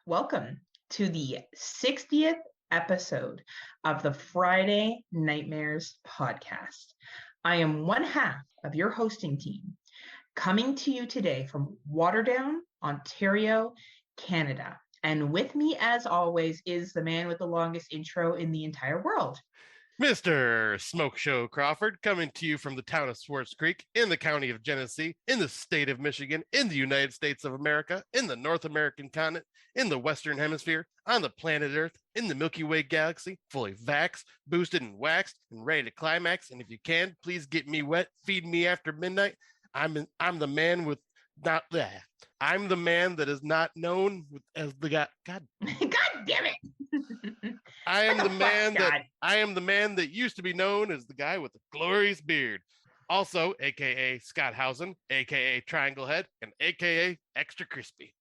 Welcome to the 60th episode of the Friday Nightmares podcast. I am one half of your hosting team, coming to you today from Waterdown, Ontario, Canada. And with me, as always, is the man with the longest intro in the entire world. Mr. Smokeshow Crawford, coming to you from the town of Swartz Creek, in the county of Genesee, in the state of Michigan, in the United States of America, in the North American continent, in the Western Hemisphere, on the planet Earth, in the Milky Way galaxy, fully vaxxed, boosted, and waxed, and ready to climax. And if you can, please get me wet, feed me after midnight. I'm the man with not that. I'm the man that is not known as the guy. God, God damn it! I am the man that used to be known as the guy with the glorious beard. Also, aka Scott Housen, aka Triangle Head, and aka Extra Crispy.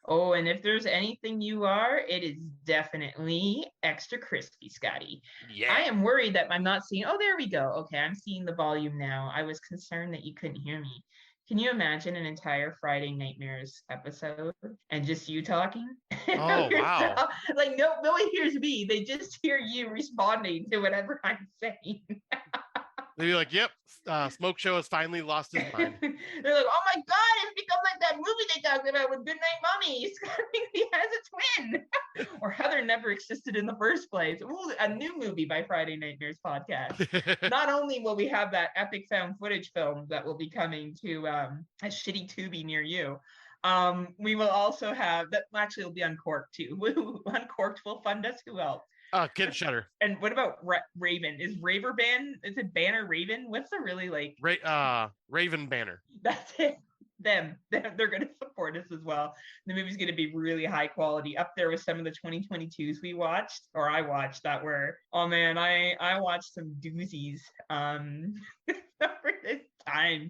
Oh, and if there's anything you are, it is definitely extra crispy, Scotty. Yeah. I am worried that I'm not seeing. Oh, there we go. Okay, I'm seeing the volume now. I was concerned that you couldn't hear me. Can you imagine an entire Friday Nightmares episode and just you talking? Oh, wow. Like no one hears me. They just hear you responding to whatever I'm saying. They'd be like, yep, Smoke Show has finally lost his mind. They're like, oh my God, it's become like that movie they talked about with Goodnight Mommy. He has a twin. Or Heather never existed in the first place. Ooh, a new movie by Friday Nightmares podcast. Not only will we have that epic found footage film that will be coming to a shitty Tubi near you, we will also have, that actually will be Uncorked too. Uncorked will fund us. Who else? Kid Shutter. And what about Raven? Is it Banner Raven? What's the really like? Raven Banner. That's it. They're going to support us as well. The movie's going to be really high quality, up there with some of the 2022s we watched, or I watched, that were, oh man, I watched some doozies for this time.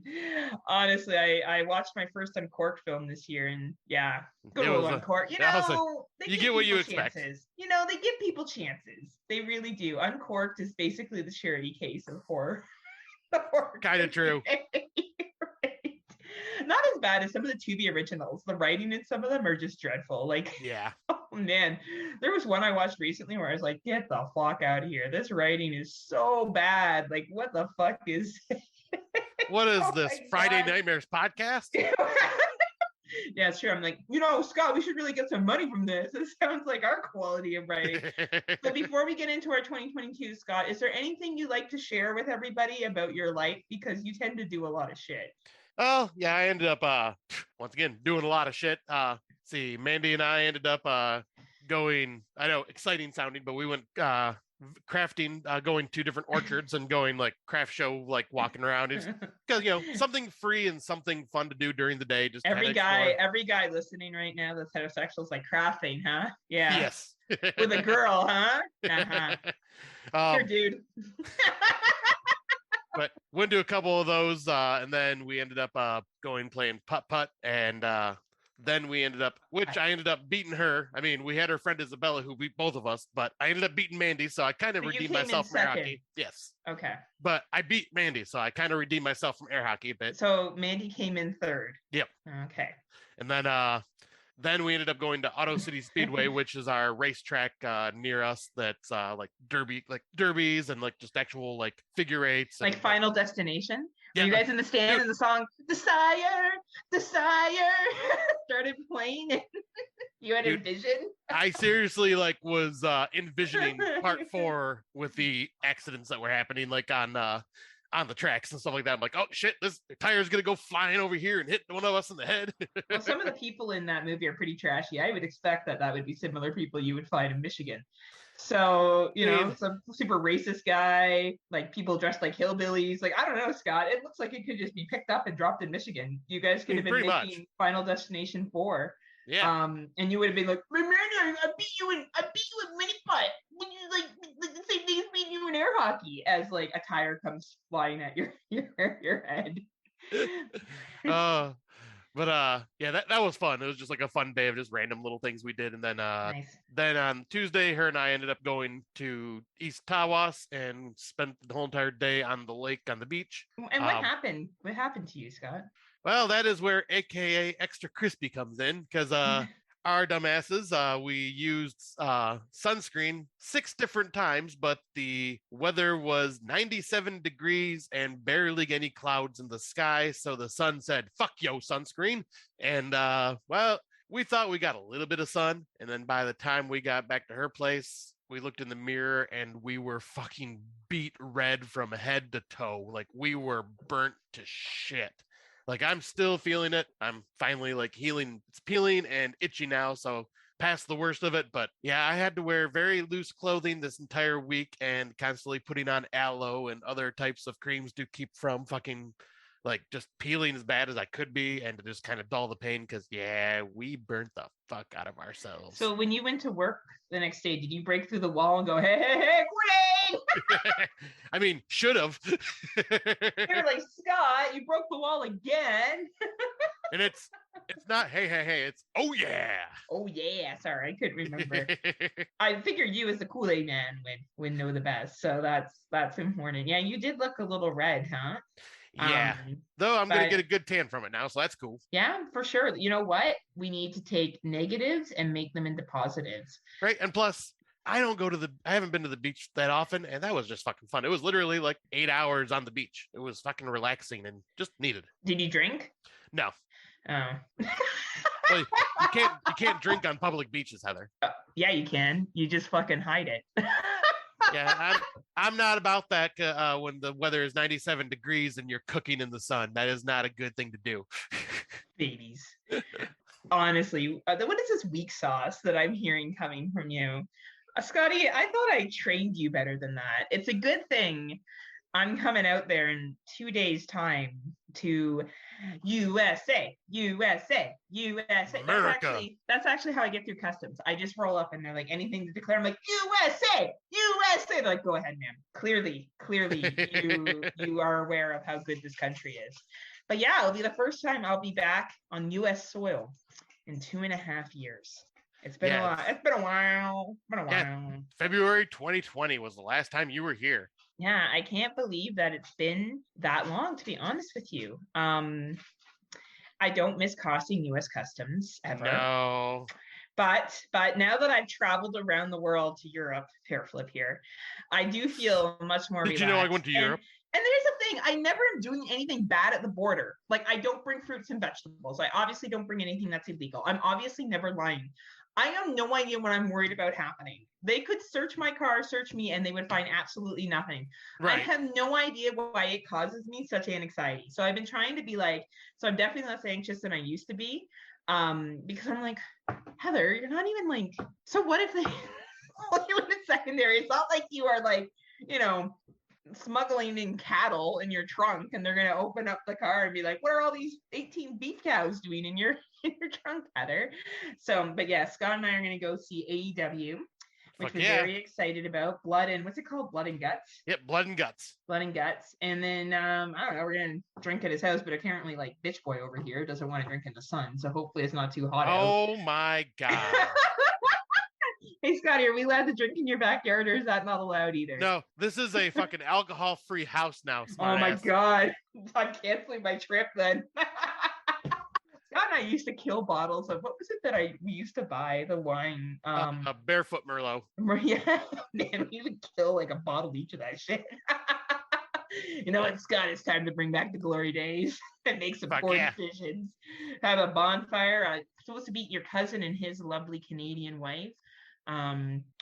Honestly, I watched my first Uncorked film this year, and yeah, good old Uncorked. You get what you expect. You know, they give people chances. They really do. Uncorked is basically the charity case of horror. Kind of true. Not as bad as some of the Tubi originals. The writing in some of them are just dreadful. Like, yeah. Oh man, there was one I watched recently where I was like, get the fuck out of here. This writing is so bad. Like, what the fuck is What is this Friday Nightmares podcast? Yeah, sure. I'm like, Scott, we should really get some money from this. It sounds like our quality of writing. But before we get into our 2022, Scott, is there anything you'd like to share with everybody about your life? Because you tend to do a lot of shit. Oh, yeah, I ended up, once again, doing a lot of shit. See, Mandy and I ended up going, I know, exciting sounding, but we went crafting, going to different orchards and going like craft show, like walking around. It's because something free and something fun to do during the day. Just every guy listening right now that's heterosexual is like, crafting, huh? Yeah. Yes. With a girl, huh? Uh-huh. Here, dude. But went to a couple of those, and then we ended up going playing putt-putt, and then we ended up, I ended up beating her. I mean, we had her friend Isabella who beat both of us, but I ended up beating Mandy, so I kind of redeemed myself from air hockey. Yes. Okay. But I beat Mandy, so I kind of redeemed myself from air hockey a bit. So Mandy came in third. Yep. Okay. And then we ended up going to Auto City Speedway, which is our racetrack near us. That's like derbies and like just actual like figure eights. Like Final Destination. Yeah. Were you guys in the stand and the song Desire started playing? And you had a vision? I seriously was envisioning part 4 with the accidents that were happening like on the tracks and stuff like that. I'm like, oh shit, this tire's gonna go flying over here and hit one of us in the head. Well, some of the people in that movie are pretty trashy. I would expect that would be similar people you would find in Michigan. So, some super racist guy, like people dressed like hillbillies. Like, I don't know, Scott. It looks like it could just be picked up and dropped in Michigan. You guys could have been making Final Destination 4. Yeah. And you would have been like, remember, I beat you in mini putt. When you like the same thing as beating you in air hockey, as like a tire comes flying at your head. Yeah, that was fun. It was just like a fun day of just random little things we did. And then nice. Then on Tuesday, her and I ended up going to East Tawas and spent the whole entire day on the lake on the beach. And what happened? What happened to you, Scott? Well, that is where AKA Extra Crispy comes in, because our dumbasses, we used sunscreen 6 different times, but the weather was 97 degrees and barely any clouds in the sky. So the sun said, fuck yo, sunscreen. And well, we thought we got a little bit of sun. And then by the time we got back to her place, we looked in the mirror and we were fucking beat red from head to toe. Like we were burnt to shit. Like I'm still feeling it. I'm finally like healing. It's peeling and itchy now, so past the worst of it. But yeah, I had to wear very loose clothing this entire week and constantly putting on aloe and other types of creams to keep from fucking like just peeling as bad as I could be and to just kind of dull the pain because yeah, we burnt the fuck out of ourselves. So when you went to work the next day, did you break through the wall and go, hey, hey, hey, Grenade? I mean, should have. You're like, Scott, you broke the wall again. And it's not hey, hey, hey, it's oh yeah. Oh yeah. Sorry, I couldn't remember. I figure you as the Kool-Aid man would know the best. So that's important. Yeah, you did look a little red, huh? Yeah. Though I'm gonna get a good tan from it now, so that's cool. Yeah, for sure. You know what? We need to take negatives and make them into positives. Right. And plus, I haven't been to the beach that often, and that was just fucking fun. It was literally like 8 hours on the beach. It was fucking relaxing and just needed. Did you drink? No. Oh. Well, you can't drink on public beaches, Heather. Yeah, you can. You just fucking hide it. Yeah, I'm not about that when the weather is 97 degrees and you're cooking in the sun. That is not a good thing to do. Babies. Honestly, what is this weak sauce that I'm hearing coming from you? Scotty, I thought I trained you better than that. It's a good thing I'm coming out there in 2 days' time to USA, USA, USA. That's actually how I get through customs. I just roll up and they're like, anything to declare. I'm like, USA, USA. They're like, go ahead, ma'am. Clearly, you are aware of how good this country is. But yeah, it'll be the first time I'll be back on US soil in 2.5 years. It's been a while. It's been a while. February 2020 was the last time you were here. Yeah, I can't believe that it's been that long, to be honest with you. I don't miss crossing U.S. Customs ever. No. But now that I've traveled around the world to Europe, hair flip here, I do feel much more relaxed. Did you know I went to Europe? And there's the thing, I never am doing anything bad at the border. Like, I don't bring fruits and vegetables. I obviously don't bring anything that's illegal. I'm obviously never lying. I have no idea what I'm worried about happening. They could search my car, search me, and they would find absolutely nothing. Right. I have no idea why it causes me such an anxiety. So I've been trying to be like, so I'm definitely less anxious than I used to be. Because I'm like, Heather, you're not even like, so what if they hold you in a secondary? It's not like you are like, you know, smuggling in cattle in your trunk and they're going to open up the car and be like, what are all these 18 beef cows doing in your trunk, Heather? So, but yeah, Scott and I are going to go see AEW, which we're very excited about. Blood and what's it called? Blood and Guts. Yep, Blood and Guts. Blood and Guts. And then I don't know, we're gonna drink at his house, but apparently like bitch boy over here doesn't want to drink in the sun, so hopefully it's not too hot. Oh my god. Hey Scotty, are we allowed to drink in your backyard, or is that not allowed either? No, this is a fucking alcohol-free house now. Oh my god, I'm canceling my trip then. Scott and I used to kill bottles of, what was it that we used to buy, the wine? Barefoot Merlot. Yeah, man, we would kill like a bottle each of that shit. You know what, Scott, it's time to bring back the glory days and make some poor decisions. Have a bonfire. I'm supposed to meet your cousin and his lovely Canadian wife.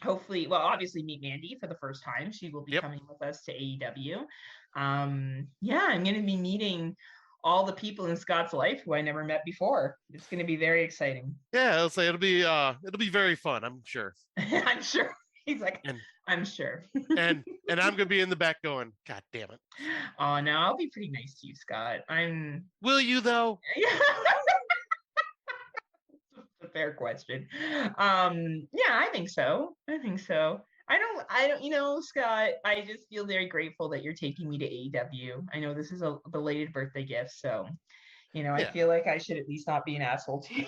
Hopefully, well, obviously meet Mandy for the first time. She will be coming with us to AEW. Yeah, I'm going to be meeting all the people in Scott's life who I never met before. It's going to be very exciting. Yeah, I'll say it'll be very fun, I'm sure. I'm sure. He's like, I'm sure. and I'm going to be in the back going, God damn it. Oh, no, I'll be pretty nice to you, Scott. Will you, though? Yeah. That's a fair question. Yeah, I think so. I don't, you know, Scott, I just feel very grateful that you're taking me to AEW. I know this is a belated birthday gift, so, you know, I feel like I should at least not be an asshole to you.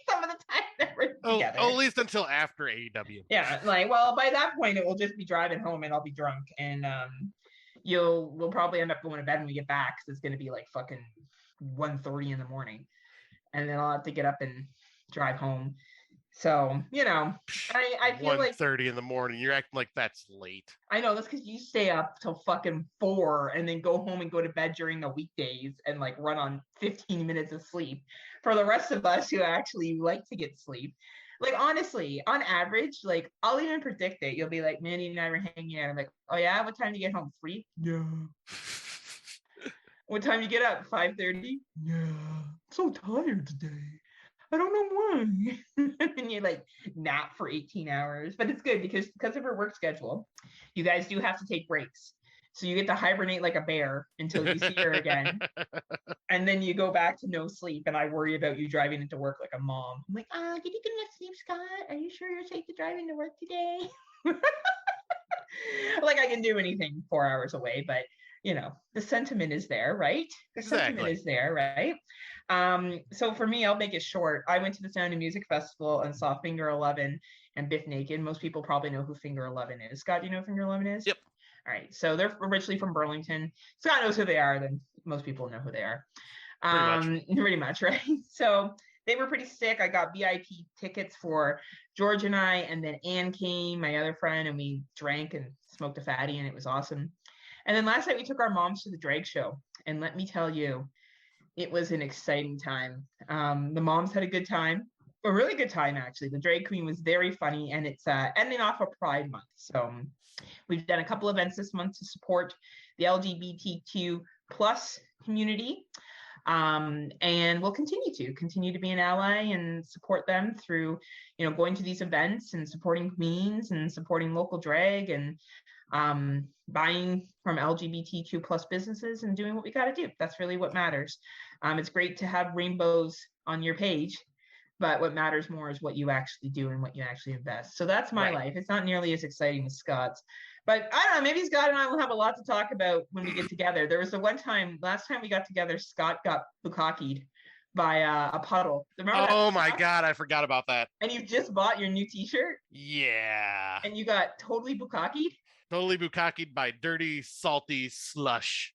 Some of the time that we're together. At least until after AEW. Yeah, like, well, by that point, it will just be driving home and I'll be drunk. And we'll probably end up going to bed when we get back because it's going to be like fucking 1:30 in the morning. And then I'll have to get up and drive home. So, I feel like 1:30 in the morning. You're acting like that's late. I know that's because you stay up till fucking 4 and then go home and go to bed during the weekdays and like run on 15 minutes of sleep. For the rest of us who actually like to get sleep, like honestly, on average, like I'll even predict it. You'll be like, Mandy and I were hanging out. I'm like, oh yeah, what time do you get home? 3? Yeah. What time do you get up? 5:30? Yeah. I'm so tired today. I don't know why. And you like nap for 18 hours. But it's good because of her work schedule, you guys do have to take breaks. So you get to hibernate like a bear until you see her again. And then you go back to no sleep. And I worry about you driving into work like a mom. I'm like, did you get enough sleep, Scott? Are you sure you're safe to driving to work today? Like I can do anything 4 hours away, but the sentiment is there, right? The sentiment is there, right? So for me, I'll make it short. I went to the Sound of Music Festival and saw Finger 11 and Biff Naked. Most people probably know who Finger 11 is. Scott, do you know who Finger 11 is? Yep. All right. So they're originally from Burlington. Scott knows who they are, then most people know who they are. Pretty much, right? So they were pretty sick. I got VIP tickets for George and I, and then Anne came, my other friend, and we drank and smoked a fatty, and it was awesome. And then last night we took our moms to the drag show. And let me tell you, it was an exciting time. The moms had a good time, a really good time, actually. The drag queen was very funny, and it's ending off a Pride Month. So we've done a couple events this month to support the LGBTQ plus community. And we'll continue to be an ally and support them through, going to these events and supporting queens and supporting local drag and buying from LGBTQ plus businesses and doing what we got to do. That's really what matters. It's great to have rainbows on your page, but what matters more is what you actually do and what you actually invest. So that's my life. It's not nearly as exciting as Scott's, but I don't know, maybe Scott and I will have a lot to talk about when we get together. There was the last time we got together, Scott got bukkakied by a puddle. Oh my God, I forgot about that. And you just bought your new t-shirt? Yeah. And you got totally bukkakied? Totally bukkakied by dirty, salty slush.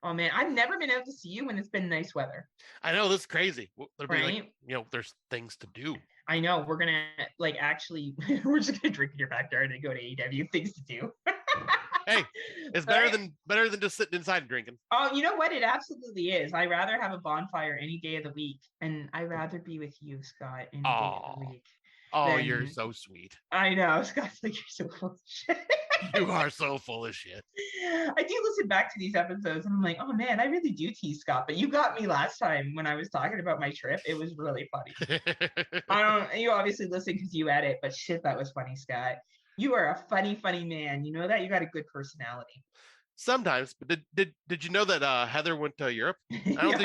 Oh man, I've never been out to see you when it's been nice weather. I know, this is crazy. There'll be right? There's things to do. I know. We're gonna we're just gonna drink in your backyard and go to AEW. Things to do. Hey, it's better than just sitting inside and drinking. Oh, you know what? It absolutely is. I'd rather have a bonfire any day of the week, and I'd rather be with you, Scott, any day of the week. Oh, you're so sweet. I know. Scott's like, you're so full of shit. You are so full of shit. I do listen back to these episodes and I'm like, oh man, I really do tease Scott, but you got me last time when I was talking about my trip. It was really funny. You obviously listen because you edit, but shit, that was funny, Scott. You are a funny man. You know that? You got a good personality. Sometimes, but did you know that Heather went to Europe? I don't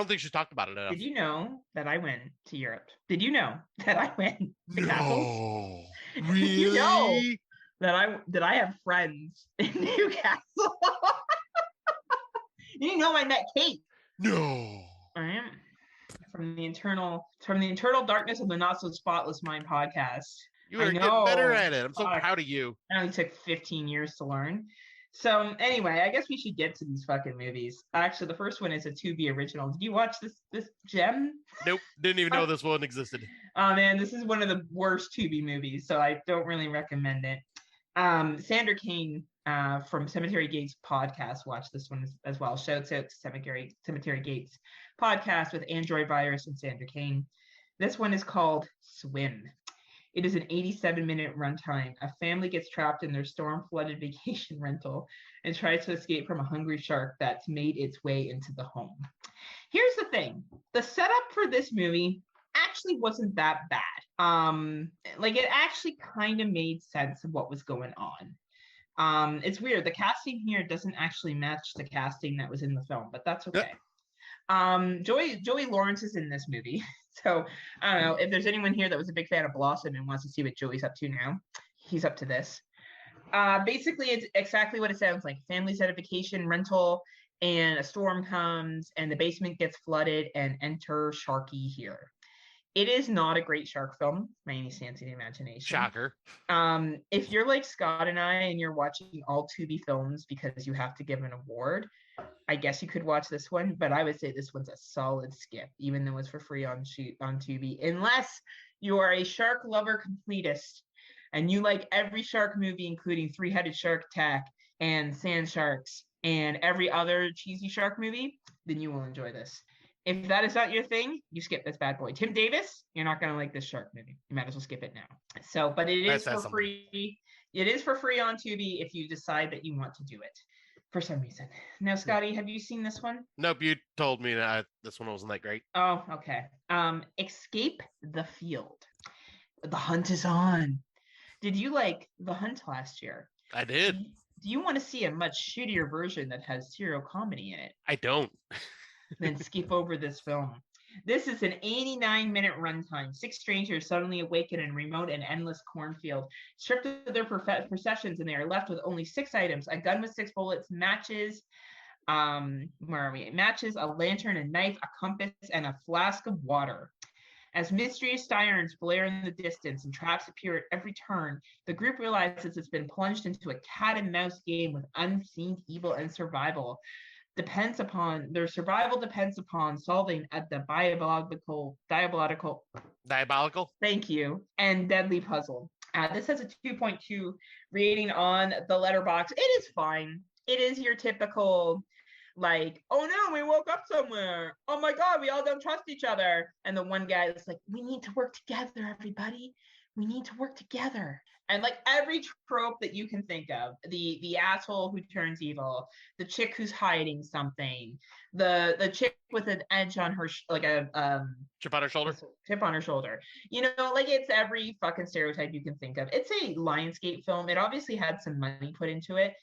think she's talked about it enough. Did you know that I went to Europe? Did you know that I went to Newcastle? Really? You know that I have friends in Newcastle. You know I met Kate. No. I am from the internal darkness of the Not So Spotless Mind podcast. You are getting better at it. I'm so proud of you. It only took 15 years to learn. So anyway, I guess we should get to these fucking movies. Actually, the first one is a Tubi original. Did you watch this gem? Nope, didn't even know this one existed. Oh man, this is one of the worst Tubi movies, so I don't really recommend it. Sandra Kane from Cemetery Gates podcast watched this one as well. Shouts out to Cemetery Gates podcast with Android Virus and Sandra Kane. This one is called Swim. It is an 87-minute runtime. A family gets trapped in their storm-flooded vacation rental and tries to escape from a hungry shark that's made its way into the home. Here's the thing. The setup for this movie actually wasn't that bad. It actually kind of made sense of what was going on. It's weird. The casting here doesn't actually match the casting that was in the film, but that's okay. Joey Lawrence is in this movie. So I don't know if there's anyone here that was a big fan of Blossom and wants to see what Joey's up to now. He's up to this. Basically, it's exactly what it sounds like. Family's at a vacation rental and a storm comes and the basement gets flooded and enter Sharky here. It is not a great shark film by any stance of the imagination. Shocker. If you're like Scott and I and you're watching all Tubi films because you have to give an award, I guess you could watch this one, but I would say this one's a solid skip, even though it's for free on Tubi, unless you are a shark lover completist and you like every shark movie, including Three-Headed Shark Attack and Sand Sharks and every other cheesy shark movie, then you will enjoy this. If that is not your thing, you skip this bad boy. Tim Davis, you're not going to like this shark movie. You might as well skip it now. So, but it is for free. It is for free on Tubi if you decide that you want to do it for some reason. Now, Scotty, have you seen this one? Nope, you told me that this one wasn't that great. Oh, okay. Escape the Field. The Hunt is on. Did you like The Hunt last year? I did. Do you want to see a much shittier version that has zero comedy in it? I don't. Then skip over this film. This is an 89-minute runtime. 6 strangers suddenly awaken in a remote and endless cornfield, stripped of their possessions, and they are left with only 6 items: a gun with 6 bullets, matches, matches, a lantern, a knife, a compass, and a flask of water. As mysterious sirens blare in the distance and traps appear at every turn, the group realizes it's been plunged into a cat and mouse game with unseen evil and survival. Their survival depends upon solving at the diabolical. Thank you. And deadly puzzle. This has a 2.2 rating on the Letterboxd. It is fine. It is your typical, like, oh no, we woke up somewhere. Oh my God, we all don't trust each other. And the one guy is like, we need to work together, everybody. We need to work together. And like every trope that you can think of, the asshole who turns evil, the chick who's hiding something, the chick with an edge on her, like a chip on her shoulder. Chip on her shoulder. You know, like it's every fucking stereotype you can think of. It's a Lionsgate film. It obviously had some money put into it.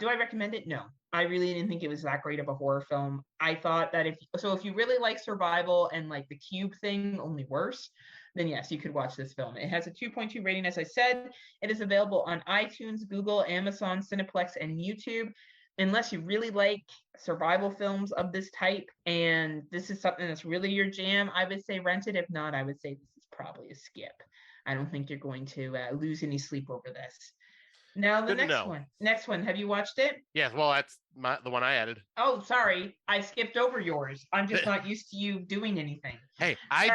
Do I recommend it? No. I really didn't think it was that great of a horror film. I thought that if you really like survival and like the cube thing, only worse, then yes, you could watch this film. It has a 2.2 rating, as I said. It is available on iTunes, Google, Amazon, Cineplex, and YouTube. Unless you really like survival films of this type, and this is something that's really your jam, I would say rent it. If not, I would say this is probably a skip. I don't think you're going to lose any sleep over this. Now the next one. Have you watched it? Yeah, well, that's the one I added. Oh, sorry. I skipped over yours. I'm just not used to you doing anything. Hey, I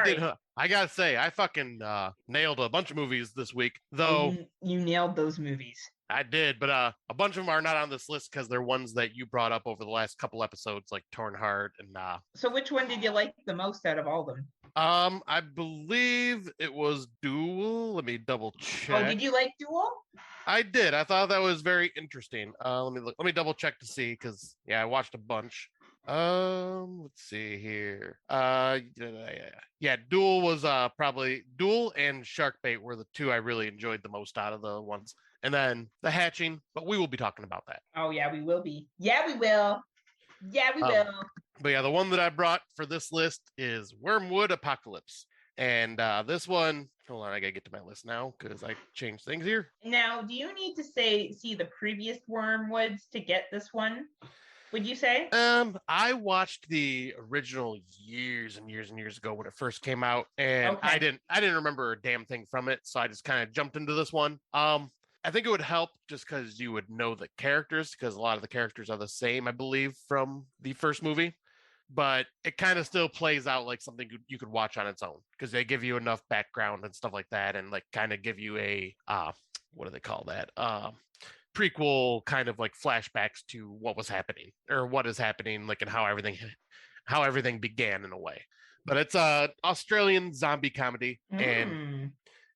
gotta say, I fucking nailed a bunch of movies this week, though. You nailed those movies. I did, but a bunch of them are not on this list because they're ones that you brought up over the last couple episodes, like Torn Heart and So which one did you like the most out of all of them? I believe it was Duel. Let me double check. Oh, did you like Duel? I did. I thought that was very interesting. Let me double check to see, because I watched a bunch. Let's see here. Yeah, Duel was probably Duel and Sharkbait were the two I really enjoyed the most out of the ones. And then The Hatching, but we will be talking about that. Oh yeah, we will be. Yeah, we will. Yeah, we will. But yeah, the one that I brought for this list is Wormwood Apocalypse. And this one, hold on, I gotta get to my list now because I changed things here. Now, do you need to see the previous Wormwoods to get this one? Would you say? I watched the original years and years and years ago when it first came out, and I didn't remember a damn thing from it, so I just kind of jumped into this one. I think it would help just because you would know the characters, because a lot of the characters are the same, I believe, from the first movie. But it kind of still plays out like something you could watch on its own, because they give you enough background and stuff like that, and like kind of give you a what do they call that? Prequel, kind of like flashbacks to what was happening or what is happening, like, and how everything began in a way. But it's a Australian zombie comedy, and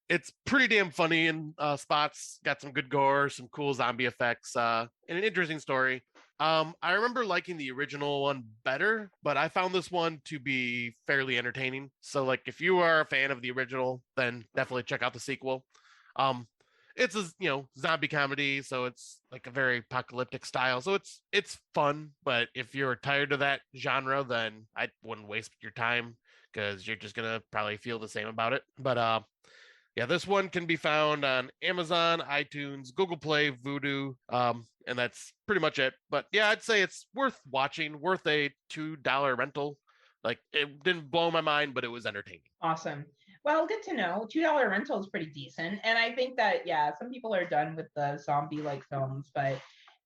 it's pretty damn funny in spots. Got some good gore, some cool zombie effects, and an interesting story. I remember liking the original one better, but I found this one to be fairly entertaining. So, like, if you are a fan of the original, then definitely check out the sequel. It's a zombie comedy, so it's like a very apocalyptic style. So it's fun, but if you're tired of that genre, then I wouldn't waste your time, because you're just gonna probably feel the same about it. But yeah, this one can be found on Amazon, iTunes, Google Play, Vudu, and that's pretty much it. But yeah, I'd say it's worth watching, worth a $2 rental. Like, it didn't blow my mind, but it was entertaining. Awesome. Well, good to know. $2 rental is pretty decent. And I think that, yeah, some people are done with the zombie-like films, but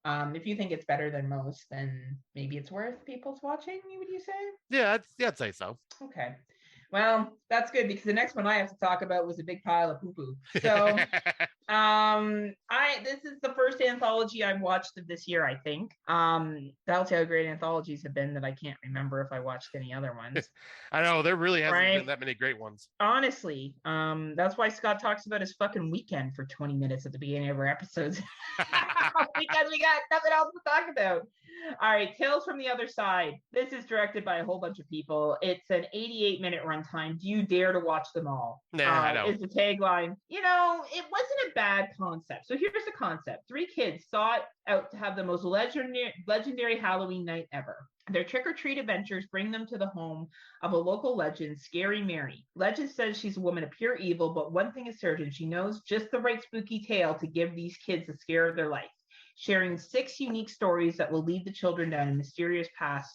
If you think it's better than most, then maybe it's worth people's watching, would you say? Yeah, I'd say so. Okay. Well, that's good because the next one I have to talk about was a big pile of poo-poo. So this is the first anthology I've watched of this year, I think. That'll tell how great anthologies have been that I can't remember if I watched any other ones. I know there really hasn't been that many great ones. Honestly, that's why Scott talks about his fucking weekend for 20 minutes at the beginning of our episodes. Because we got nothing else to talk about. All right, Tales from the Other Side. This is directed by a whole bunch of people. It's an 88-minute runtime. Do you dare to watch them all? Nah, I don't. Is the tagline. You know, it wasn't a bad concept. So here's the concept. 3 kids sought out to have the most legendary Halloween night ever. Their trick-or-treat adventures bring them to the home of a local legend, Scary Mary. Legend says she's a woman of pure evil, but one thing is certain, she knows just the right spooky tale to give these kids the scare of their life, sharing 6 unique stories that will lead the children down a mysterious path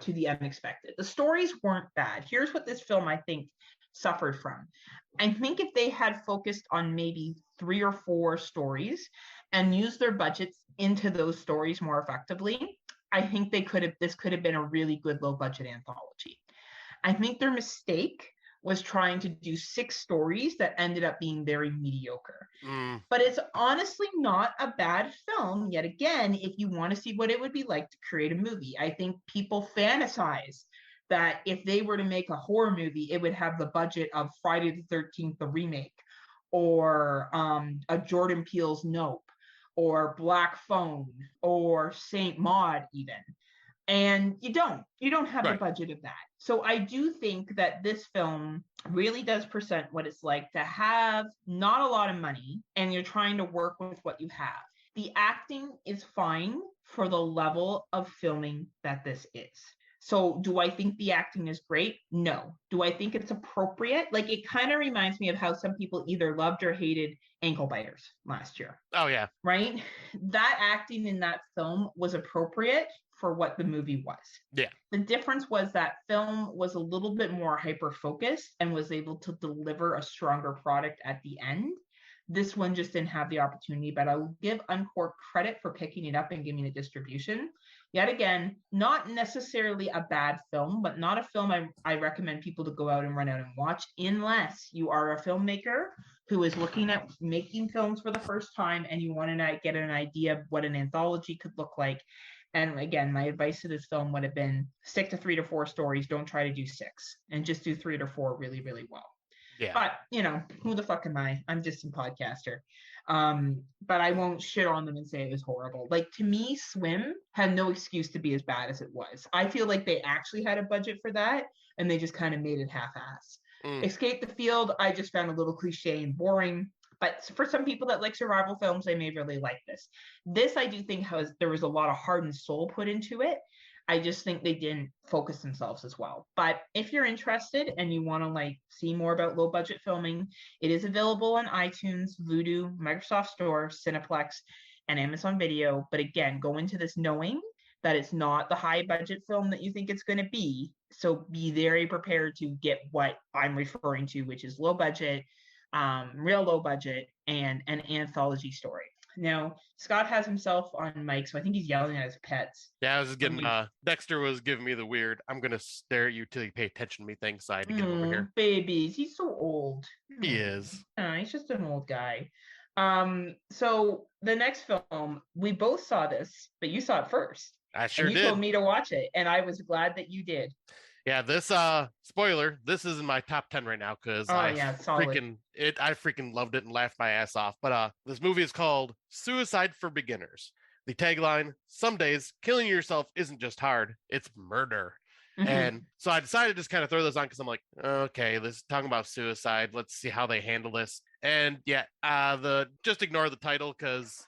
to the unexpected. The stories weren't bad. Here's what this film, I think, suffered from. I think if they had focused on maybe 3 or 4 stories and used their budgets into those stories more effectively, I think this could have been a really good low budget anthology. I think their mistake was trying to do 6 stories that ended up being very mediocre. But it's honestly not a bad film. Yet again, if you want to see what it would be like to create a movie, I think people fantasize that if they were to make a horror movie, it would have the budget of Friday the 13th, the remake, or a Jordan Peele's Nope, or Black Phone, or Saint Maud even. And you don't have the budget of that. So I do think that this film really does present what it's like to have not a lot of money and you're trying to work with what you have. The acting is fine for the level of filming that this is. So do I think the acting is great? No. Do I think it's appropriate? Like, it kind of reminds me of how some people either loved or hated Ankle Biters last year. Oh, yeah. Right? That acting in that film was appropriate for what the movie was. Yeah. The difference was that film was a little bit more hyper-focused and was able to deliver a stronger product at the end. This one just didn't have the opportunity, but I will give Encore credit for picking it up and giving it distribution. Yet again, not necessarily a bad film, but not a film I recommend people to go out and run out and watch unless you are a filmmaker who is looking at making films for the first time and you want to get an idea of what an anthology could look like. And again, my advice to this film would have been stick to 3 to 4 stories. Don't try to do 6 and just do 3 to 4 really, really well. Yeah. But, you know, who the fuck am I? I'm just a podcaster. But I won't shit on them and say it was horrible. Like, to me, Swim had no excuse to be as bad as it was. I feel like they actually had a budget for that, and they just kind of made it half-ass. Escape the Field, I just found a little cliche and boring. But for some people that like survival films, they may really like this. This, I do think, there was a lot of heart and soul put into it. I just think they didn't focus themselves as well. But if you're interested and you want to see more about low budget filming, it is available on iTunes, Vudu, Microsoft Store, Cineplex, and Amazon Video. But again, go into this knowing that it's not the high budget film that you think it's going to be. So be very prepared to get what I'm referring to, which is low budget, real low budget, and an anthology story. Now, Scott has himself on mic, so I think he's yelling at his pets. Yeah, I was just getting, Dexter was giving me the weird, I'm going to stare at you till you pay attention to me thing, so I had to get him over here. Babies, he's so old. He is. He's just an old guy. So the next film, we both saw this, but you saw it first. I sure did. You told me to watch it, and I was glad that you did. Yeah, this spoiler, this is in my top 10 right now because I freaking loved it and laughed my ass off. But this movie is called Suicide for Beginners. The tagline, some days killing yourself isn't just hard, it's murder. And so I decided to just kind of throw this on because I'm like, okay, this is talking about suicide. Let's see how they handle this. And yeah, just ignore the title because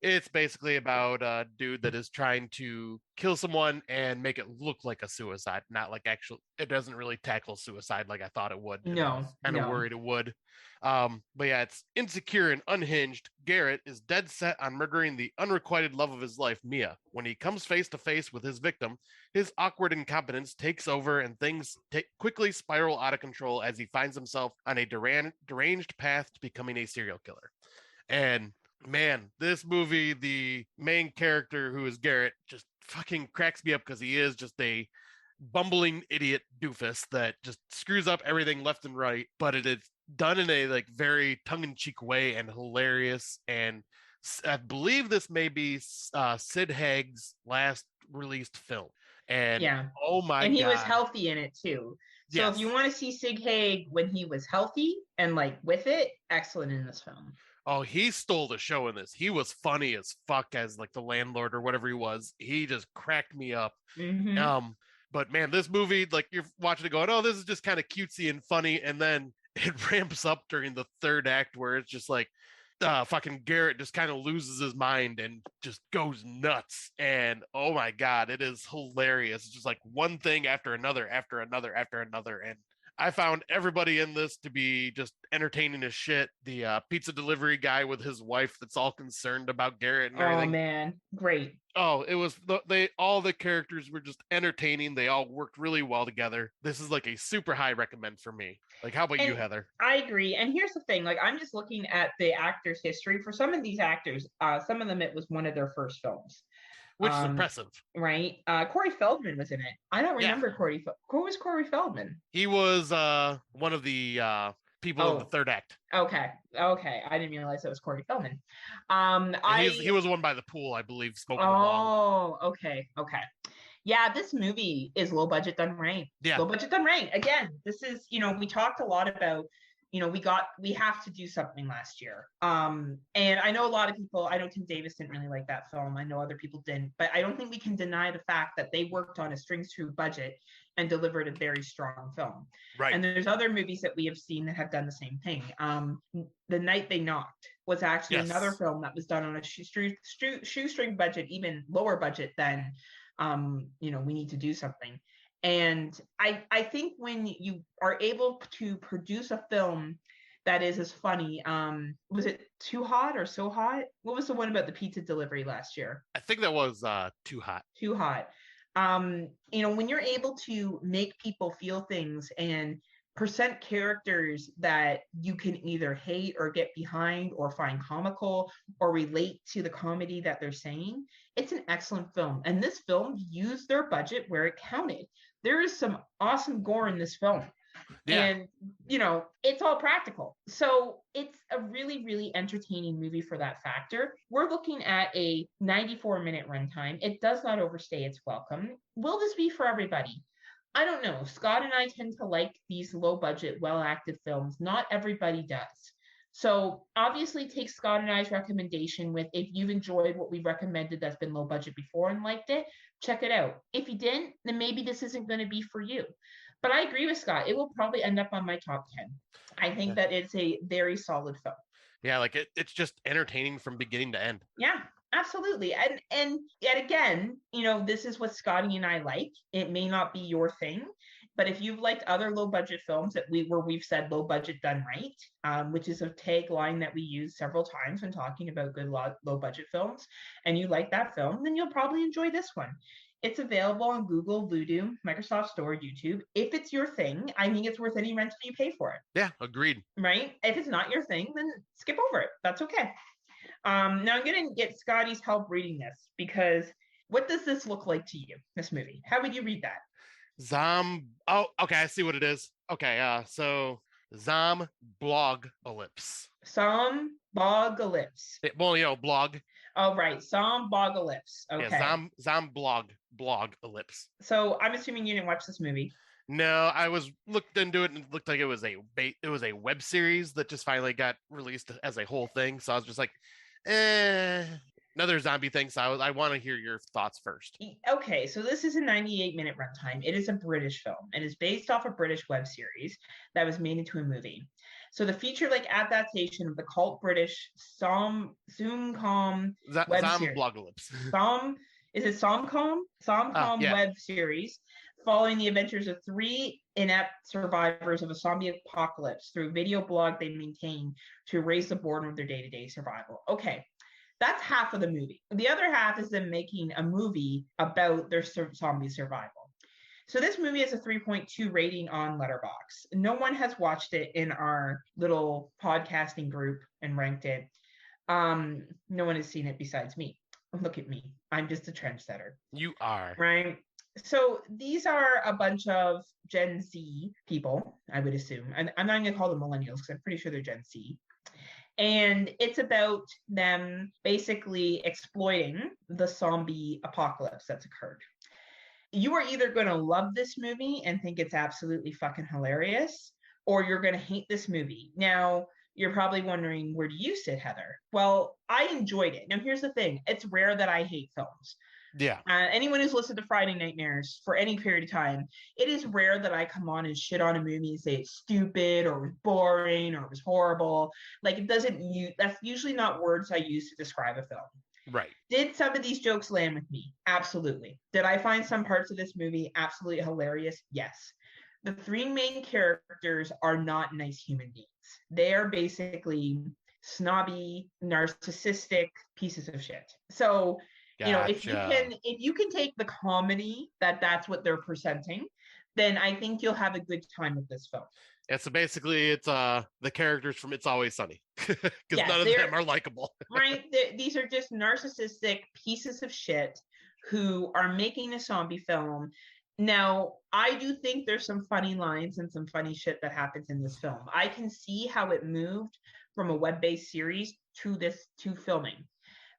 it's basically about a dude that is trying to kill someone and make it look like a suicide, not like actual. It doesn't really tackle suicide like I thought it would. No, kind of worried it would. But yeah, it's insecure and unhinged. Garrett is dead set on murdering the unrequited love of his life, Mia. When he comes face to face with his victim, his awkward incompetence takes over and things quickly spiral out of control as he finds himself on a deranged path to becoming a serial killer. And Man, this movie, the main character who is Garrett just fucking cracks me up because he is just a bumbling idiot doofus that just screws up everything left and right, but it is done in a like very tongue-in-cheek way and hilarious. And I believe this may be Sid Haig's last released film. And Yeah. oh my And he was god, healthy in it too. So if you yes. want to see Sig Haig when he was healthy and like with it, excellent in this film. Oh, he stole the show in this. He was funny as fuck as like the landlord or whatever he was. He just cracked me up. Mm-hmm. Um, but man, this movie, like you're watching it going, oh, this is just kind of cutesy and funny, and then it ramps up during the third act where it's just like fucking Garrett just kind of loses his mind and just goes nuts. And oh my god, it is hilarious. It's just like one thing after another, after another, after another. And I found everybody in this to be just entertaining as shit. The pizza delivery guy with his wife that's all concerned about Garrett and Oh everything. man, great. Oh, it was they all the characters were just entertaining. They all worked really well together. This is like a super high recommend for me. Like, how about you, And Heather? I agree. And here's the thing, like I'm just looking at the actors' history. For some of these actors, some of them it was one of their first films. Which is Um, impressive. right? Corey Feldman was in it. I don't Yeah, remember Who was Corey Feldman? he was one of the people in the Oh, third act. okay. Okay. I didn't realize it was Corey Feldman. And I he was one by the pool, I believe, smoking the bong. Oh, okay. Okay. Yeah, this movie is low budget done right. Yeah, Low budget done right. Again, this is, we talked a lot about, we have to do something last year. And I know a lot of people, I know Tim Davis didn't really like that film. I know other people didn't, but I don't think we can deny the fact that they worked on a strings through budget and delivered a very strong film. right. And there's other movies that we have seen that have done the same thing. The Night They Knocked was actually another Yes. film that was done on a shoestring budget, even lower budget than we need to do something. And I think when you are able to produce a film that is as funny, was it Too Hot or So Hot? What was the one about the pizza delivery last year? I think that was Too Hot. Too Hot. When you're able to make people feel things and present characters that you can either hate or get behind or find comical or relate to the comedy that they're saying, it's an excellent film. And this film used their budget where it counted. There is some awesome gore in this film. Yeah. And it's all practical, so it's a really, really entertaining movie for that factor. We're looking at a 94-minute runtime. It does not overstay its welcome. Will this be for everybody? I don't know. Scott and I tend to like these low budget, well acted films. Not everybody does. So obviously take Scott and I's recommendation with, if you've enjoyed what we recommended that's been low budget before and liked it, check it out. If you didn't, then maybe this isn't going to be for you. But I agree with Scott. It will probably end up on my top 10. I think that it's a very solid film. Yeah, like it's just entertaining from beginning to end. Yeah, absolutely. And yet again, this is what Scotty and I like. It may not be your thing, but if you've liked other low budget films where we've said low budget done right, which is a tagline that we use several times when talking about good low budget films, and you like that film, then you'll probably enjoy this one. It's available on Google, Vudu, Microsoft Store, YouTube. If it's your thing, I think it's worth any rental you pay for it. Yeah, agreed. Right? If it's not your thing, then skip over it. That's okay. Now I'm going to get Scotty's help reading this, because what does this look like to you, this movie? How would you read that? Oh, okay, I see what it is. Okay, so Zomblogalypse. Zomblogalypse. Well, blog. Oh, right. Zomblogalypse. Okay. Yeah, Zomblogalypse. So I'm assuming you didn't watch this movie. No, I was looked into it and it looked like it was a web series that just finally got released as a whole thing. So I was just like, another zombie thing. So I want to hear your thoughts first. Okay, so this is a 98-minute runtime. It is a British film. It is based off a British web series that was made into a movie. So the feature-length adaptation of the cult British Somcom web series. Is it Somcom? Somcom yeah. Web series, following the adventures of 3 inept survivors of a zombie apocalypse through a video blog they maintain to raise the boredom of their day-to-day survival. Okay, that's half of the movie. The other half is them making a movie about their zombie survival. So this movie has a 3.2 rating on Letterboxd. No one has watched it in our little podcasting group and ranked it. No one has seen it besides me. Look at me. I'm just a trendsetter. You are. Right. So these are a bunch of Gen Z people, I would assume. And I'm not going to call them millennials because I'm pretty sure they're Gen Z. And it's about them basically exploiting the zombie apocalypse that's occurred. You are either going to love this movie and think it's absolutely fucking hilarious, or you're going to hate this movie. Now, you're probably wondering, where do you sit, Heather? Well, I enjoyed it. Now, here's the thing. It's rare that I hate films. Yeah. Anyone who's listened to Friday Nightmares for any period of time, it is rare that I come on and shit on a movie and say it's stupid or it was boring or it was horrible. Like it doesn't use, that's usually not words I use to describe a film. Right. Did some of these jokes land with me? Absolutely. Did I find some parts of this movie absolutely hilarious? Yes. The three main characters are not nice human beings. They are basically snobby, narcissistic pieces of shit. So Gotcha. you know, if you can take the comedy that's what they're presenting, then I think you'll have a good time with this film. Yeah, so basically it's the characters from It's Always Sunny because none of them are likable. Right. These are just narcissistic pieces of shit who are making a zombie film. Now, I do think there's some funny lines and some funny shit that happens in this film. I can see how it moved from a web-based series to filming.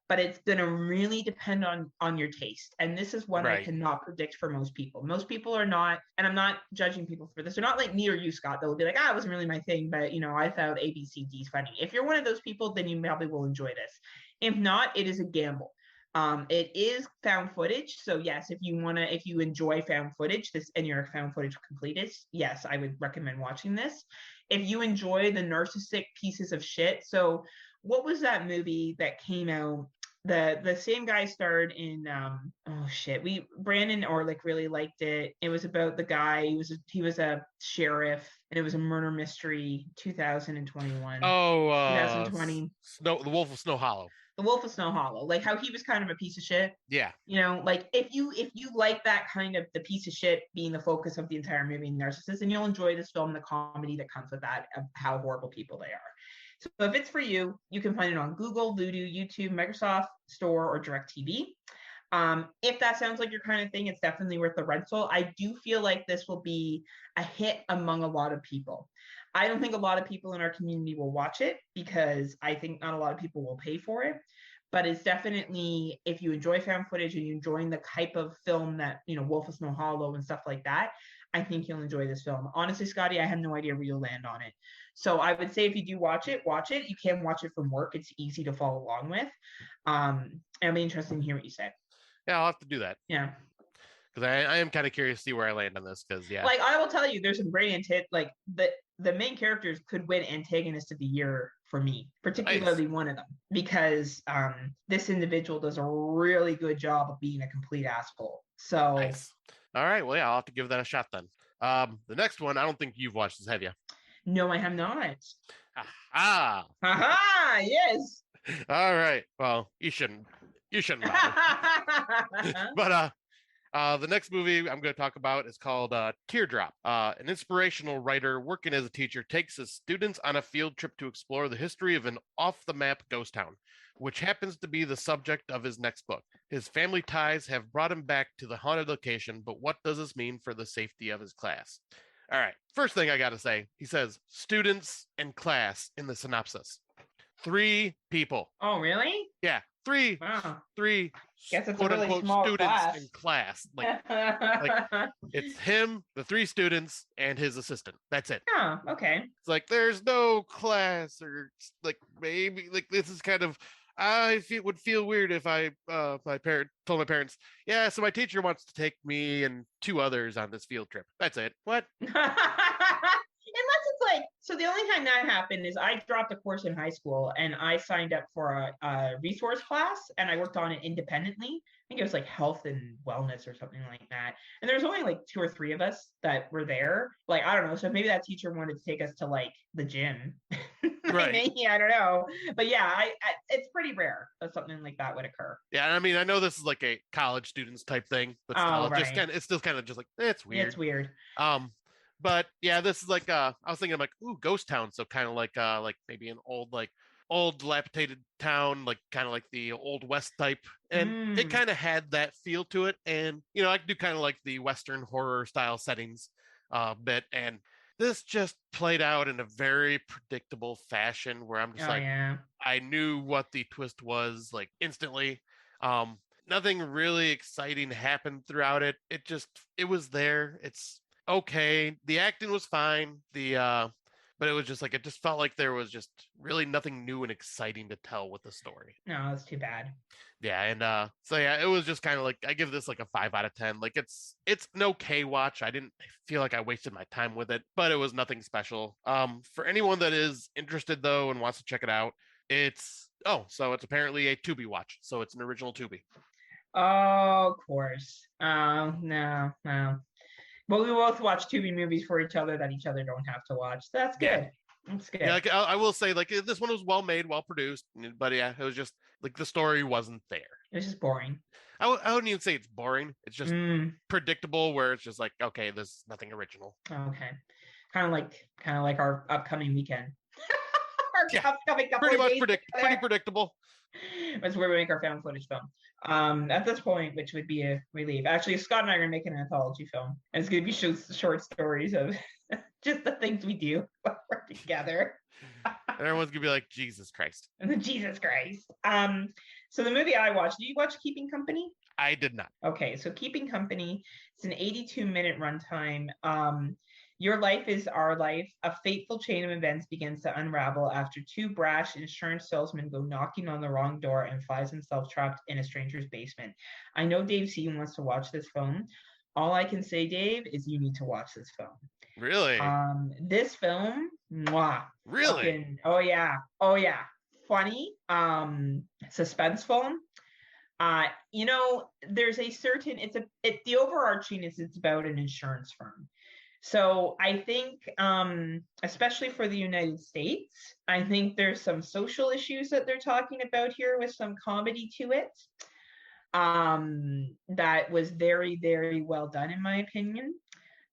But it's going to really depend on your taste. And this is one I cannot predict for most people. Most people are not, and I'm not judging people for this. They're not like me or you, Scott. They'll be like, it wasn't really my thing, but you know, I thought A, B, C, D is funny. If you're one of those people, then you probably will enjoy this. If not, it is a gamble. It is found footage. So yes, if you enjoy found footage, and you're a found footage completist, yes, I would recommend watching this. If you enjoy the narcissistic pieces of shit. So what was that movie that came out? The same guy starred in Brandon Orlick really liked it. It was about the guy, he was a sheriff, and it was a murder mystery. 2021. 2020. The Wolf of Snow Hollow. The Wolf of Snow Hollow. Like how he was kind of a piece of shit. Yeah. You know, like if you like that kind of the piece of shit being the focus of the entire movie, narcissist, and you'll enjoy this film, the comedy that comes with that, of how horrible people they are. So if it's for you, you can find it on Google, Vudu, YouTube, Microsoft Store, or DirecTV. If that sounds like your kind of thing, it's definitely worth the rental. I do feel like this will be a hit among a lot of people. I don't think a lot of people in our community will watch it because I think not a lot of people will pay for it. But it's definitely, if you enjoy found footage and you're enjoying the type of film that, you know, Wolf of Snow Hollow and stuff like that, I think you'll enjoy this film. Honestly, Scotty, I have no idea where you'll land on it. So I would say if you do watch it. You can watch it from work. It's easy to follow along with. It'll be interesting to hear what you say. Yeah, I'll have to do that. Yeah. Because I am kind of curious to see where I land on this. Because like I will tell you, there's some great like the main characters could win antagonist of the year for me, particularly one of them, because this individual does a really good job of being a complete asshole. So nice. All right, well, yeah, I'll have to give that a shot then. The next one, I don't think you've watched this, have you? No, I have not. Aha! Yes. All right. Well, you shouldn't. But the next movie I'm going to talk about is called Teardrop. An inspirational writer working as a teacher takes his students on a field trip to explore the history of an off-the-map ghost town, which happens to be the subject of his next book. His family ties have brought him back to the haunted location, but what does this mean for the safety of his class? All right, first thing I got to say, he says students and class in the synopsis. 3 people. Oh, really? Yeah, 3. Wow. 3 Guess it's quote a really unquote small students class. in class. Like it's him, the 3 students, and his assistant. That's it. Oh, okay. It's like there's no class, or like maybe like this is kind of. I would feel weird if I told my parents, yeah, so my teacher wants to take me and 2 others on this field trip. That's it. What? Unless it's like, so the only time that happened is I dropped a course in high school and I signed up for a resource class and I worked on it independently. I think it was like health and wellness or something like that. And there's only like 2 or 3 of us that were there. Like, I don't know. So maybe that teacher wanted to take us to like the gym. Right. Maybe, I don't know. But yeah, it's pretty rare that something like that would occur. Yeah, I mean, I know this is like a college students type thing, but still, right. just kind of, it's still kind of just like, it's weird. It's weird. But yeah, this is like I was thinking like, ooh, ghost town, so kind of like maybe an old like old dilapidated town, like kind of like the old West type. And it Mm. kind of had that feel to it. And, I do kind of like the Western horror style settings bit. And this just played out in a very predictable fashion where I'm just Oh like, yeah. I knew what the twist was like instantly. Um, Nothing really exciting happened throughout it. It was there. It's okay. The acting was fine. But it was just like it just felt like there was just really nothing new and exciting to tell with the story. No, that's too bad. Yeah, and so yeah, it was just kind of like I give this like a 5 out of 10. Like it's an okay watch. I didn't feel like I wasted my time with it, but it was nothing special. For anyone that is interested though and wants to check it out, so it's apparently a Tubi watch. So it's an original Tubi. Oh, of course. Oh, no, no. But we both watch Tubi movies for each other that each other don't have to watch. That's Yeah. good. That's good. Yeah, like I will say, like this one was well made, well produced, but yeah, it was just like the story wasn't there. It's just boring. I wouldn't even say it's boring. It's just predictable, where it's just like, okay, there's nothing original. Okay. Kind of like our upcoming weekend. Our Yeah, upcoming couple pretty of much days pretty predictable. That's where we make our found footage film. At this point, which would be a relief. Actually, Scott and I are gonna make an anthology film, and it's gonna be short stories of just the things we do while we're together. And everyone's gonna be like, Jesus Christ. Jesus Christ. So the movie I watched, did you watch Keeping Company? I did not. Okay, so Keeping Company, it's an 82-minute runtime. Your life is our life. A fateful chain of events begins to unravel after two brash insurance salesmen go knocking on the wrong door and finds himself trapped in a stranger's basement. I know Dave C wants to watch this film. All I can say, Dave, is you need to watch this film. Really? This film, mwah. Really? Oh yeah. Funny. Suspenseful. There's a certain the overarching is it's about an insurance firm. So I think, especially for the United States, I think there's some social issues that they're talking about here with some comedy to it. That was very, very well done, in my opinion.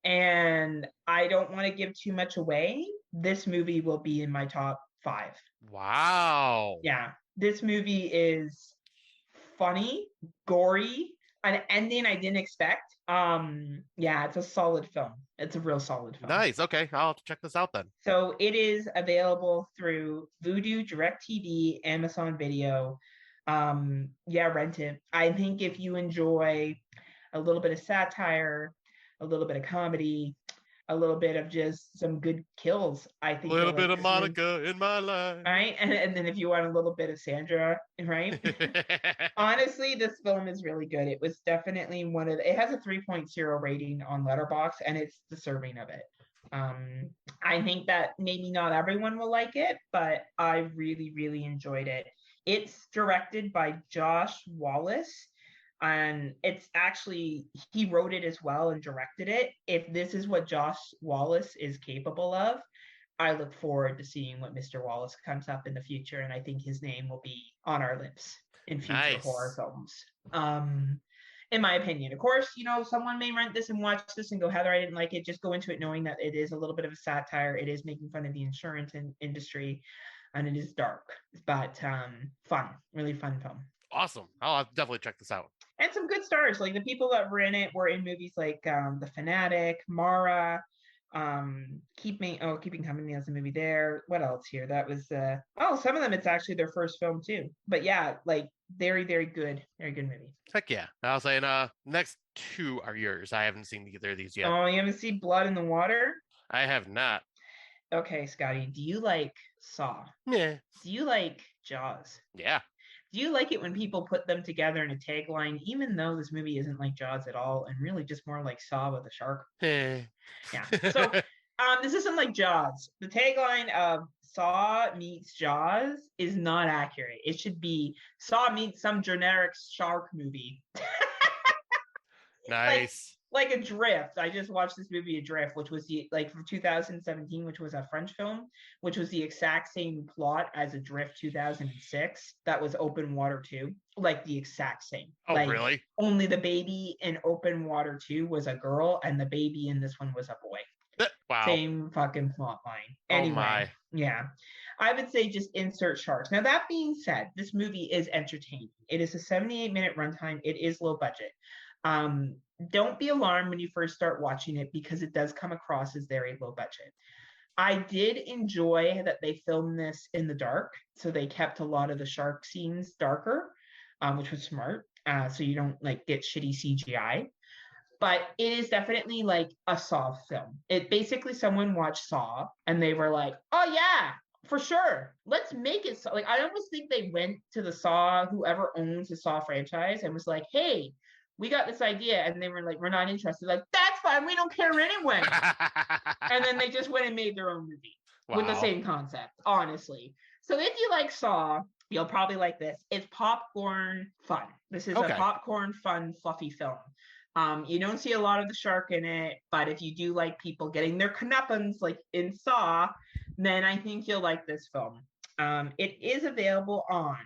And I don't want to give too much away. This movie will be in my top 5. Wow. Yeah, this movie is funny, gory, an ending I didn't expect. Yeah, it's a solid film. It's a real solid film. Nice. Okay, I'll have to check this out then. So it is available through Vudu, DirecTV, Amazon Video. Yeah, rent it. I think if you enjoy a little bit of satire, a little bit of comedy, a little bit of just some good kills, I think a little bit of Monica in my life, right? And then if you want a little bit of Sandra, right? Honestly, this film is really good. It was definitely it has a 3.0 rating on Letterboxd, and it's deserving of it. I think that maybe not everyone will like it, but I really, really enjoyed it. It's directed by Josh Wallace, and it's actually, he wrote it as well and directed it. If this is what Josh Wallace is capable of, I look forward to seeing what Mr. Wallace comes up in the future, and I think his name will be on our lips in future horror films. In my opinion, of course, someone may rent this and watch this and go, Heather, I didn't like it. Just go into it knowing that it is a little bit of a satire. It is making fun of the insurance industry, and it is dark, but fun, really fun film. Awesome. I'll definitely check this out. And some good stars. Like the people that were in it were in movies like The Fanatic, Mara, Keeping Company has a movie there. What else here? That was some of them it's actually their first film too. But yeah, like very, very good movie. Heck yeah. I was saying next 2 are yours. I haven't seen either of these yet. Oh, you haven't seen Blood in the Water? I have not. Okay, Scotty, do you like Saw? Yeah. Do you like Jaws? Yeah. Do you like it when people put them together in a tagline, even though this movie isn't like Jaws at all and really just more like Saw with a shark? Yeah. So this isn't like Jaws. The tagline of Saw meets Jaws is not accurate. It should be Saw meets some generic shark movie. Nice. Like Adrift. I just watched this movie Adrift, which was from 2017, which was a French film, which was the exact same plot as Adrift 2006. That was Open Water 2. Like the exact same. Oh, really? Only the baby in Open Water 2 was a girl, and the baby in this one was a boy. Wow. Same fucking plot line. Anyway, oh my. Yeah. I would say just insert sharks. Now, that being said, this movie is entertaining. It is a 78-minute runtime. It is low budget. Don't be alarmed when you first start watching it because it does come across as very low budget. I did enjoy that they filmed this in the dark. So they kept a lot of the shark scenes darker, which was smart. So you don't like get shitty CGI. But it is definitely like a Saw film. It basically someone watched Saw and they were like, oh yeah, for sure. Let's make it so. Like I almost think they went to the Saw, whoever owns the Saw franchise, and was like, hey, we got this idea. And they were like, we're not interested. Like, that's fine. We don't care anyway. And then they just went and made their own movie with the same concept, honestly. So if you like Saw, you'll probably like this. It's popcorn fun. This is a popcorn fun, fluffy film. You don't see a lot of the shark in it, but if you do like people getting their comeuppance like in Saw, then I think you'll like this film. It is available on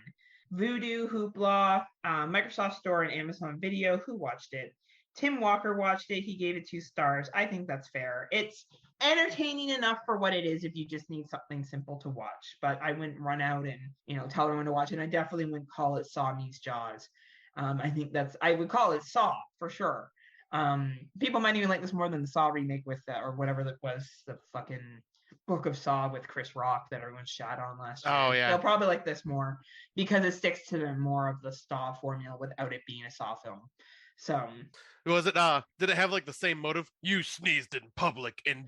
Vudu, Hoopla, Microsoft Store, and Amazon Video. Who watched it? Tim Walker watched it. He gave it 2 stars. I think that's fair. It's entertaining enough for what it is if you just need something simple to watch. But I wouldn't run out and tell everyone to watch it. And I definitely wouldn't call it Saw meets Jaws. I would call it Saw for sure. People might even like this more than the Saw remake with or whatever that was, the fucking Book of Saw with Chris Rock that everyone shat on last year. Oh yeah, they'll probably like this more because it sticks to the more of the Saw formula without it being a Saw film. So was it? Did it have like the same motive? You sneezed in public and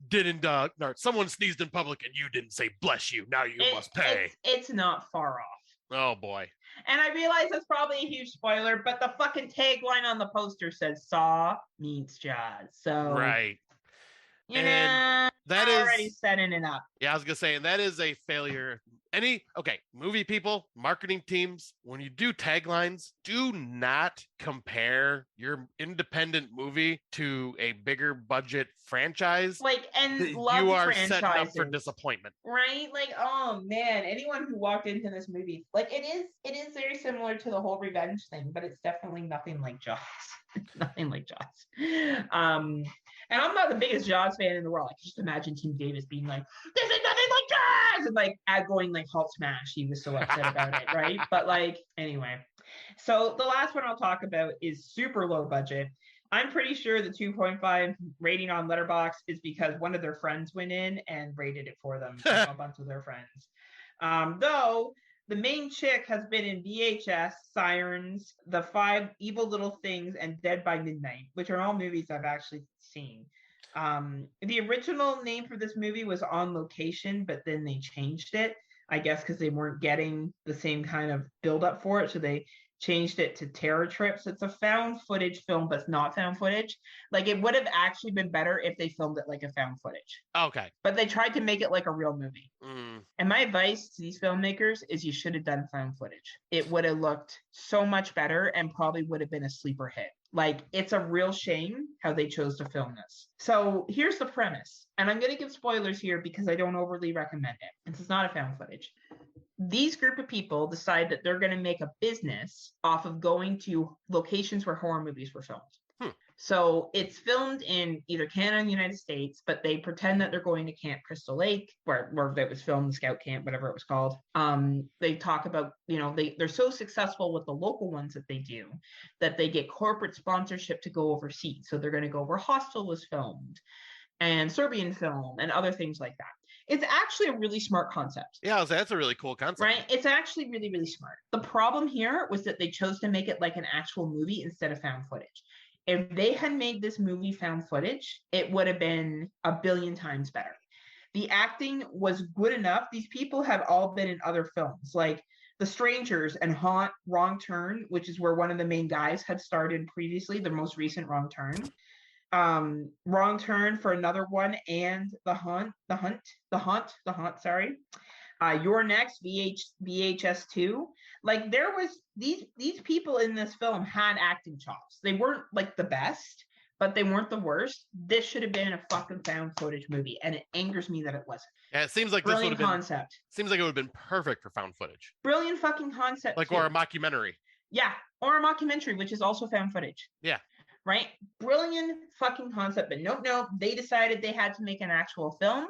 didn't. Someone sneezed in public and you didn't say "bless you." Now you must pay. It's not far off. Oh boy. And I realize that's probably a huge spoiler, but the fucking tagline on the poster says Saw meets Jaws. So right. And that is already setting it up. Yeah, I was gonna say, and that is a failure. Movie people, marketing teams, when you do taglines, do not compare your independent movie to a bigger budget franchise. You are setting up for disappointment, right? Oh man, anyone who walked into this movie, it is very similar to the whole revenge thing, but it's definitely nothing like Jaws. Nothing like Jaws. And I'm not the biggest Jaws fan in the world. I can just imagine Tim Davis being like, "This is nothing like Jaws," and going Hulk smash. He was so upset about it, right? But anyway. So the last one I'll talk about is super low budget. I'm pretty sure the 2.5 rating on Letterboxd is because one of their friends went in and rated it for them, a bunch of their friends. Though the main chick has been in VHS, Sirens, The 5 Evil Little Things, and Dead by Midnight, which are all movies I've actually seen. The original name for this movie was On Location, but then they changed it, I guess because they weren't getting the same kind of build-up for it, so they changed it to Terror Trips. It's a found footage film, but it's not found footage. It would have actually been better if they filmed it like a found footage. Okay. But they tried to make it like a real movie. And my advice to these filmmakers is you should have done found footage. It would have looked so much better and probably would have been a sleeper hit. It's a real shame how they chose to film this. So here's the premise. And I'm going to give spoilers here because I don't overly recommend it. This is not a found footage. These group of people decide that they're going to make a business off of going to locations where horror movies were filmed. So it's filmed in either Canada and the United States, but they pretend that they're going to Camp Crystal Lake, where it was filmed, Scout Camp, whatever it was called. They talk about, they're so successful with the local ones that they do that they get corporate sponsorship to go overseas. So they're going to go where Hostel was filmed and Serbian film and other things like that. It's actually a really smart concept. Yeah, that's a really cool concept. Right? It's actually really, really smart. The problem here was that they chose to make it like an actual movie instead of found footage. If they had made this movie found footage, it would have been a billion times better. The acting was good enough. These people have all been in other films, like The Strangers and Haunt, Wrong Turn, which is where one of the main guys had started previously, the most recent Wrong Turn. Wrong Turn for another one, and The Hunt, sorry. Your Next, VHS 2. There was these people in this film had acting chops. They weren't the best, but they weren't the worst. This should have been a fucking found footage movie, and it angers me that it wasn't. Yeah, it seems like brilliant this would have concept. Seems like it would have been perfect for found footage. Brilliant fucking concept. Or a mockumentary. Yeah, or a mockumentary, which is also found footage. Yeah. Right? Brilliant fucking concept, but nope. They decided they had to make an actual film,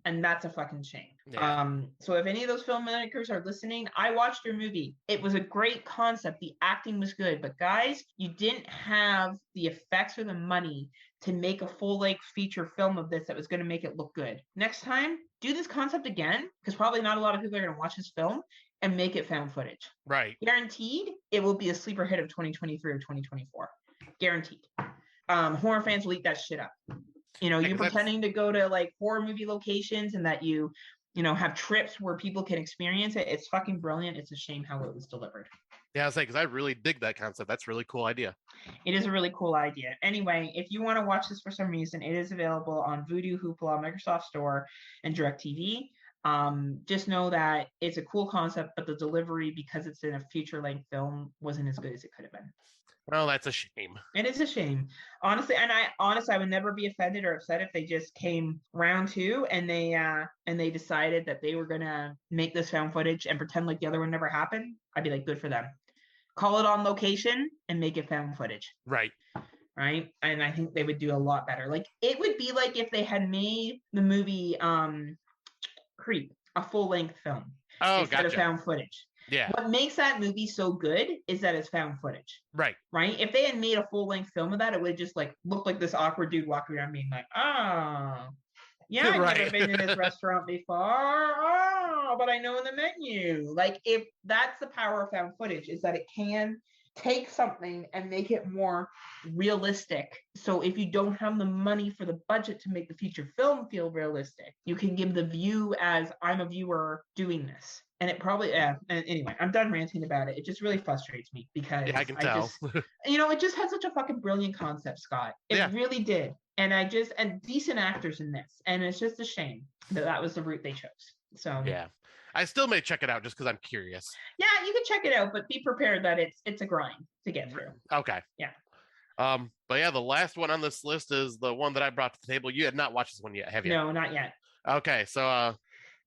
And that's a fucking shame. Yeah. So if any of those filmmakers are listening, I watched your movie. It was a great concept. The acting was good, but guys, you didn't have the effects or the money to make a full-length feature film of this that was going to make it look good. Next time, do this concept again, because probably not a lot of people are going to watch this film, and make it found footage. Right. Guaranteed, it will be a sleeper hit of 2023 or 2024. Guaranteed. Horror fans will eat that shit up. You know, you pretending to go to like horror movie locations and that you know, have trips where people can experience it. It's fucking brilliant. It's a shame how it was delivered. Yeah, I was like, because I really dig that concept. That's a really cool idea. It is a really cool idea. Anyway, if you want to watch this for some reason, it is available on Vudu, Hoopla, Microsoft Store, and DirecTV. Just know that it's a cool concept, but the delivery, because it's in a feature-length film, wasn't as good as it could have been. Well, that's a shame. It is a shame, honestly. And I would never be offended or upset if they just came round two and they decided that they were gonna make this found footage and pretend like the other one never happened. I'd be like, good for them. Call it on location and make it found footage. Right. Right. And I think they would do a lot better. Like it would be like if they had made the movie Creep a full-length film instead of found footage. Yeah. What makes that movie so good is that it's found footage. Right. Right. If they had made a full-length film of that, it would just like look like this awkward dude walking around being like, yeah, I've never been in this restaurant before. Oh, but I know the menu. Like if that's the power of found footage, is that it can take something and make it more realistic. So if you don't have the money for the budget to make the feature film feel realistic, you can give the view as I'm a viewer doing this. And it probably, and anyway, I'm done ranting about it. It just really frustrates me because I can tell. It just had such a fucking brilliant concept, Scott. It really did. And decent actors in this. And it's just a shame that was the route they chose. So yeah, I still may check it out just because I'm curious. Yeah, you can check it out, but be prepared that it's a grind to get through. Okay. Yeah. But yeah, the last one on this list is the one that I brought to the table. You had not watched this one yet, have you? No, not yet. Okay, so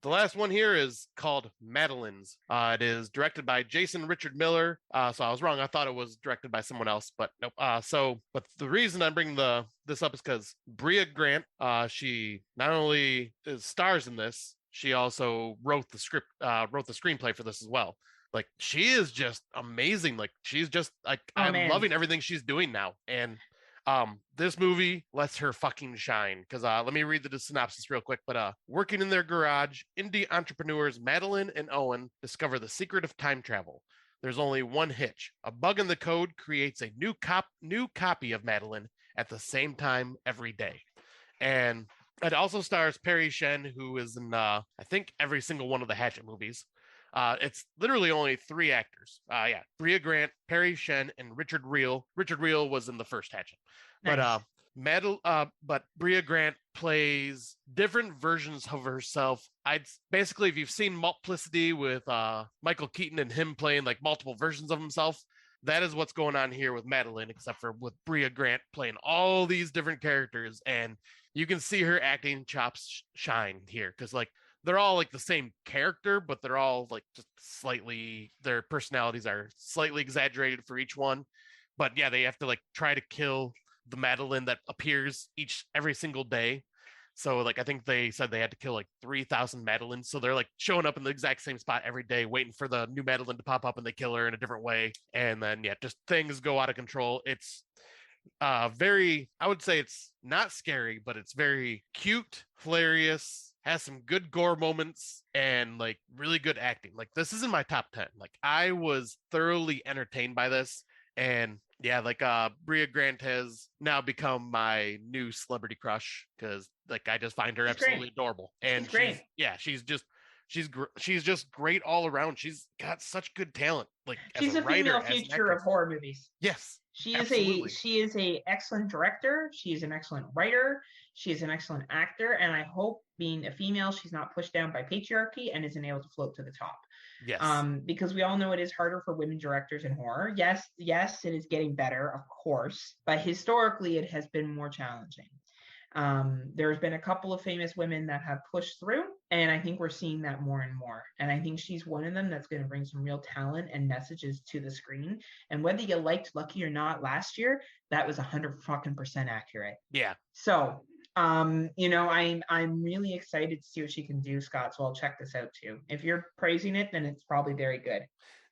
the last one here is called Madeline's. It is directed by Jason Richard Miller. So I was wrong. I thought it was directed by someone else, but nope. But the reason I'm bringing this up is because Brea Grant, she not only stars in this, she also wrote the screenplay for this as well. Like she is just amazing. Like she's just like I'm loving everything she's doing now. And this movie lets her fucking shine because let me read the synopsis real quick. But working in their garage, indie entrepreneurs Madeline and Owen discover the secret of time travel. There's only one hitch. A bug in the code creates a new copy of Madeline at the same time every day. And it also stars Perry Shen, who is in I think every single one of the Hatchet movies. It's literally only 3 actors. Brea Grant, Perry Shen, and Richard Reel. Richard Reel was in the first Hatchet. Nice. But Brea Grant plays different versions of herself. Basically, if you've seen Multiplicity with Michael Keaton and him playing like multiple versions of himself, that is what's going on here with Madeline, except for with Brea Grant playing all these different characters. And you can see her acting chops shine here because like they're all like the same character, but they're all like just slightly, their personalities are slightly exaggerated for each one. But yeah, they have to like try to kill the Madeline that appears every single day. So like I think they said they had to kill like 3,000 Madelines. So they're like showing up in the exact same spot every day, waiting for the new Madeline to pop up and they kill her in a different way. And then yeah, just things go out of control. It's I would say it's not scary, but it's very cute, hilarious, has some good gore moments and like really good acting. Like this is in my top 10. Like I was thoroughly entertained by this. And yeah, like Brea Grant has now become my new celebrity crush because like I just find her absolutely adorable. And she's just great all around. She's got such good talent. Like she's as a writer, female future of horror movies. Yes. She is a excellent director. She is an excellent writer. She is an excellent actor. And I hope being a female, she's not pushed down by patriarchy and isn't able to float to the top. Yes. Because we all know it is harder for women directors in horror. Yes, it is getting better, of course. But historically, it has been more challenging. There's been a couple of famous women that have pushed through, and I think we're seeing that more and more. And I think she's one of them that's going to bring some real talent and messages to the screen. And whether you liked Lucky or not last year, that was 100% accurate. Yeah. So I'm really excited to see what she can do, Scott. So I'll check this out too. If you're praising it, then it's probably very good.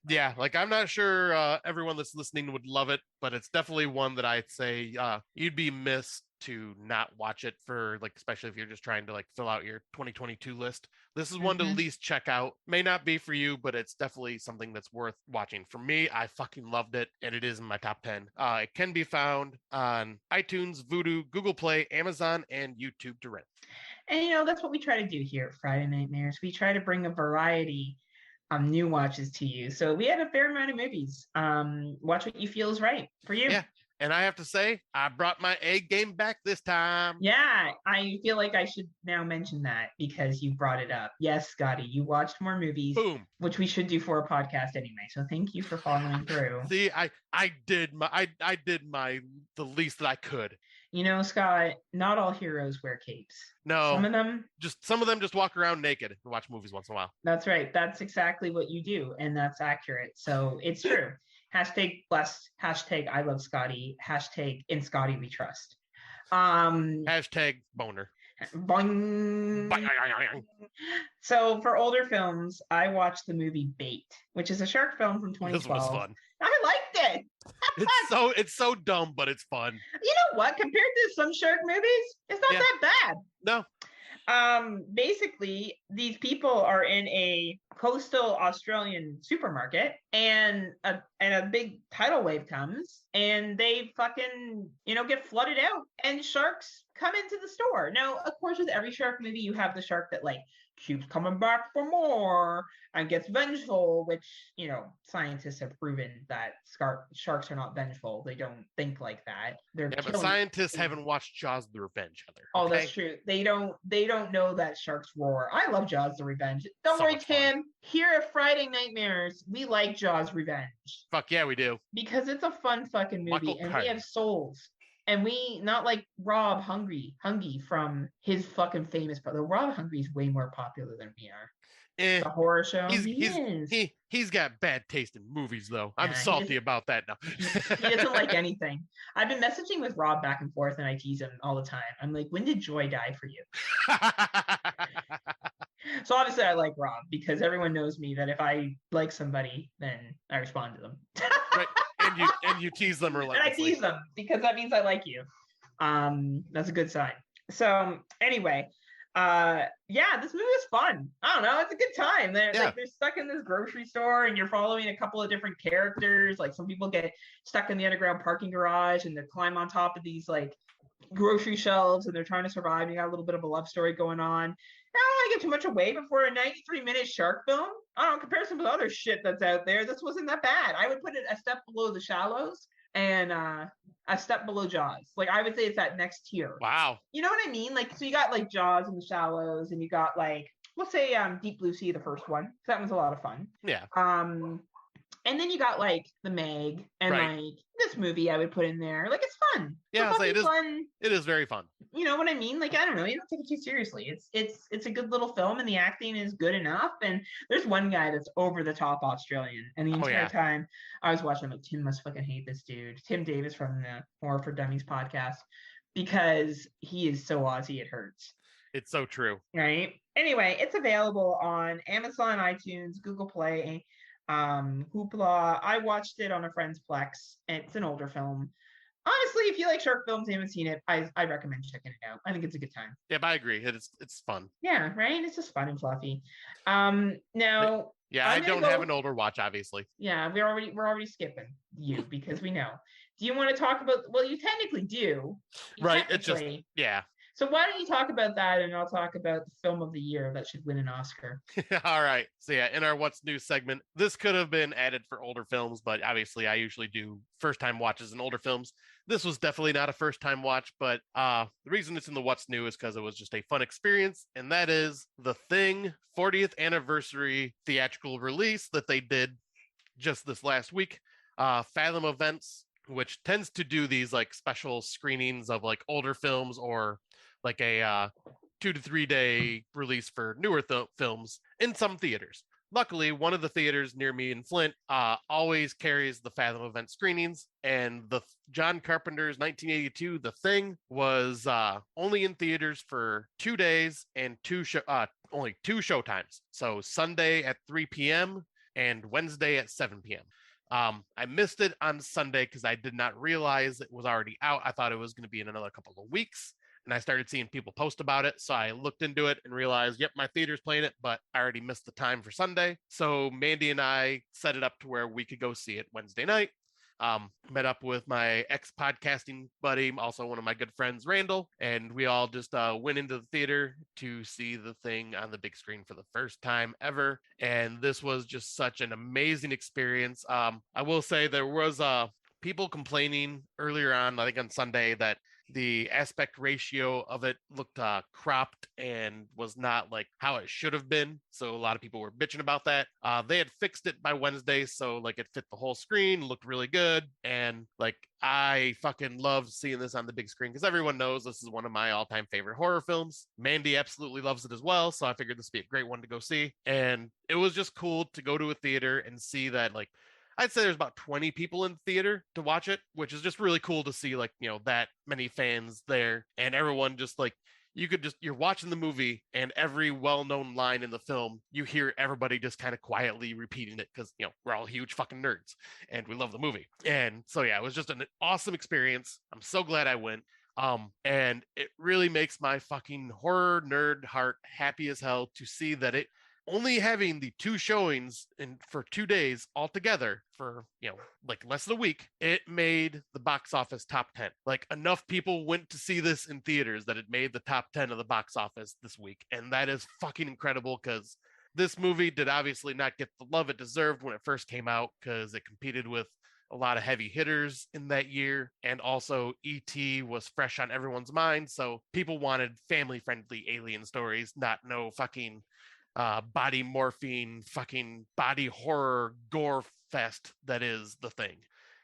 Yeah, like I'm not sure everyone that's listening would love it, but it's definitely one that I'd say you'd be missed to not watch it for, like, especially if you're just trying to like fill out your 2022 list. This is one to at least check out. May not be for you, but it's definitely something that's worth watching. For me, I fucking loved it, and it is in my top 10. It can be found on iTunes, Vudu, Google Play, Amazon, and YouTube to rent. And that's what we try to do here at Friday Nightmares. We try to bring a variety new watches to you. So we have a fair amount of movies. Watch what you feel is right for you. Yeah. And I have to say, I brought my A game back this time. Yeah, I feel like I should now mention that because you brought it up. Yes, Scotty, you watched more movies. Boom. Which we should do for a podcast anyway. So thank you for following through. See, I did the least that I could. Scott, not all heroes wear capes. No. Some of them just walk around naked and watch movies once in a while. That's right. That's exactly what you do, and that's accurate. So it's true. Hashtag blessed, hashtag I love Scotty, hashtag in Scotty we trust. Hashtag boner. Boing. So for older films, I watched the movie Bait, which is a shark film from 2012. This was fun. I liked it. It's so dumb, but it's fun. You know what? Compared to some shark movies, it's not that bad. No. Basically, these people are in a coastal Australian supermarket, and a big tidal wave comes, and they fucking get flooded out, and sharks come into the store. Now, of course, with every shark movie, you have the shark that like keeps coming back for more and gets vengeful, which scientists have proven that sharks are not vengeful. They don't think like that. But scientists haven't watched Jaws: The Revenge, Heather. Oh, that's true. They don't know that sharks roar. I love Jaws: The Revenge. Don't worry, Tim. Here at Friday Nightmares, we like Jaws: Revenge. Fuck yeah, we do. Because it's a fun fucking movie, and we have souls. And we, not like Rob Hungy from his fucking famous, but Rob Hungry is way more popular than we are. The horror show. He's got bad taste in movies, though. I'm salty about that now. He doesn't like anything. I've been messaging with Rob back and forth, and I tease him all the time. I'm like, when did Joy die for you? So obviously I like Rob because everyone knows me that if I like somebody, then I respond to them. Right. And you tease them relentlessly. And I tease them because that means I like you. That's a good sign. So anyway, this movie is fun. I don't know, it's a good time. They're stuck in this grocery store, and you're following a couple of different characters. Like some people get stuck in the underground parking garage, and they climb on top of these like grocery shelves, and they're trying to survive. You got a little bit of a love story going on. I don't want to give too much away, but for a 93-minute shark film, I don't know, comparison with other shit that's out there, this wasn't that bad. I would put it a step below The Shallows and a step below Jaws. Like, I would say it's that next tier. Wow. You know what I mean? Like, so you got like Jaws and The Shallows, and you got like, let's say Deep Blue Sea, the first one. That one's a lot of fun. Yeah. And then you got like The Meg and like this movie I would put in there. Like, it's fun. Yeah, it is fun. It is very fun. You know what I mean? Like, I don't know. You don't take it too seriously. It's a good little film, and the acting is good enough. And there's one guy that's over the top Australian, and the entire time I was watching, I'm like, Tim must fucking hate this dude, Tim Davis from the Horror for Dummies podcast, because he is so Aussie it hurts. It's so true. Right? Anyway, it's available on Amazon, iTunes, Google Play, Hoopla. I watched it on a friend's Plex. It's an older film. Honestly, if you like shark films and haven't seen it, I recommend checking it out. I think it's a good time. Yeah, I agree. It's fun. Yeah, right? It's just fun and fluffy. Now... Yeah, I don't have an older watch, obviously. Yeah, we're already skipping you because we know. Do you want to talk about... Well, you technically do. Right, it's just... Yeah. So why don't you talk about that, and I'll talk about the film of the year that should win an Oscar. All right. So yeah, in our What's New segment, this could have been added for older films, but obviously I usually do first-time watches in older films. This was definitely not a first-time watch, but the reason it's in the What's New is because it was just a fun experience, and that is The Thing 40th anniversary theatrical release that they did just this last week. Fathom Events, which tends to do these like special screenings of like older films or like a 2 to 3 day release for newer films in some theaters. luckily, one of the theaters near me in Flint always carries the Fathom event screenings, and the John Carpenter's 1982 The Thing was only in theaters for 2 days and only two showtimes. So Sunday at 3 p.m. and Wednesday at 7 p.m. I missed it on Sunday because I did not realize it was already out. I thought it was going to be in another couple of weeks. And I started seeing people post about it. So I looked into it and realized, yep, my theater's playing it, but I already missed the time for Sunday. So Mandy and I set it up to where we could go see it Wednesday night. Met up with my ex-podcasting buddy, also one of my good friends, Randall, and we all just went into the theater to see The Thing on the big screen for the first time ever. And this was just such an amazing experience. I will say there was people complaining earlier on, I think on Sunday, that the aspect ratio of it looked cropped and was not like how it should have been. So a lot of people were bitching about that. They had fixed it by Wednesday, so like it fit the whole screen, looked really good. And like I fucking love seeing this on the big screen because everyone knows this is one of my all-time favorite horror films. Mandy absolutely loves it as well, so I figured this would be a great one to go see. And it was just cool to go to a theater and see that, like, I'd say there's about 20 people in the theater to watch it, which is just really cool to see, like, you know, that many fans there and everyone just like, you're watching the movie and every well-known line in the film, you hear everybody just kind of quietly repeating it because, you know, we're all huge fucking nerds and we love the movie. And so, yeah, it was just an awesome experience. I'm so glad I went. And it really makes my fucking horror nerd heart happy as hell to see that it, only having the two showings for 2 days altogether for, you know, like less than a week, it made the box office top 10. Like enough people went to see this in theaters that it made the top 10 of the box office this week. And that is fucking incredible because this movie did obviously not get the love it deserved when it first came out because it competed with a lot of heavy hitters in that year. And also E.T. was fresh on everyone's mind. So people wanted family-friendly alien stories, not no fucking body morphine, fucking body horror gore fest that is The Thing.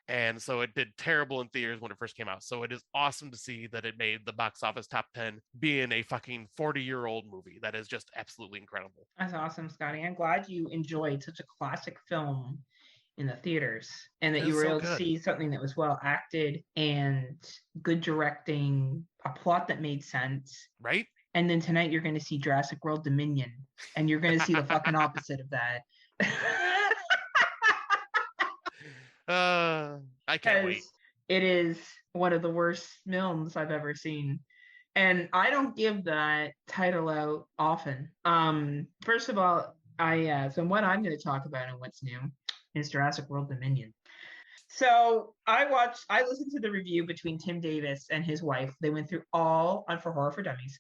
And so it did terrible in theaters when it first came out. So it is awesome to see that it made the box office top 10 being a fucking 40-year-old movie. That is just absolutely incredible. That's awesome, Scotty. I'm glad you enjoyed such a classic film in the theaters and that you were able to see something that was well acted and good directing, a plot that made sense. Right? And then tonight you're going to see Jurassic World Dominion, and you're going to see the fucking opposite of that. I can't wait. It is one of the worst films I've ever seen. And I don't give that title out often. First of all, so what I'm going to talk about and what's new is Jurassic World Dominion. So I listened to the review between Tim Davis and his wife. They went through all on For Horror for Dummies.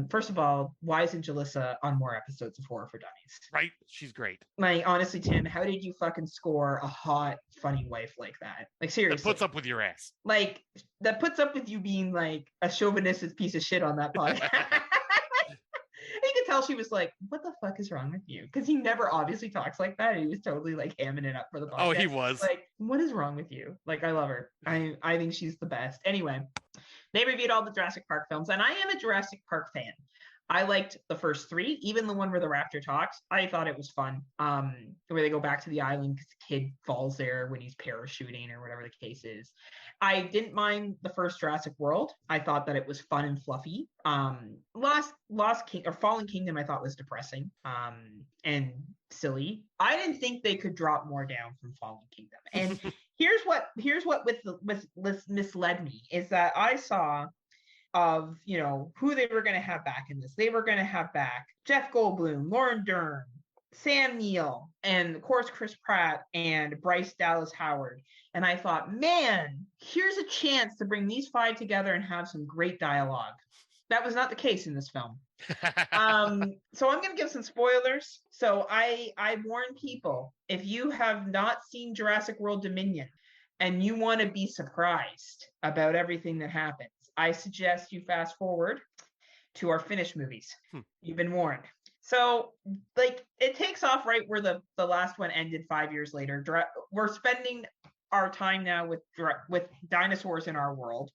First of all, why isn't Jalissa on more episodes of Horror for Dummies? Right? She's great. Like, honestly, Tim, how did you fucking score a hot, funny wife like that? Like, seriously. That puts up with your ass. Like, that puts up with you being, like, a chauvinistic piece of shit on that podcast. You could tell she was like, what the fuck is wrong with you? Because he never obviously talks like that. He was totally, like, hamming it up for the podcast. Oh, he was. Like, what is wrong with you? Like, I love her. I think she's the best. Anyway. They reviewed all the Jurassic Park films, and I am a Jurassic Park fan. I liked the first three, even the one where the raptor talks. I thought it was fun. Where they go back to the island because the kid falls there when he's parachuting or whatever the case is. I didn't mind the first Jurassic World. I thought that it was fun and fluffy. Fallen Kingdom I thought was depressing and silly. I didn't think they could drop more down from Fallen Kingdom. And here's what misled me is that I saw of, you know, who they were going to have back in this. They were going to have back Jeff Goldblum, Lauren Dern, Sam Neill, and of course Chris Pratt and Bryce Dallas Howard. And I thought, man, here's a chance to bring these five together and have some great dialogue. That was not the case in this film. So I'm going to give some spoilers. So I warn people, if you have not seen Jurassic World Dominion and you want to be surprised about everything that happens, I suggest you fast forward to our Finnish movies. You've been warned. So, like, it takes off right where the last one ended 5 years later. We're spending our time now with dinosaurs in our world.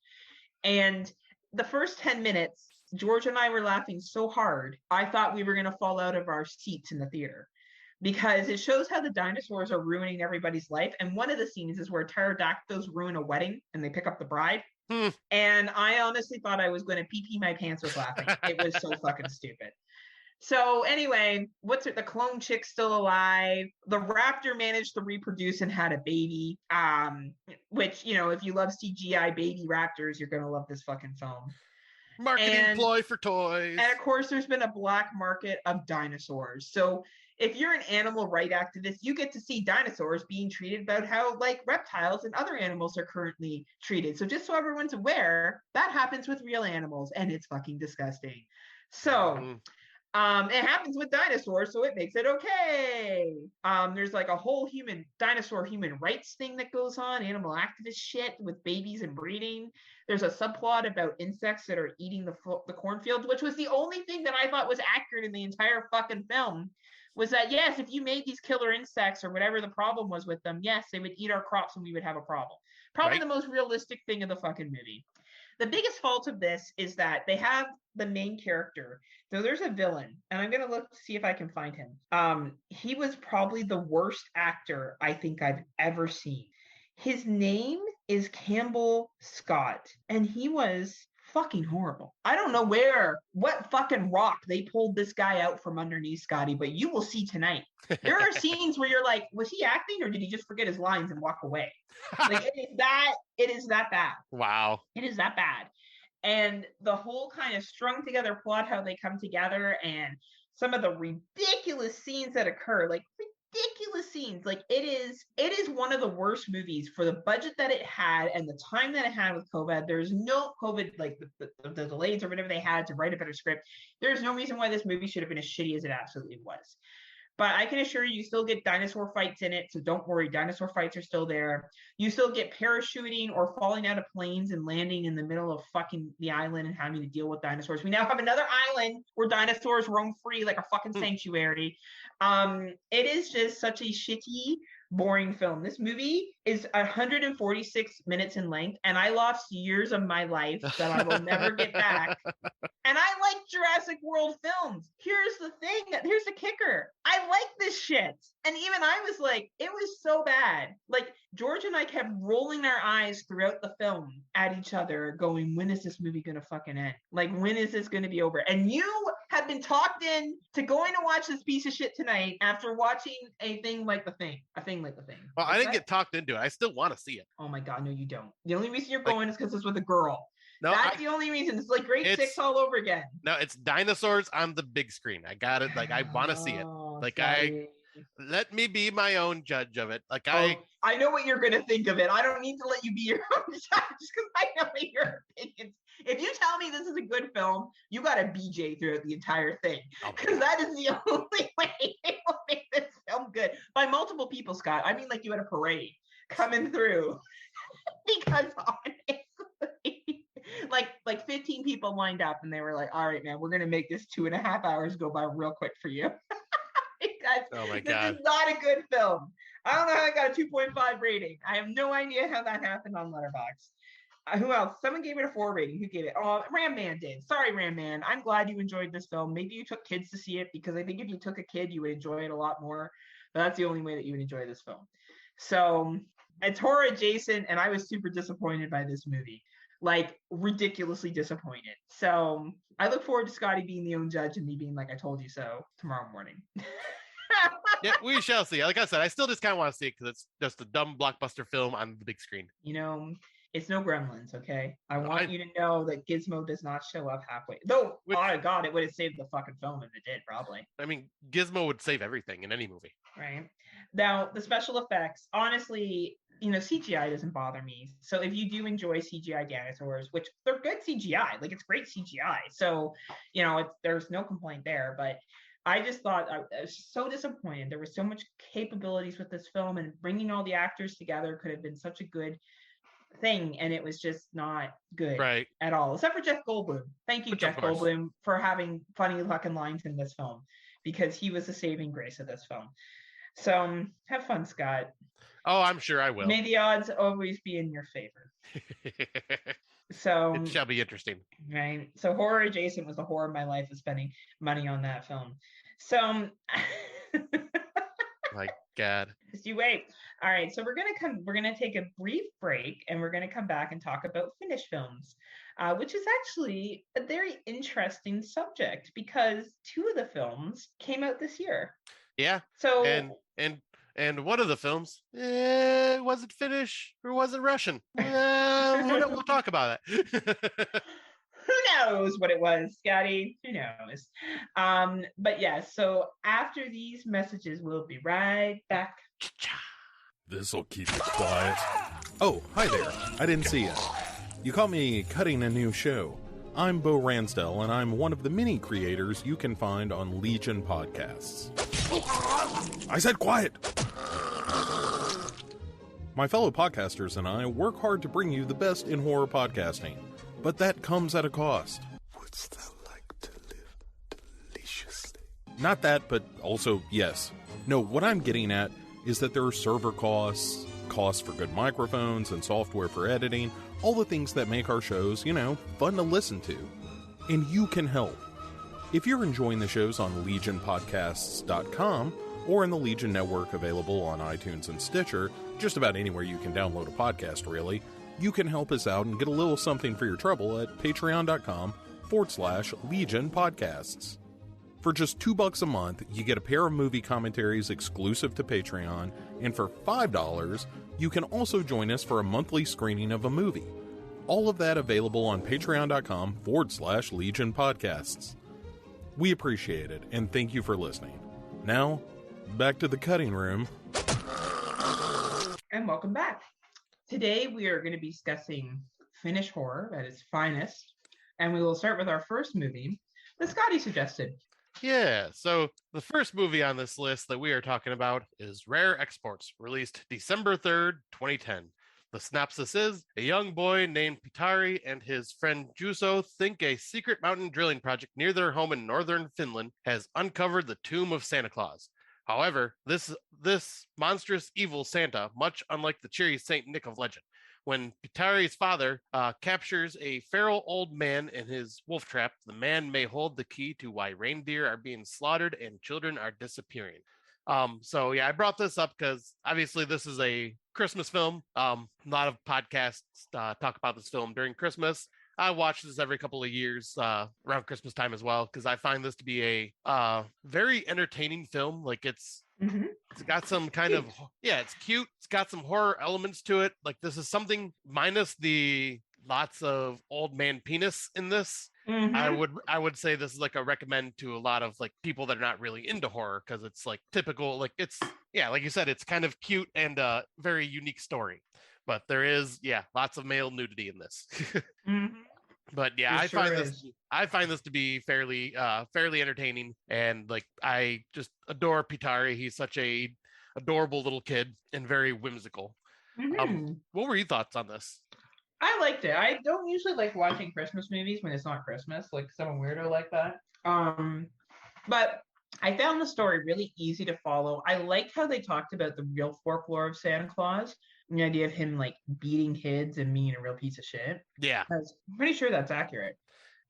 And the first 10 minutes, George and I were laughing so hard, I thought we were going to fall out of our seats in the theater. because it shows how the dinosaurs are ruining everybody's life. And one of the scenes is where pterodactyls ruin a wedding and they pick up the bride. And I honestly thought I was going to pee my pants with laughing. It was so fucking stupid. So anyway, the clone chick's still alive. The raptor managed to reproduce and had a baby. Which, if you love CGI baby raptors, you're gonna love this fucking film. Marketing ploy for toys. And of course, there's been a black market of dinosaurs. So if you're an animal rights activist, you get to see dinosaurs being treated about how like reptiles and other animals are currently treated. So just so everyone's aware, that happens with real animals, and it's fucking disgusting. So it happens with dinosaurs, so it makes it okay. There's like a whole dinosaur human rights thing that goes on, animal activist shit with babies and breeding. There's a subplot about insects that are eating the cornfields, which was the only thing that I thought was accurate in the entire fucking film. Was that, yes, if you made these killer insects or whatever the problem was with them, yes, they would eat our crops and we would have a problem. Probably the most realistic thing of the fucking movie. The biggest fault of this is that they have the main character. So there's a villain, and I'm going to look to see if I can find him. He was probably the worst actor I think I've ever seen. His name is Campbell Scott, and he was fucking horrible. I don't know what fucking rock they pulled this guy out from underneath, Scotty, but you will see tonight. There are scenes where you're like, was he acting or did he just forget his lines and walk away? Like it is that bad. Wow. It is that bad. And the whole kind of strung together plot, how they come together, and some of the ridiculous scenes that occur, like ridiculous scenes. Like it is one of the worst movies for the budget that it had and the time that it had with COVID. There's no COVID, like the delays or whatever they had to write a better script. There's no reason why this movie should have been as shitty as it absolutely was. But I can assure you still get dinosaur fights in it, so don't worry, dinosaur fights are still there. You still get parachuting or falling out of planes and landing in the middle of fucking the island and having to deal with dinosaurs. We now have another island where dinosaurs roam free like a fucking sanctuary. It is just such a shitty, boring film. This movie is 146 minutes in length, and I lost years of my life that I will never get back. And I like Jurassic World films. Here's the kicker. I like this shit. And even I was like, it was so bad. Like, George and I kept rolling our eyes throughout the film at each other, going, when is this movie going to fucking end? Like, when is this going to be over? And you have been talked in to going to watch this piece of shit tonight after watching a thing like The Thing. Well, I didn't get talked into it. I still want to see it. Oh my God, no, you don't. The only reason you're going is because it's with a girl. No, that's the only reason. It's like grade 6 all over again. No, it's dinosaurs on the big screen. I got it. Like, I want to see it. Like, sorry. Let me be my own judge of it. Like, I know what you're going to think of it. I don't need to let you be your own judge because I know your opinions. If you tell me this is a good film, you got to BJ throughout the entire thing because that is the only way it will make this film good. By multiple people, Scott. I mean, like you had a parade coming through because honestly, like 15 people lined up and they were like, all right, man, we're going to make this 2.5 hours go by real quick for you. Because oh my God. This is not a good film. I don't know how I got a 2.5 rating. I have no idea how that happened on Letterboxd. Who else? Someone gave it a 4 rating. Who gave it? Oh, Ram Man did. Sorry, Ram Man. I'm glad you enjoyed this film. Maybe you took kids to see it because I think if you took a kid, you would enjoy it a lot more. But that's the only way that you would enjoy this film. So it's horror adjacent, and I was super disappointed by this movie. Like, ridiculously disappointed. So I look forward to Scotty being the own judge and me being like, I told you so tomorrow morning. Yeah, we shall see. Like I said, I still just kind of want to see it because it's just a dumb blockbuster film on the big screen. It's no Gremlins, okay? I want you to know that Gizmo does not show up halfway. Though, oh God, it would have saved the fucking film if it did, probably. I mean, Gizmo would save everything in any movie. Right. Now, the special effects, honestly, CGI doesn't bother me. So if you do enjoy CGI dinosaurs, which they're good CGI, like it's great CGI. So, there's no complaint there. But I just thought I was so disappointed. There was so much capabilities with this film, and bringing all the actors together could have been such a good thing, and it was just not good at all, except for Jeff Goldblum. Thank you, Jeff Goldblum, for having funny fucking lines in this film, because he was the saving grace of this film. So have fun, Scott. Oh, I'm sure I will. May the odds always be in your favor. So it shall be interesting. Right. So horror adjacent was the horror of my life of spending money on that film. So My God. Just you wait. All right, so we're gonna take a brief break, and we're gonna come back and talk about Finnish films, which is actually a very interesting subject because two of the films came out this year. Yeah. So And one of the films, was it Finnish or was it Russian? We'll talk about it. who knows what it was, Scotty? Who knows? But yeah, so after these messages, we'll be right back. This'll keep you quiet. Oh, hi there. I didn't see you. You caught me cutting a new show. I'm Bo Ransdell, and I'm one of the many creators you can find on Legion Podcasts. I said quiet! My fellow podcasters and I work hard to bring you the best in horror podcasting, but that comes at a cost. Wouldst thou like to live deliciously? Not that, but also yes. No, what I'm getting at is that there are server costs, costs for good microphones and software for editing, all the things that make our shows, fun to listen to. And you can help. If you're enjoying the shows on legionpodcasts.com or in the Legion Network available on iTunes and Stitcher, just about anywhere you can download a podcast, really, you can help us out and get a little something for your trouble at patreon.com/Legion Podcasts. For just $2 a month, you get a pair of movie commentaries exclusive to Patreon, and for $5, you can also join us for a monthly screening of a movie. All of that available on patreon.com/Legion Podcasts. We appreciate it, and thank you for listening. Now, back to the cutting room. And welcome back. Today we are going to be discussing Finnish horror at its finest, and we will start with our first movie that Scotty suggested. Yeah, so the first movie on this list that we are talking about is Rare Exports, released December 3rd, 2010. The synopsis is, a young boy named Pitari and his friend Juuso think a secret mountain drilling project near their home in northern Finland has uncovered the tomb of Santa Claus. However, this monstrous evil Santa, much unlike the cheery Saint Nick of legend, when Pitari's father captures a feral old man in his wolf trap, the man may hold the key to why reindeer are being slaughtered and children are disappearing. So yeah, I brought this up because obviously this is a Christmas film. A lot of podcasts talk about this film during Christmas. I watch this every couple of years around Christmas time as well because I find this to be a very entertaining film. Like it's got some kind of it's cute. It's got some horror elements to it. Like this is something minus the lots of old man penis in this. I would say this is like a recommend to a lot of like people that are not really into horror because it's like typical, like it's like you said, it's kind of cute and a very unique story. But there is lots of male nudity in this. But I find this to be fairly entertaining, and like I just adore Pitari. He's such a adorable little kid and very whimsical. What were your thoughts on this? I liked it. I don't usually like watching Christmas movies when it's not Christmas, like some weirdo like that. But I found the story really easy to follow. I like how they talked about the real folklore of Santa Claus, and the idea of him like beating kids and being a real piece of shit. Yeah. I'm pretty sure that's accurate.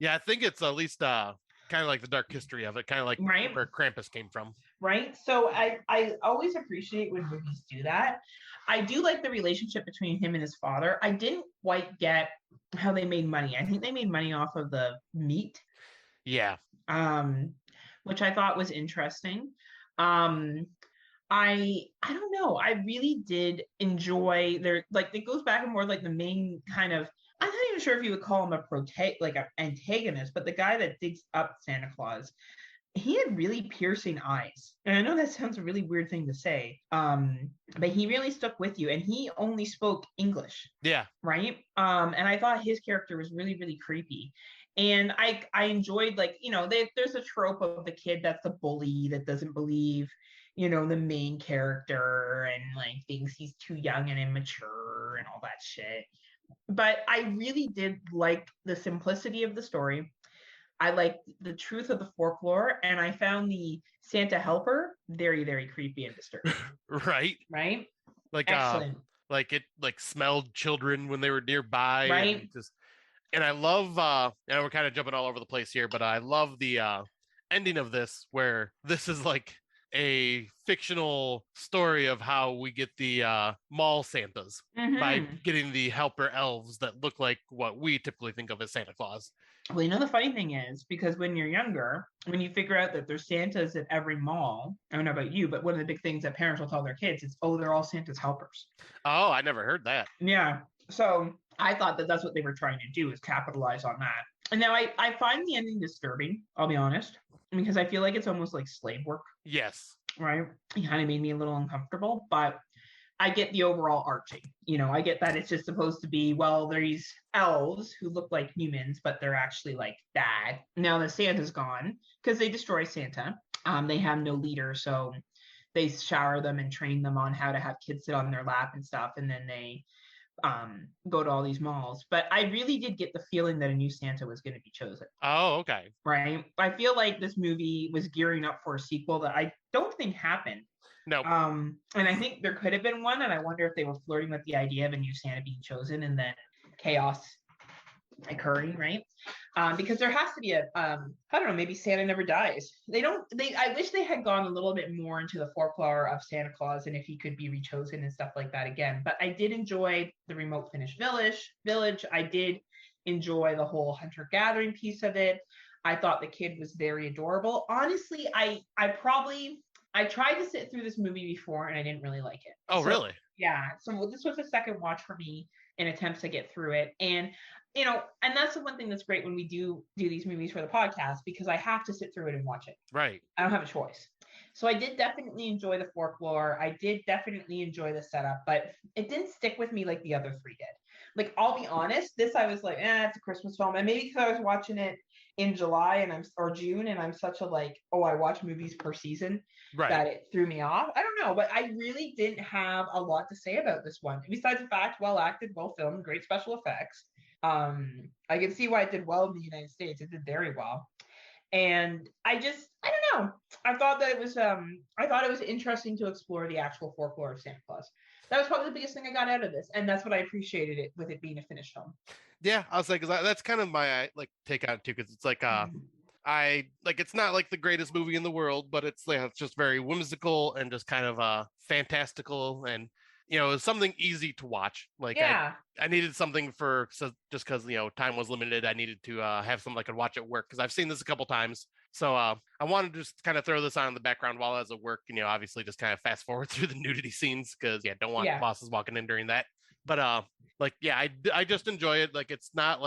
Yeah, I think it's at least kind of like the dark history of it, kind of like where Krampus came from. Right. So I always appreciate when movies do that. I do like the relationship between him and his father. I didn't quite get how they made money. I think they made money off of the meat. Yeah. Which I thought was interesting. I don't know. I really did enjoy their, like, it goes back and forth, like the main kind of, I'm not even sure if you would call him an antagonist, but the guy that digs up Santa Claus, he had really piercing eyes. And I know that sounds a really weird thing to say, but he really stuck with you, and he only spoke English. Yeah. Right? And I thought his character was really, really creepy. And I enjoyed, like, there's a trope of the kid that's the bully that doesn't believe, the main character and like thinks he's too young and immature and all that shit. But I really did like the simplicity of the story. I liked the truth of the folklore, and I found the Santa helper very, very creepy and disturbing. Right. Like excellent. Like it like smelled children when they were nearby. Right. And I love and we're kind of jumping all over the place here, but I love the ending of this where this is like a fictional story of how we get the mall Santas by getting the helper elves that look like what we typically think of as Santa Claus. Well, you know, the funny thing is, because when you're younger, when you figure out that there's Santas at every mall, I don't know about you, but one of the big things that parents will tell their kids is, oh, they're all Santa's helpers. Oh, I never heard that. Yeah. So I thought that that's what they were trying to do, is capitalize on that. And now I find the ending disturbing, I'll be honest, because I feel like it's almost like slave work. Yes. Right? It kind of made me a little uncomfortable, but I get the overall arching. You know, I get that it's just supposed to be, well, these elves who look like humans, but they're actually like bad. Now that Santa's gone, because they destroy Santa. They have no leader, so they shower them and train them on how to have kids sit on their lap and stuff, and then they go to all these malls. But I really did get the feeling that a new Santa was going to be chosen. Oh, okay. Right? I feel like this movie was gearing up for a sequel that I don't think happened. No. And I think there could have been one, and I wonder if they were flirting with the idea of a new Santa being chosen and then chaos occurring, right? Because there has to be a I don't know, maybe Santa never dies. I wish they had gone a little bit more into the folklore of Santa Claus and if he could be rechosen and stuff like that again. But I did enjoy the remote Finnish village. I did enjoy the whole hunter-gathering piece of it. I thought the kid was very adorable. Honestly, I tried to sit through this movie before and I didn't really like it. Oh, really? Yeah. So this was a second watch for me in attempts to get through it. And, you know, and that's the one thing that's great when we do these movies for the podcast, because I have to sit through it and watch it. Right. I don't have a choice. So I did definitely enjoy the folklore. I did definitely enjoy the setup, but it didn't stick with me like the other three did. Like, I'll be honest, this I was like, it's a Christmas film. And maybe because I was watching it in July or June, and I'm such a I watch movies per season, right, that it threw me off. I don't know, but I really didn't have a lot to say about this one. Besides the fact, well acted, well filmed, great special effects. I can see why it did well in the United States. It did very well. And I don't know. I thought that it was interesting to explore the actual folklore of Santa Claus. That was probably the biggest thing I got out of this, and that's what I appreciated it with it being a Finnish film. Yeah, I was like, that's kind of my take on it too, because it's like it's not like the greatest movie in the world, but it's just very whimsical and just kind of fantastical, and it's something easy to watch. I needed something just because time was limited. I needed to have something I could watch at work, because I've seen this a couple times. So I wanted to just kind of throw this on in the background while I was at work, obviously just kind of fast forward through the nudity scenes, because don't want bosses walking in during that. But I just enjoy it. It's not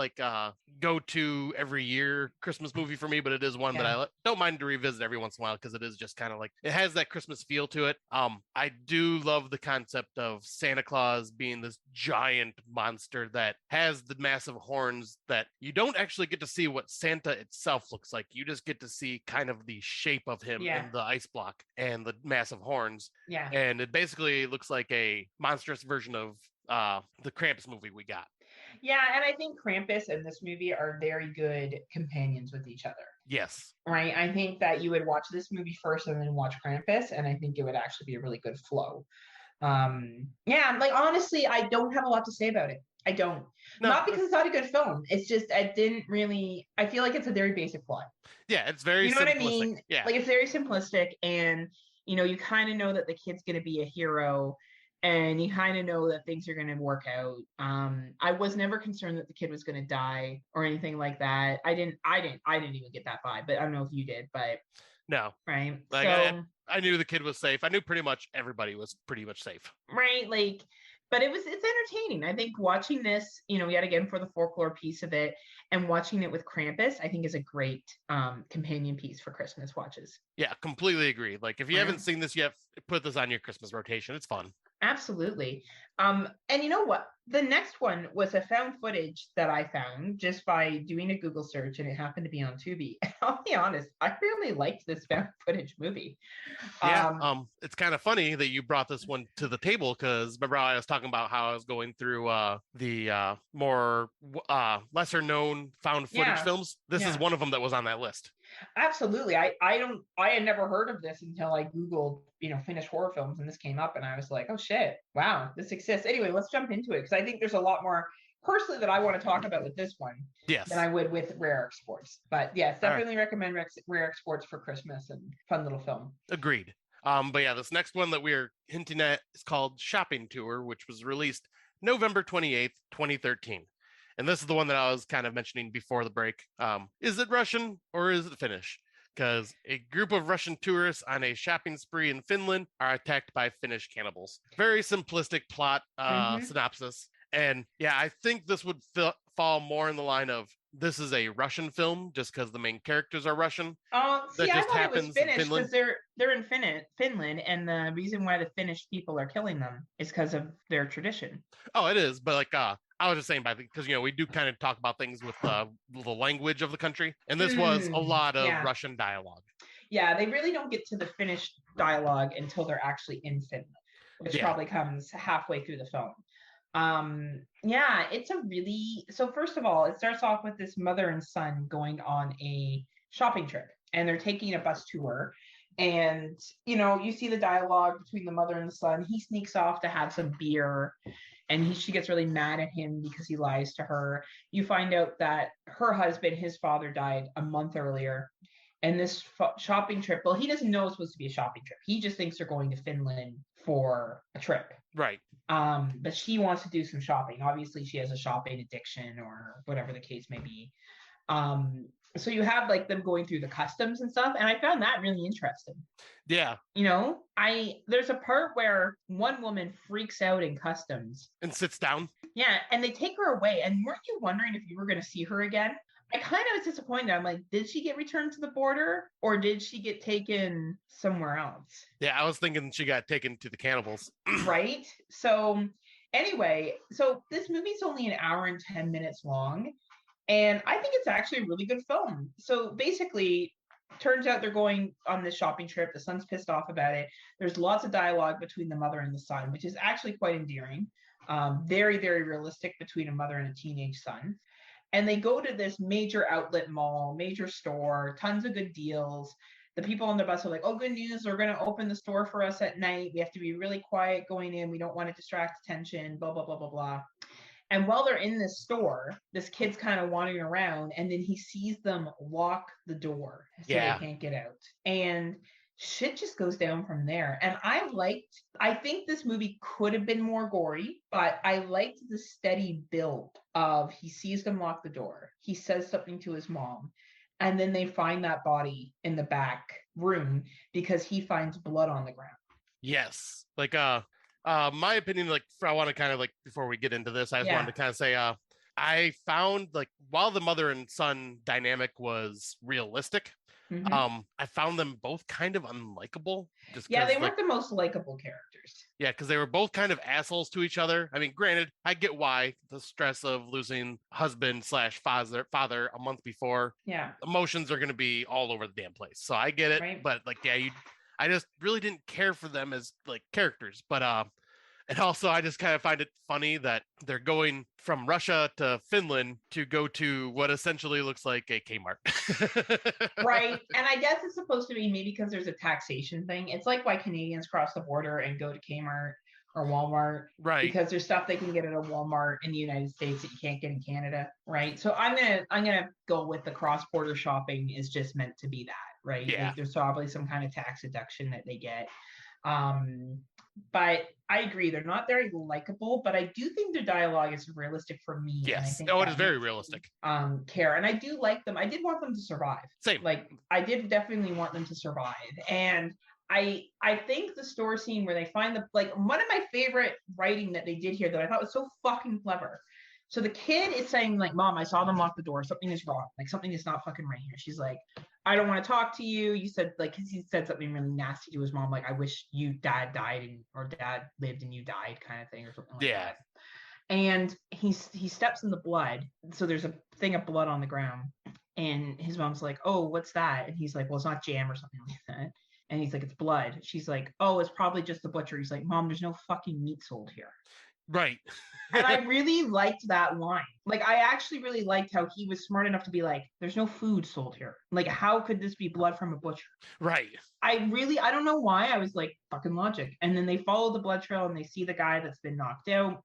go to every year Christmas movie for me, but it is one that I don't mind to revisit every once in a while, because it is just kind of it has that Christmas feel to it. I do love the concept of Santa Claus being this giant monster that has the massive horns that you don't actually get to see what Santa itself looks like. You just get to see kind of the shape of him in the ice block and the massive horns. Yeah. And it basically looks like a monstrous version of the Krampus movie we got. Yeah, and I think Krampus and this movie are very good companions with each other. Yes. Right? I think that you would watch this movie first and then watch Krampus, and I think it would actually be a really good flow. Honestly, I don't have a lot to say about it. I don't. No, not because it's not a good film. It's just I feel like it's a very basic plot. Yeah, it's very simplistic. What I mean? Yeah. It's very simplistic, and you kind of know that the kid's going to be a hero, and you kind of know that things are going to work out. I was never concerned that the kid was going to die or anything like that. I didn't even get that vibe, but I don't know if you did, but no. Right. I knew the kid was safe. I knew pretty much everybody was pretty much safe. Right. But it's entertaining. I think watching this, yet again for the folklore piece of it, and watching it with Krampus, I think is a great companion piece for Christmas watches. Yeah, completely agree. If you haven't seen this yet, put this on your Christmas rotation. It's fun. Absolutely. And you know what? The next one was a found footage that I found just by doing a Google search, and it happened to be on Tubi. I'll be honest, I really liked this found footage movie. Yeah, it's kind of funny that you brought this one to the table, because remember I was talking about how I was going through the more lesser known found footage films. This is one of them that was on that list. Absolutely. I had never heard of this until I Googled, Finnish horror films, and this came up, and I was like, oh shit, wow, this exists. Anyway, let's jump into it, because I think there's a lot more personally that I want to talk about with this one than I would with Rare Exports. But yes, definitely recommend Rare Exports for Christmas, and fun little film. Agreed. But yeah, this next one that we're hinting at is called Shopping Tour, which was released November 28th, 2013. And this is the one that I was kind of mentioning before the break. Is it Russian or is it Finnish? Because a group of Russian tourists on a shopping spree in Finland are attacked by Finnish cannibals. Very simplistic plot synopsis. And yeah, I think this would fall more in the line of this is a Russian film just because the main characters are Russian. See, I thought it was Finnish because they're in Finland, and the reason why the Finnish people are killing them is because of their tradition. Oh, it is, but like I was just saying because we do kind of talk about things with the language of the country, and this was a lot of Russian dialogue. Yeah, they really don't get to the Finnish dialogue until they're actually in Finland, which probably comes halfway through the film. It's a really, so first of all, it starts off with this mother and son going on a shopping trip, and they're taking a bus tour. And, you see the dialogue between the mother and the son. He sneaks off to have some beer, and she gets really mad at him because he lies to her. You find out that her husband, his father, died a month earlier. And this shopping trip, well, he doesn't know it's supposed to be a shopping trip. He just thinks they're going to Finland for a trip. Right. But she wants to do some shopping. Obviously, she has a shopping addiction or whatever the case may be. So you have like them going through the customs and stuff, and I found that really interesting. Yeah. There's a part where one woman freaks out in customs and sits down. Yeah, and they take her away. And weren't you wondering if you were going to see her again? I kind of was disappointed. I'm like, did she get returned to the border or did she get taken somewhere else? Yeah, I was thinking she got taken to the cannibals. Right? So anyway, this movie's only an hour and 10 minutes long. And I think it's actually a really good film. So basically, turns out they're going on this shopping trip. The son's pissed off about it. There's lots of dialogue between the mother and the son, which is actually quite endearing. Very, very realistic between a mother and a teenage son. And they go to this major outlet mall, major store, tons of good deals. The people on the bus are like, oh, good news. They're going to open the store for us at night. We have to be really quiet going in. We don't want to distract attention, blah, blah, blah, blah, blah. And while they're in this store, this kid's kind of wandering around, and then he sees them lock the door so they can't get out. And shit just goes down from there. And I think this movie could have been more gory, but I liked the steady build of he sees them lock the door. He says something to his mom, and then they find that body in the back room because he finds blood on the ground. Yes. Like, my opinion, like, I want to kind of like, before we get into this, I just wanted to kind of say, I found like while the mother and son dynamic was realistic, I found them both kind of unlikable. They weren't the most likable characters. Yeah, because they were both kind of assholes to each other. I mean, granted, I get why the stress of losing husband/father a month before. Yeah, emotions are going to be all over the damn place. So I get it, right? But like, I just really didn't care for them as like characters. But and also I just kind of find it funny that they're going from Russia to Finland to go to what essentially looks like a Kmart. Right. And I guess it's supposed to be maybe because there's a taxation thing. It's like why Canadians cross the border and go to Kmart or Walmart. Right. Because there's stuff they can get at a Walmart in the United States that you can't get in Canada. Right. So I'm gonna go with the cross-border shopping is just meant to be that, right? Yeah. Like, there's probably some kind of tax deduction that they get. But I agree, they're not very likable, but I do think their dialogue is realistic for me. Yes. It is very realistic. Care. And I do like them. I did want them to survive. Same. Like, I did definitely want them to survive. And I think the store scene where they find one of my favorite writing that they did here that I thought was so fucking clever. So the kid is saying, like, Mom, I saw them lock the door. Something is wrong. Like, something is not fucking right here. She's like, I don't want to talk to you. You said, like, because he said something really nasty to his mom, like, I wish dad died or dad lived and you died kind of thing or something like that. And he steps in the blood. So there's a thing of blood on the ground. And his mom's like, oh, what's that? And he's like, well, it's not jam or something like that. And he's like, it's blood. She's like, oh, it's probably just the butcher. He's like, Mom, there's no fucking meat sold here. Right. And I really liked that line. Like, I actually really liked how he was smart enough to be like, there's no food sold here. Like, how could this be blood from a butcher? Right. I don't know why. I was like, fucking logic. And then they follow the blood trail and they see the guy that's been knocked out.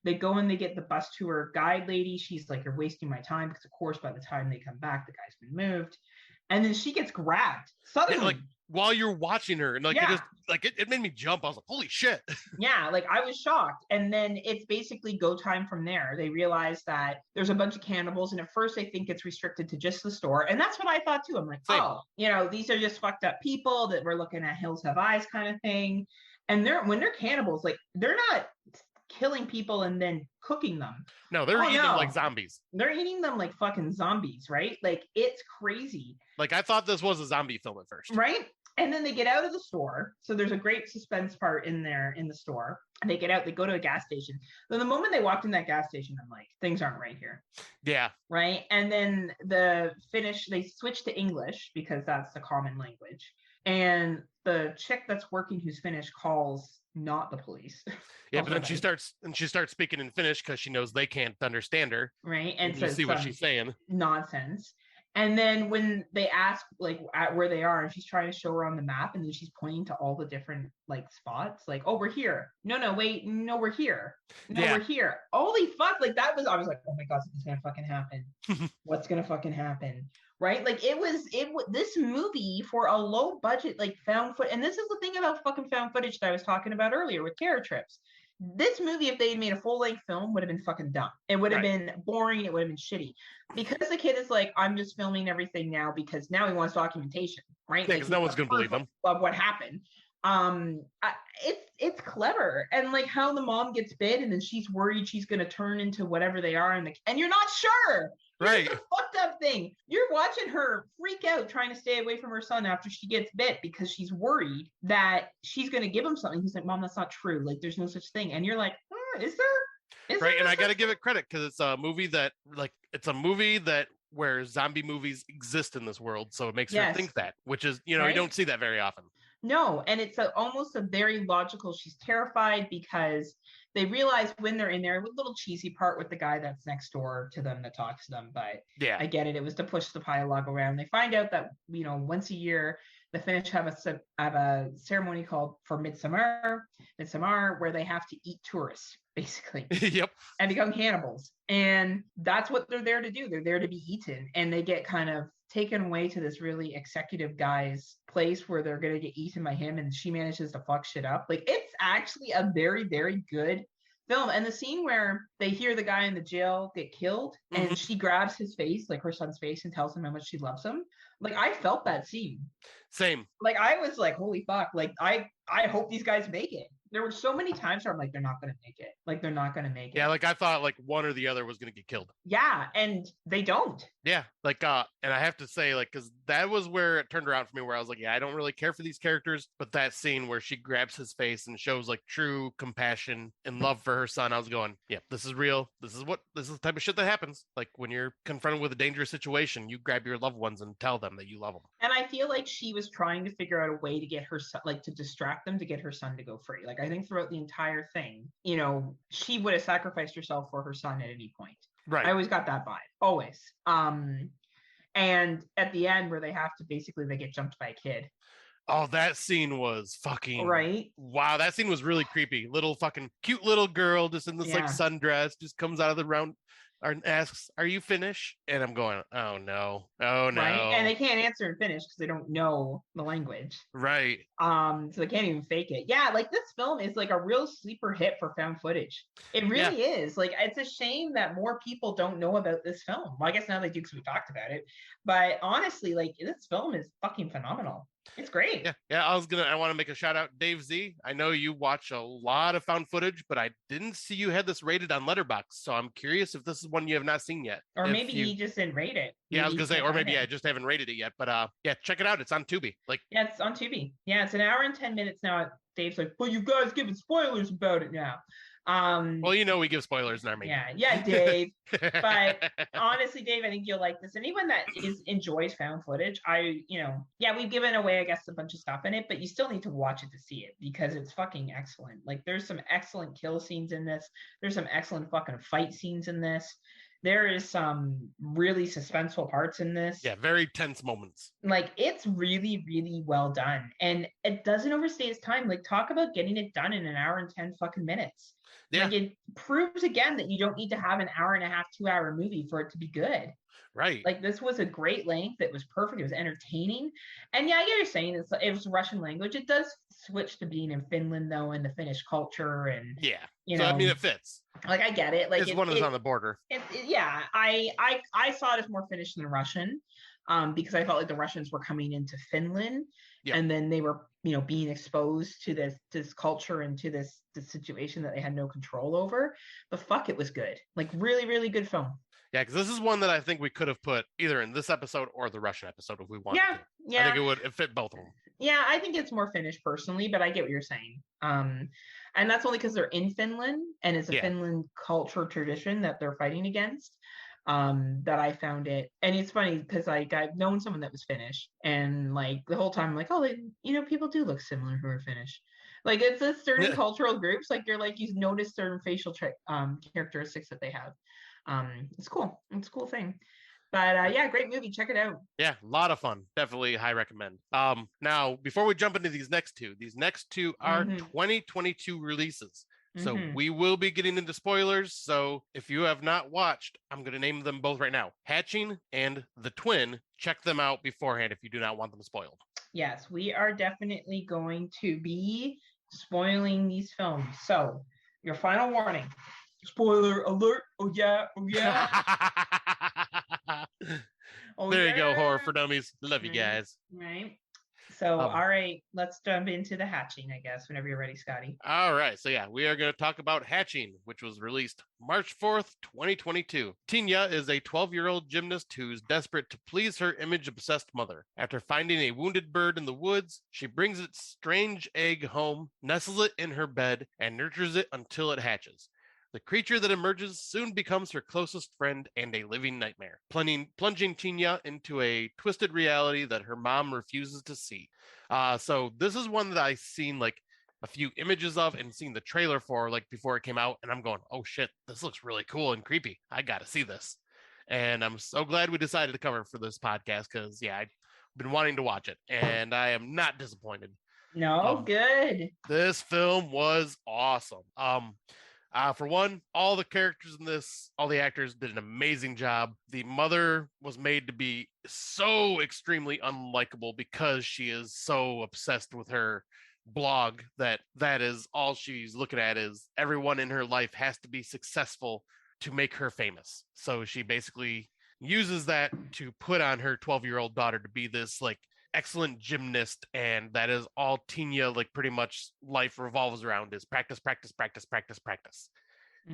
They go and they get the bus tour guide lady. She's like, you're wasting my time because, of course, by the time they come back, the guy's been moved. And then she gets grabbed suddenly. while you're watching her, and like it just like it made me jump. I was like, holy shit. Yeah, like I was shocked. And then it's basically go time from there. They realize that there's a bunch of cannibals, and at first they think it's restricted to just the store. And that's what I thought too. I'm like, Same. oh, these are just fucked up people that we're looking at Hills Have Eyes kind of thing. And when they're cannibals, like they're not killing people and then cooking them. No, they're eating them like zombies. They're eating them like fucking zombies, right? Like it's crazy. Like I thought this was a zombie film at first. Right? And then they get out of the store. So there's a great suspense part in there in the store. And they get out, they go to a gas station. Then the moment they walked in that gas station, I'm like, things aren't right here. Yeah. Right. And then they switch to English because that's the common language. And the chick that's working who's Finnish calls not the police. Yeah, but then she starts speaking in Finnish because she knows they can't understand her. Right. And you see what she's saying. Nonsense. And then when they ask like at where they are, and she's trying to show her on the map, and then she's pointing to all the different like spots, like, oh, we're here. No, wait, no, we're here. No, we're here. Holy fuck! Like I was like, oh my god, what's gonna fucking happen? What's gonna fucking happen? Right? Like it was this movie for a low budget, like found footage. And this is the thing about fucking found footage that I was talking about earlier with Terror Trips. This movie, if they had made a full-length film, would have been fucking dumb. It would have been boring. It would have been shitty. Because the kid is like, I'm just filming everything now because now he wants documentation, right? Yeah, because no one's gonna believe him of what happened. It's clever, and like how the mom gets bit, and then she's worried she's gonna turn into whatever they are, and you're not sure. Right. Here's the fucked up thing. You're watching her freak out trying to stay away from her son after she gets bit because she's worried that she's going to give him something. He's like, Mom, that's not true. Like, there's no such thing. And you're like, is there? Right. And I got to give it credit because it's a movie that where zombie movies exist in this world. So it makes her think that, which is, you don't see that very often. No. And it's almost a very logical. She's terrified because they realize when they're in there, with a little cheesy part with the guy that's next door to them that talks to them, but I get it. It was to push the dialogue around. They find out that, once a year, the Finnish have a ceremony called for Midsummer, where they have to eat tourists, basically. Yep. And become cannibals. And that's what they're there to do. They're there to be eaten. And they get kind of taken away to this really executive guy's place where they're going to get eaten by him, and she manages to fuck shit up. Like, it's actually a very, very good film. And the scene where they hear the guy in the jail get killed, and she grabs his face, like her son's face, and tells him how much she loves him. Like, I felt that scene. Same. Like, I was like, holy fuck. Like, I hope these guys make it. There were so many times where I'm like, they're not going to make it. Like, they're not going to make it. Yeah, like I thought like one or the other was going to get killed. Yeah, and they don't. Yeah, like and I have to say, like, because that was where it turned around for me, where I was like, yeah, I don't really care for these characters, but that scene where she grabs his face and shows like true compassion and love for her son, I was going, yeah, this is real. This is the type of shit that happens. Like when you're confronted with a dangerous situation, you grab your loved ones and tell them that you love them. And I feel like she was trying to figure out a way to get her son, like to distract them, to get her son to go free. Like I think throughout the entire thing, she would have sacrificed herself for her son at any point. Right. I always got that vibe. Always. And at the end where they get jumped by a kid. Oh, that scene was fucking right. Wow, that scene was really creepy. Little fucking cute little girl just in this like sundress, just comes out of the round and asks, "Are you Finnish?" And I'm going, "Oh no, oh no!" Right, and they can't answer in Finnish because they don't know the language. Right. So they can't even fake it. Yeah, like this film is like a real sleeper hit for found footage. It really is. Like it's a shame that more people don't know about this film. Well, I guess now they do because we talked about it. But honestly, like this film is fucking phenomenal. It's great. Yeah. I want to make a shout out, Dave Z. I know you watch a lot of found footage, but I didn't see you had this rated on Letterboxd. So I'm curious if this is one you have not seen yet. Or maybe you just didn't rate it. Yeah, I was gonna say, or maybe I just haven't rated it yet. But check it out. It's on Tubi. Yeah, it's on Tubi. Yeah, it's an hour and 10 minutes now. Dave's like, well, you guys giving spoilers about it now. Well, we give spoilers in our meeting. Yeah, Dave. But honestly, Dave, I think you'll like this. Anyone that enjoys found footage, we've given away, I guess, a bunch of stuff in it, but you still need to watch it to see it because it's fucking excellent. Like, there's some excellent kill scenes in this. There's some excellent fucking fight scenes in this. There is some really suspenseful parts in this. Yeah, very tense moments. Like, it's really, really well done. And it doesn't overstay its time. Like, talk about getting it done in an hour and 10 fucking minutes. Yeah. Like, it proves again that you don't need to have an hour and a half, 2 hour movie for it to be good. Right. Like, this was a great length. It was perfect. It was entertaining. And yeah, I get what you're saying. It was Russian language. It does switch to being in Finland, though, and the Finnish culture. And, Yeah. you So, I know, mean, it fits. like, I get it. Like, It's one that's on the border. yeah, I saw it as more Finnish than Russian, because I felt like the Russians were coming into Finland, and then they were, being exposed to this culture and to this situation that they had no control over. But fuck, it was good. Like, really, really good film. Yeah, because this is one that I think we could have put either in this episode or the Russian episode if we wanted to. Yeah. I think it fit both of them. Yeah, I think it's more Finnish personally, but I get what you're saying. And that's only because they're in Finland, and it's a Finland culture tradition that they're fighting against. That I found it, and it's funny because like I've known someone that was Finnish, and like the whole time I'm like, oh, people do look similar who are Finnish. Like, it's a certain cultural groups, like you're like, you notice certain facial characteristics that they have. It's cool. It's a cool thing. But yeah, great movie. Check it out. Yeah, a lot of fun. Definitely high recommend. Now, before we jump into these next two are 2022 releases. So we will be getting into spoilers. So if you have not watched, I'm going to name them both right now. Hatching and The Twin. Check them out beforehand if you do not want them spoiled. Yes, we are definitely going to be spoiling these films. So your final warning. Spoiler alert. Oh yeah. Oh yeah. There you go, Horror for Dummies. Love you guys. Right. So, all right, let's jump into the Hatching, I guess, whenever you're ready, Scotty. All right. So, yeah, we are going to talk about Hatching, which was released March 4th, 2022. Tinya is a 12-year-old gymnast who's desperate to please her image-obsessed mother. After finding a wounded bird in the woods, she brings its strange egg home, nestles it in her bed, and nurtures it until it hatches. The creature that emerges soon becomes her closest friend and a living nightmare, plunging Tinya into a twisted reality that her mom refuses to see. So this is one that I've seen like a few images of and seen the trailer for like before it came out, and I'm going, oh shit, this looks really cool and creepy. I got to see this. And I'm so glad we decided to cover it for this podcast because, yeah, I've been wanting to watch it, and I am not disappointed. No, good. This film was awesome. For one, all the characters in this, all the actors did an amazing job. The mother was made to be so extremely unlikable because she is so obsessed with her blog that is all she's looking at is everyone in her life has to be successful to make her famous. So she basically uses that to put on her 12-year-old daughter to be this like excellent gymnast, and that is all Tinya like pretty much life revolves around is practice.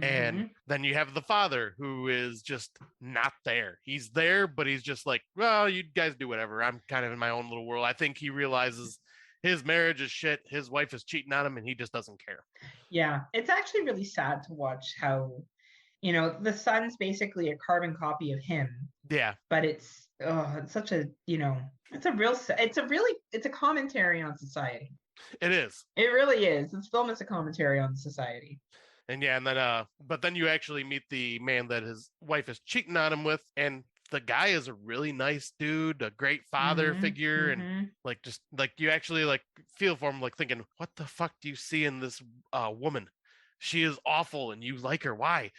And then you have the father who is just not there. He's there, but he's just like, well, you guys do whatever. I'm kind of in my own little world. I think he realizes his marriage is shit. His wife is cheating on him, and he just doesn't care. Yeah, it's actually really sad to watch how, the son's basically a carbon copy of him. Yeah. But it's such a, it's a commentary on society. It is. It really is. This film is a commentary on society. And yeah, and then but then you actually meet the man that his wife is cheating on him with, and the guy is a really nice dude, a great father figure, and like just like you actually like feel for him, like thinking, what the fuck do you see in this woman? She is awful, and you like her. Why?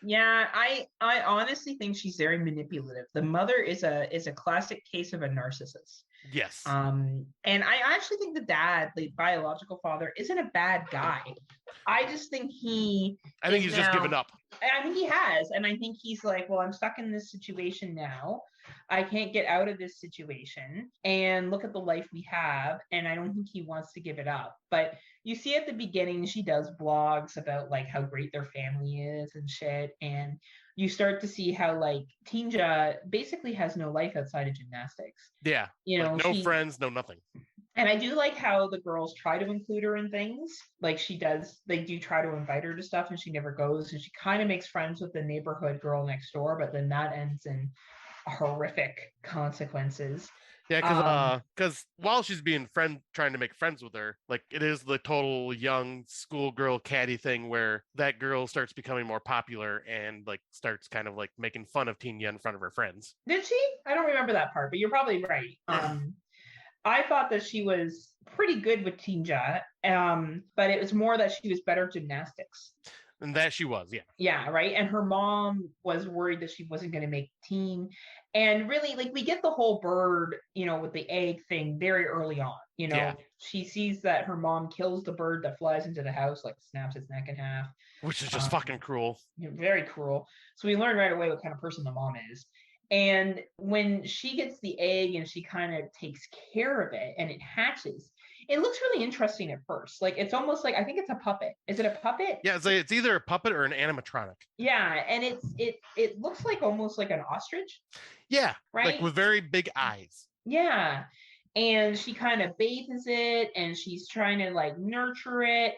Yeah, I honestly think she's very manipulative. The mother is a classic case of a narcissist. Yes. And I actually think the dad, the biological father, isn't a bad guy. I just think he's just given up. I mean, he has, and I think he's like, well, I'm stuck in this situation now. I can't get out of this situation, and look at the life we have, and I don't think he wants to give it up. But you see at the beginning, she does blogs about like how great their family is and shit, and you start to see how like Tinja basically has no life outside of gymnastics. Yeah, no friends, no nothing. And I do like how the girls try to include her in things. Like they do try to invite her to stuff, and she never goes, and she kind of makes friends with the neighborhood girl next door, but then that ends in horrific consequences. Yeah, because while she's being trying to make friends with her, like it is the total young schoolgirl catty thing where that girl starts becoming more popular and like starts kind of like making fun of Tinya in front of her friends. Did she? I don't remember that part, but you're probably right. I thought that she was pretty good with Tinja, but it was more that she was better at gymnastics. And that she was, yeah. Yeah, right. And her mom was worried that she wasn't going to make the team. And really, like, we get the whole bird, with the egg thing very early on. Yeah. She sees that her mom kills the bird that flies into the house, like snaps its neck in half. Which is just fucking cruel. Very cruel. So we learn right away what kind of person the mom is. And when she gets the egg and she kind of takes care of it and it hatches, it looks really interesting at first. Like, it's almost like, I think it's a puppet. Is it a puppet? Yeah, it's either a puppet or an animatronic. Yeah, and it looks like almost like an ostrich. Yeah, right? Like with very big eyes. Yeah. And she kind of bathes it and she's trying to like nurture it,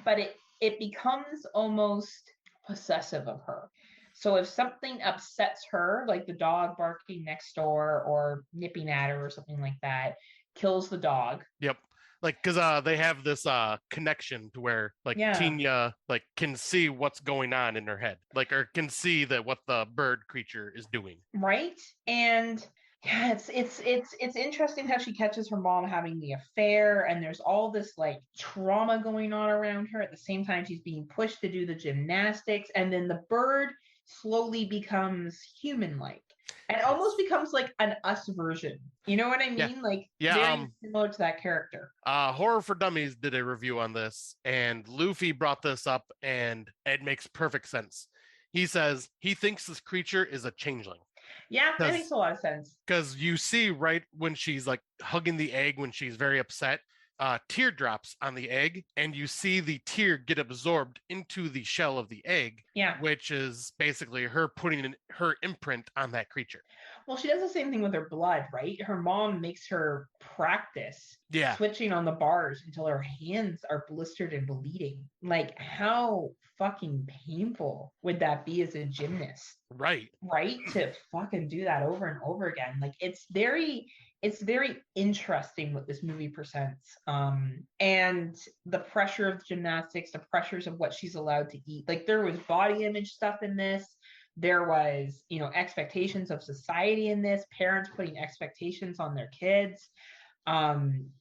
but it becomes almost possessive of her. So if something upsets her, like the dog barking next door or nipping at her or something like that, kills the dog. Yep. Like, because they have this connection to where, like, Tinya, like, can see what's going on in her head. Like, or can see that what the bird creature is doing. Right? And yeah, it's interesting how she catches her mom having the affair, and there's all this like trauma going on around her. At the same time, she's being pushed to do the gymnastics, and then the bird slowly becomes human-like and almost becomes like an us version. You know what I mean? Like, very similar to that character. Horror for Dummies did a review on this, and Luffy brought this up, and it makes perfect sense. He says he thinks this creature is a changeling. Yeah, that makes a lot of sense. Because you see right when she's like hugging the egg when she's very upset, teardrops on the egg, and you see the tear get absorbed into the shell of the egg, which is basically her putting her imprint on that creature. Well, she does the same thing with her blood, right? Her mom makes her practice switching on the bars until her hands are blistered and bleeding. Like, how fucking painful would that be as a gymnast? Right. To fucking do that over and over again. Like, it's very interesting what this movie presents. And the pressure of gymnastics, the pressures of what she's allowed to eat. Like, there was body image stuff in this. There was, expectations of society in this, parents putting expectations on their kids.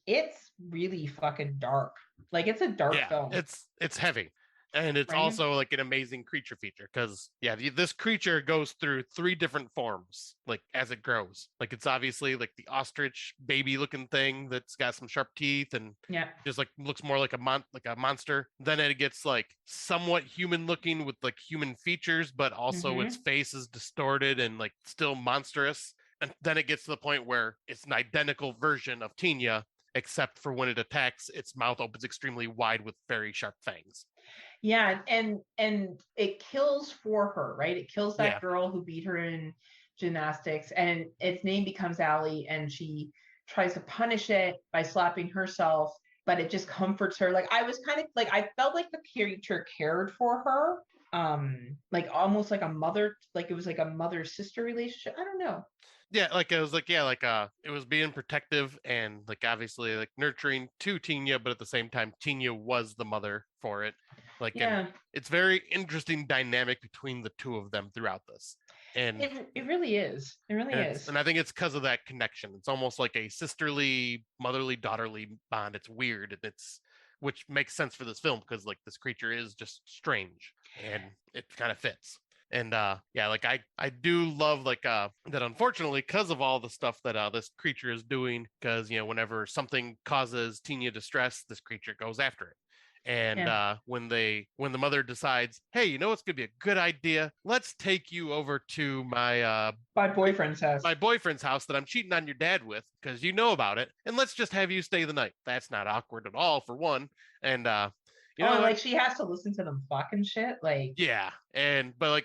It's really fucking dark. Like, it's a dark film. It's heavy. And it's also like an amazing creature feature because, this creature goes through 3 different forms, like as it grows. Like, it's obviously like the ostrich baby looking thing that's got some sharp teeth and just like looks more like a monster. Then it gets like somewhat human looking with like human features, but also its face is distorted and like still monstrous. And then it gets to the point where it's an identical version of Tinya, except for when it attacks, its mouth opens extremely wide with very sharp fangs. Yeah, and it kills for her, right? It kills that girl who beat her in gymnastics, and its name becomes Allie, and she tries to punish it by slapping herself, but it just comforts her. Like, I was kind of like, I felt like the character cared for her, like almost like a mother, like it was like a mother-sister relationship. I don't know. Yeah, like it was like it was being protective and like obviously like nurturing to Tinya, but at the same time Tinya was the mother for it. Like, and it's very interesting dynamic between the two of them throughout this. And it really is. It really is. And I think it's because of that connection. It's almost like a sisterly, motherly, daughterly bond. It's weird, and which makes sense for this film because like this creature is just strange and it kind of fits. And like I do love like that, unfortunately, because of all the stuff that this creature is doing, because whenever something causes Tinya distress, this creature goes after it. And when the mother decides, hey, it's gonna be a good idea, let's take you over to my boyfriend's house that I'm cheating on your dad with because you know about it, and let's just have you stay the night. That's not awkward at all, for one. And like she has to listen to them fucking shit, like but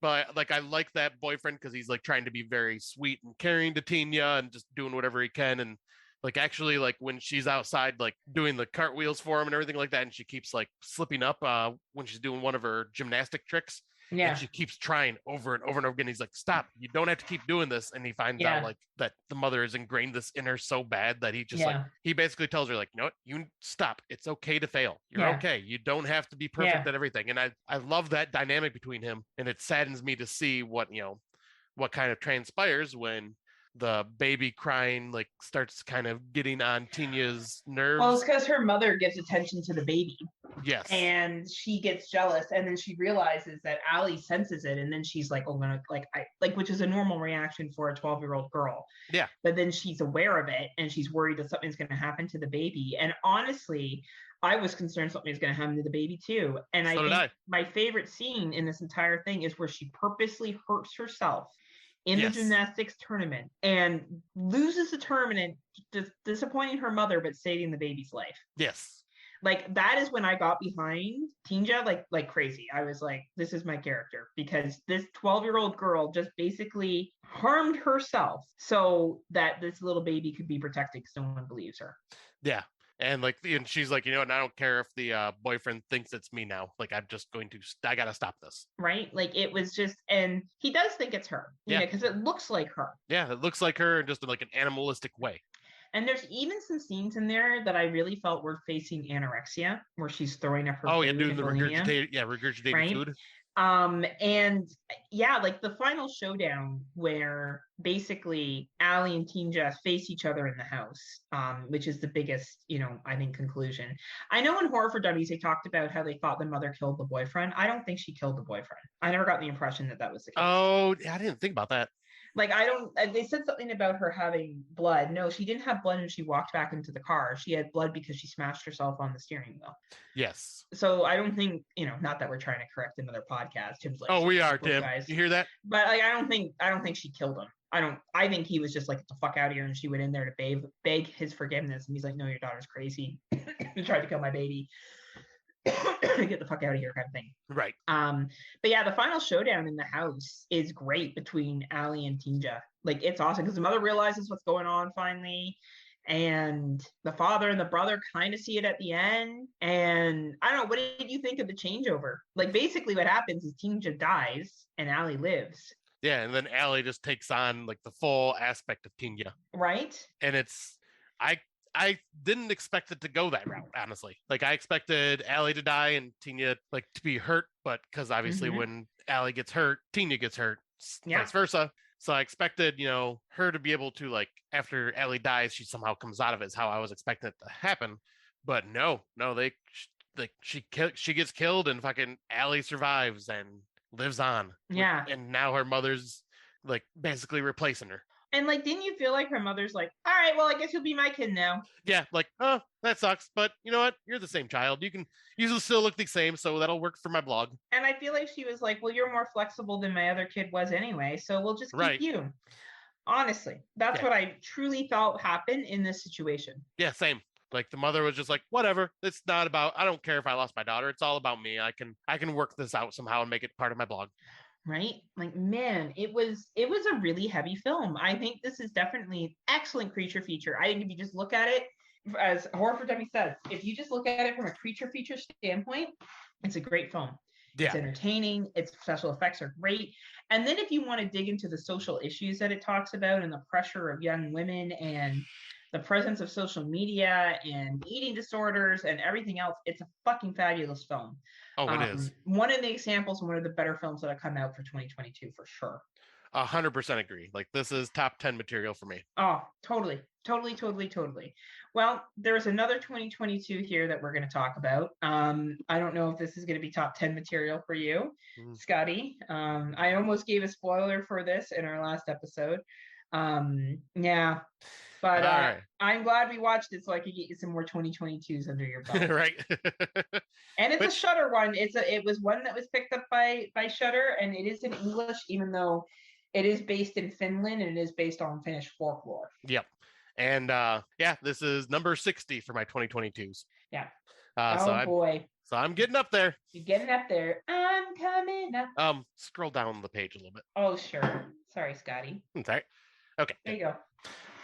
I like that boyfriend because he's like trying to be very sweet and caring to Tinya and just doing whatever he can. And like actually like when she's outside like doing the cartwheels for him and everything like that, and she keeps like slipping up when she's doing one of her gymnastic tricks. And she keeps trying over and over and over again. He's like, stop, you don't have to keep doing this. And he finds out like that the mother has ingrained this in her so bad that he just like, he basically tells her like, you know what, you stop. It's okay to fail. You're okay. You don't have to be perfect at everything. And I love that dynamic between him. And it saddens me to see what kind of transpires when the baby crying like starts kind of getting on Tina's nerves. Well, it's because her mother gives attention to the baby. Yes. And she gets jealous, and then she realizes that Allie senses it, and then she's like, "Oh, I'm gonna which is a normal reaction for a 12-year-old girl." Yeah. But then she's aware of it, and she's worried that something's going to happen to the baby. And honestly, I was concerned something was going to happen to the baby too. And So I did think I. my favorite scene in this entire thing is where she purposely hurts herself in Yes. the gymnastics tournament and loses the tournament, disappointing her mother, but saving the baby's life. Yes. Like, that is when I got behind Tinja like crazy. I was like, this is my character, because this 12-year-old girl just basically harmed herself so that this little baby could be protected because no one believes her. Yeah. And and she's like, you know, and I don't care if the boyfriend thinks it's me now. Like, I'm just going to, I got to stop this. Right? Like, it was just, and he does think it's her, Yeah, because it looks like her. Yeah, it looks like her, just in like an animalistic way. And there's even some scenes in there that I really felt were facing anorexia, where she's throwing up her food. Yeah, doing the regurgitated right? food. And yeah, like the final showdown where basically Allie and Tinja face each other in the house, which is the biggest, I think, conclusion. I know in Horror for Dummies, they talked about how they thought the mother killed the boyfriend. I don't think she killed the boyfriend. I never got the impression that was the case. Oh, I didn't think about that. Like, they said something about her having blood. No, she didn't have blood when she walked back into the car. She had blood because she smashed herself on the steering wheel. Yes. So I don't think, not that we're trying to correct another podcast. Tim's like, oh, we are, Tim. Guys. You hear that? But like, I don't think she killed him. I think he was just like, get the fuck out of here. And she went in there to beg his forgiveness. And he's like, no, your daughter's crazy. You tried to kill my baby. Get the fuck out of here, kind of thing. Right. But yeah, the final showdown in the house is great between Allie and Tinja. Like, it's awesome because the mother realizes what's going on finally, and the father and the brother kind of see it at the end. And I don't know, what did you think of the changeover? Like, basically what happens is Tinja dies and Allie lives. Yeah, and then Allie just takes on like the full aspect of Tinja. Right. And I didn't expect it to go that route, honestly. Like, I expected Allie to die and Tinja like to be hurt, but because obviously when Allie gets hurt, Tinja gets hurt, vice versa. So I expected, her to be able to, like, after Allie dies, she somehow comes out of it, is how I was expecting it to happen. But no, she gets killed and fucking Allie survives and lives on. Yeah. And now her mother's like basically replacing her. And like, didn't you feel like her mother's like, all right, well, I guess you'll be my kid now? Yeah, like, oh, that sucks, but you know what? You're the same child. You still look the same, so that'll work for my blog. And I feel like she was like, well, you're more flexible than my other kid was anyway, so we'll just keep you. Honestly, that's what I truly felt happened in this situation. Yeah, same. Like, the mother was just like, whatever. It's not about, I don't care if I lost my daughter. It's all about me. I can work this out somehow and make it part of my blog. Right? Like, man, it was a really heavy film. I think this is definitely an excellent creature feature. I think if you just look at it, as Horror for Dummies says, if you just look at it from a creature feature standpoint, it's a great film. Yeah. It's entertaining. Its special effects are great. And then if you want to dig into the social issues that it talks about and the pressure of young women and the presence of social media and eating disorders and everything else, it's a fucking fabulous film. Oh, it is. One of the examples, one of the better films that have come out for 2022, for sure. 100% agree. Like, this is top 10 material for me. Oh, totally. Well, there's another 2022 here that we're going to talk about. I don't know if this is going to be top 10 material for you, Scotty. I almost gave a spoiler for this in our last episode. Yeah. But right. I'm glad we watched it so I could get you some more 2022s under your belt. Right. And it's a Shudder one. It was one that was picked up by Shudder, and it is in English, even though it is based in Finland and it is based on Finnish folklore. Yep. And this is number 60 for my 2022s. Yeah. Boy. So I'm getting up there. You're getting up there. I'm coming up. Scroll down the page a little bit. Oh, sure. Sorry, Scotty. That's right. Okay. There you go.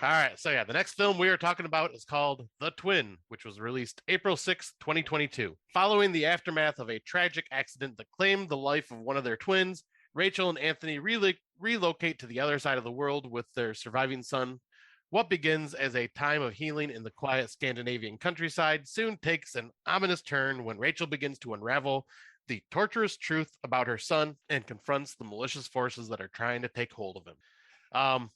All right. So the next film we are talking about is called The Twin, which was released April 6th, 2022. Following the aftermath of a tragic accident that claimed the life of one of their twins, Rachel and Anthony relocate to the other side of the world with their surviving son. What begins as a time of healing in the quiet Scandinavian countryside soon takes an ominous turn when Rachel begins to unravel the torturous truth about her son and confronts the malicious forces that are trying to take hold of him.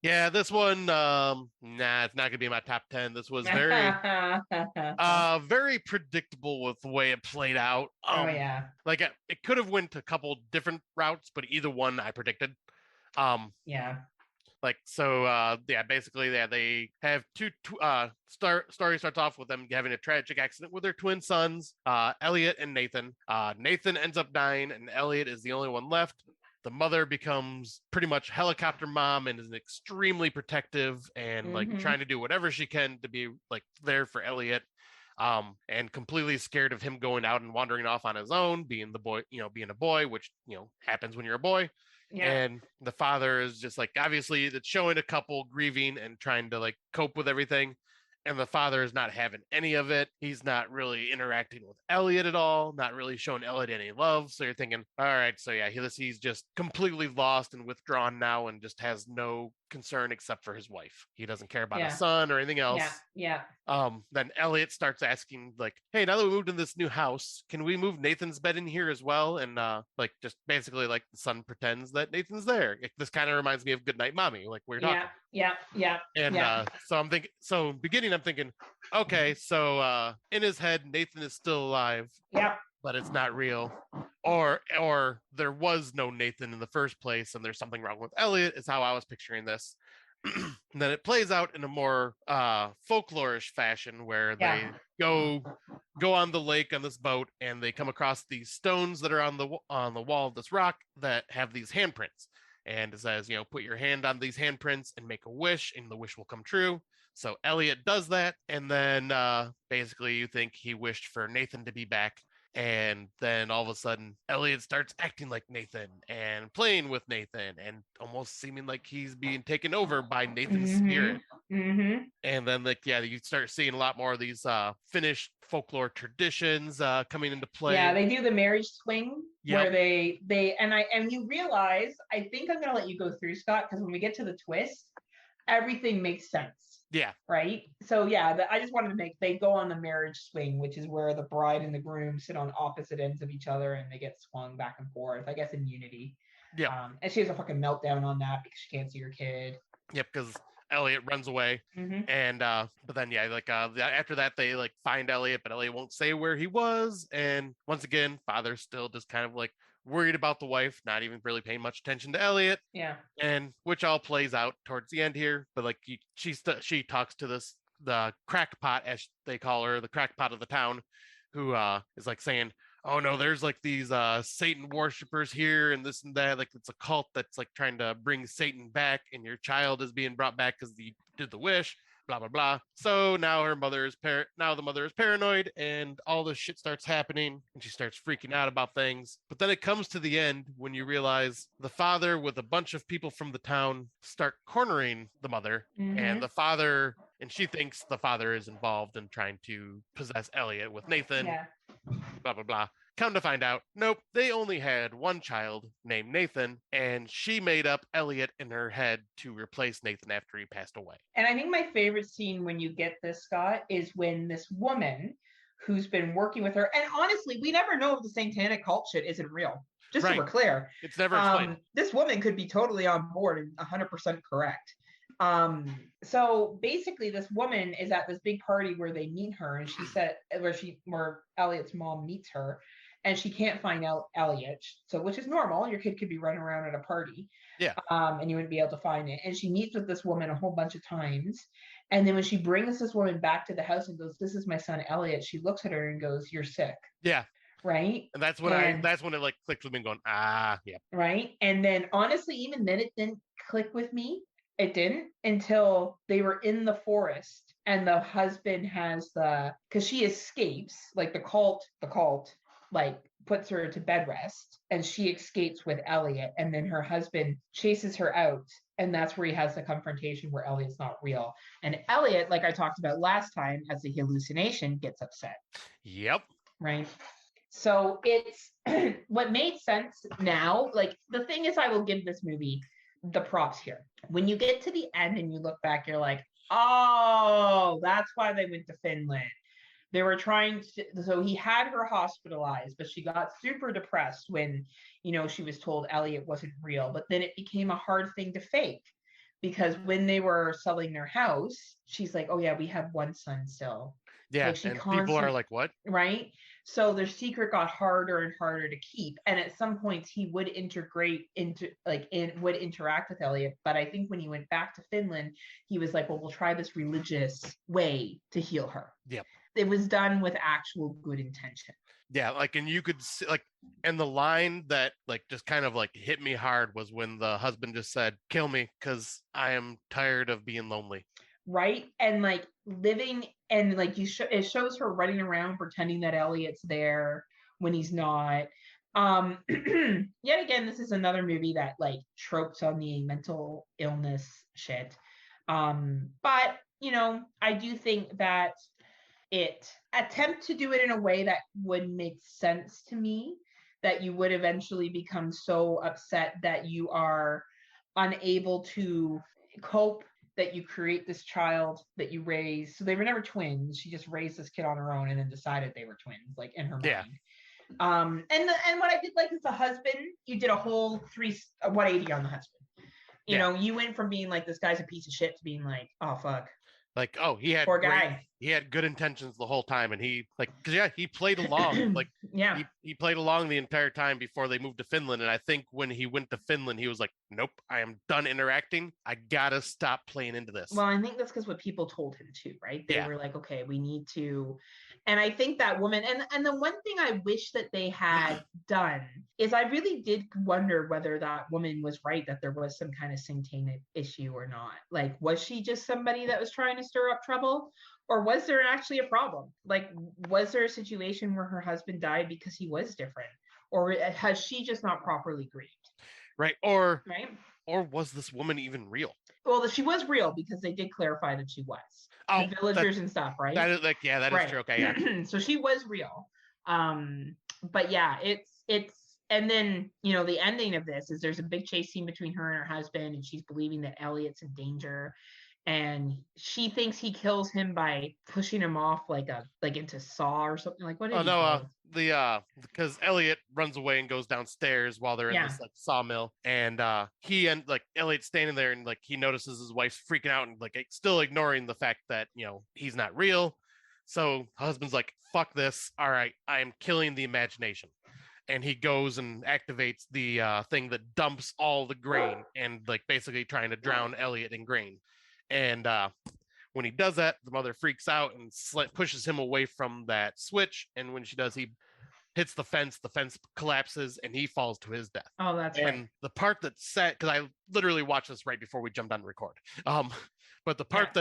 Yeah, this one, nah, it's not gonna be in my top 10. This was very predictable with the way it played out. Oh yeah. Like it could have went a couple different routes, but either one I predicted. Yeah. Like so, yeah, basically, yeah, they have story starts off with them having a tragic accident with their twin sons, Elliot and Nathan. Nathan ends up dying, and Elliot is the only one left. The mother becomes pretty much helicopter mom and is extremely protective and like trying to do whatever she can to be like there for Elliot. And completely scared of him going out and wandering off on his own, being the boy, being a boy, which happens when you're a boy. Yeah. And the father is just like, obviously it's showing a couple grieving and trying to like cope with everything, and the father is not having any of it. He's not really interacting with Elliot at all, not really showing Elliot any love. So you're thinking, all right, so yeah, he's just completely lost and withdrawn now and just has no concern except for his wife. He doesn't care about his son or anything else. Yeah. Then Elliot starts asking, like, hey, now that we moved in this new house, can we move Nathan's bed in here as well? And like just basically like the son pretends that Nathan's there. This kind of reminds me of Goodnight Mommy, like we were talking. Yeah. And so I'm thinking, okay, so in his head, Nathan is still alive. Yeah. But it's not real. Or there was no Nathan in the first place, and there's something wrong with Elliot, is how I was picturing this. And then it plays out in a more folklorish fashion where they go on the lake on this boat, and they come across these stones that are on the wall of this rock that have these handprints. And it says, put your hand on these handprints and make a wish, and the wish will come true. So Elliot does that, and then basically you think he wished for Nathan to be back. And then all of a sudden, Elliot starts acting like Nathan and playing with Nathan and almost seeming like he's being taken over by Nathan's spirit. And then, like, yeah, you start seeing a lot more of these Finnish folklore traditions coming into play. Yeah, they do the marriage swing where they and you realize, I think I'm going to let you go through, Scott, because when we get to the twist, everything makes sense. Yeah. Right. So yeah, I just wanted to they go on the marriage swing, which is where the bride and the groom sit on opposite ends of each other and they get swung back and forth, I guess, in unity. Yeah. And she has a fucking meltdown on that because she can't see her kid. Yep, because Elliot runs away. And but then after that they like find Elliot, but Elliot won't say where he was. And once again, father's still just kind of like worried about the wife, not even really paying much attention to Elliot. Yeah. And which all plays out towards the end here. But like she talks to the crackpot, as they call her, the crackpot of the town, who is like saying, oh no, there's like these Satan worshipers here and this and that. Like it's a cult that's like trying to bring Satan back, and your child is being brought back because he did the wish. Blah blah blah. So now the mother is paranoid, and all this shit starts happening, and she starts freaking out about things. But then it comes to the end when you realize the father with a bunch of people from the town start cornering the mother, and she thinks the father is involved in trying to possess Elliot with Nathan. Yeah. Blah blah blah. Come to find out, nope, they only had one child named Nathan, and she made up Elliot in her head to replace Nathan after he passed away. And I think my favorite scene when you get this, Scott, is when this woman who's been working with her, and honestly, we never know if the satanic cult shit isn't real. Just so we're clear. It's never explained. This woman could be totally on board and 100% correct. So basically this woman is at this big party where they meet her, and she said where Elliot's mom meets her, and she can't find Elliot, so which is normal. Your kid could be running around at a party, and you wouldn't be able to find it. And she meets with this woman a whole bunch of times, and then when she brings this woman back to the house and goes, "This is my son Elliot," she looks at her and goes, "You're sick." Yeah. Right. And that's when it like clicked with me, going, yeah. Right. And then honestly, even then, it didn't click with me. It didn't until they were in the forest, and the husband has because she escapes, like the cult like puts her to bed rest, and she escapes with Elliot, and then her husband chases her out, and that's where he has the confrontation where Elliot's not real, and Elliot, like I talked about last time, as a hallucination, gets upset. Yep. Right. So it's what made sense now. Like the thing is, I will give this movie the props here. When you get to the end and you look back, you're like, oh, that's why they went to Finland. They were trying to, so he had her hospitalized, but she got super depressed when, she was told Elliot wasn't real. But then it became a hard thing to fake, because when they were selling their house, she's like, oh yeah, we have one son still. Yeah, Like she and people are constantly, like, what? right? So their secret got harder and harder to keep. And at some points he would integrate into would interact with Elliot. But I think when he went back to Finland, he was like, well, we'll try this religious way to heal her. Yep. It was done with actual good intention. Yeah, like, and you could see, like, and the line that like just kind of like hit me hard was when the husband just said, kill me because I am tired of being lonely. Right. And like living, and like it shows her running around pretending that Elliot's there when he's not. Yet again, this is another movie that like tropes on the mental illness shit. But you know, I do think that it attempt to do it in a way that would make sense to me, that you would eventually become so upset that you are unable to cope, that you create this child that you raise. So they were never twins. She just raised this kid on her own and then decided they were twins, like in her Yeah. mind. And what I did like is the husband, you did a whole 180 on the husband. You know, you went from being like, this guy's a piece of shit, to being like, oh fuck. Like, oh, he had poor guy. He had good intentions the whole time, and he like, cause yeah, he played along. Like, yeah, he played along the entire time before they moved to Finland. And I think when he went to Finland, he was like, nope, I am done interacting. I gotta stop playing into this. Well, I think that's because what people told him too, right? They Yeah. were like, okay, we need to. And I think that woman, and the one thing I wish that they had done is, I really did wonder whether that woman was right, that there was some kind of satanic issue or not. Like, was she just somebody that was trying to stir up trouble? Or was there actually a problem? Like, was there a situation where her husband died because he was different? Or has she just not properly grieved? Right. Or Right. Or was this woman even real? Well, she was real, because they did clarify that she was. Oh, the villagers and stuff, right? That is like, yeah, that is true. Okay, yeah. So she was real. But yeah, it's and then, you know, the ending of this is there's a big chase scene between her and her husband, and she's believing that Elliot's in danger, and she thinks he kills him by pushing him off like into Saw or something. Like, what did he call it? Because Elliot runs away and goes downstairs while they're in this like sawmill, and Elliot's standing there, and like he notices his wife's freaking out and like still ignoring the fact that, you know, he's not real. So husband's like, fuck this, all right, I am killing the imagination. And he goes and activates the thing that dumps all the grain, and like basically trying to drown Elliot in grain. And when he does that, the mother freaks out and pushes him away from that switch. And when she does, he hits the fence collapses, and he falls to his death. Oh, that's right. And the part that's sad, because I literally watched this right before we jumped on record. But the part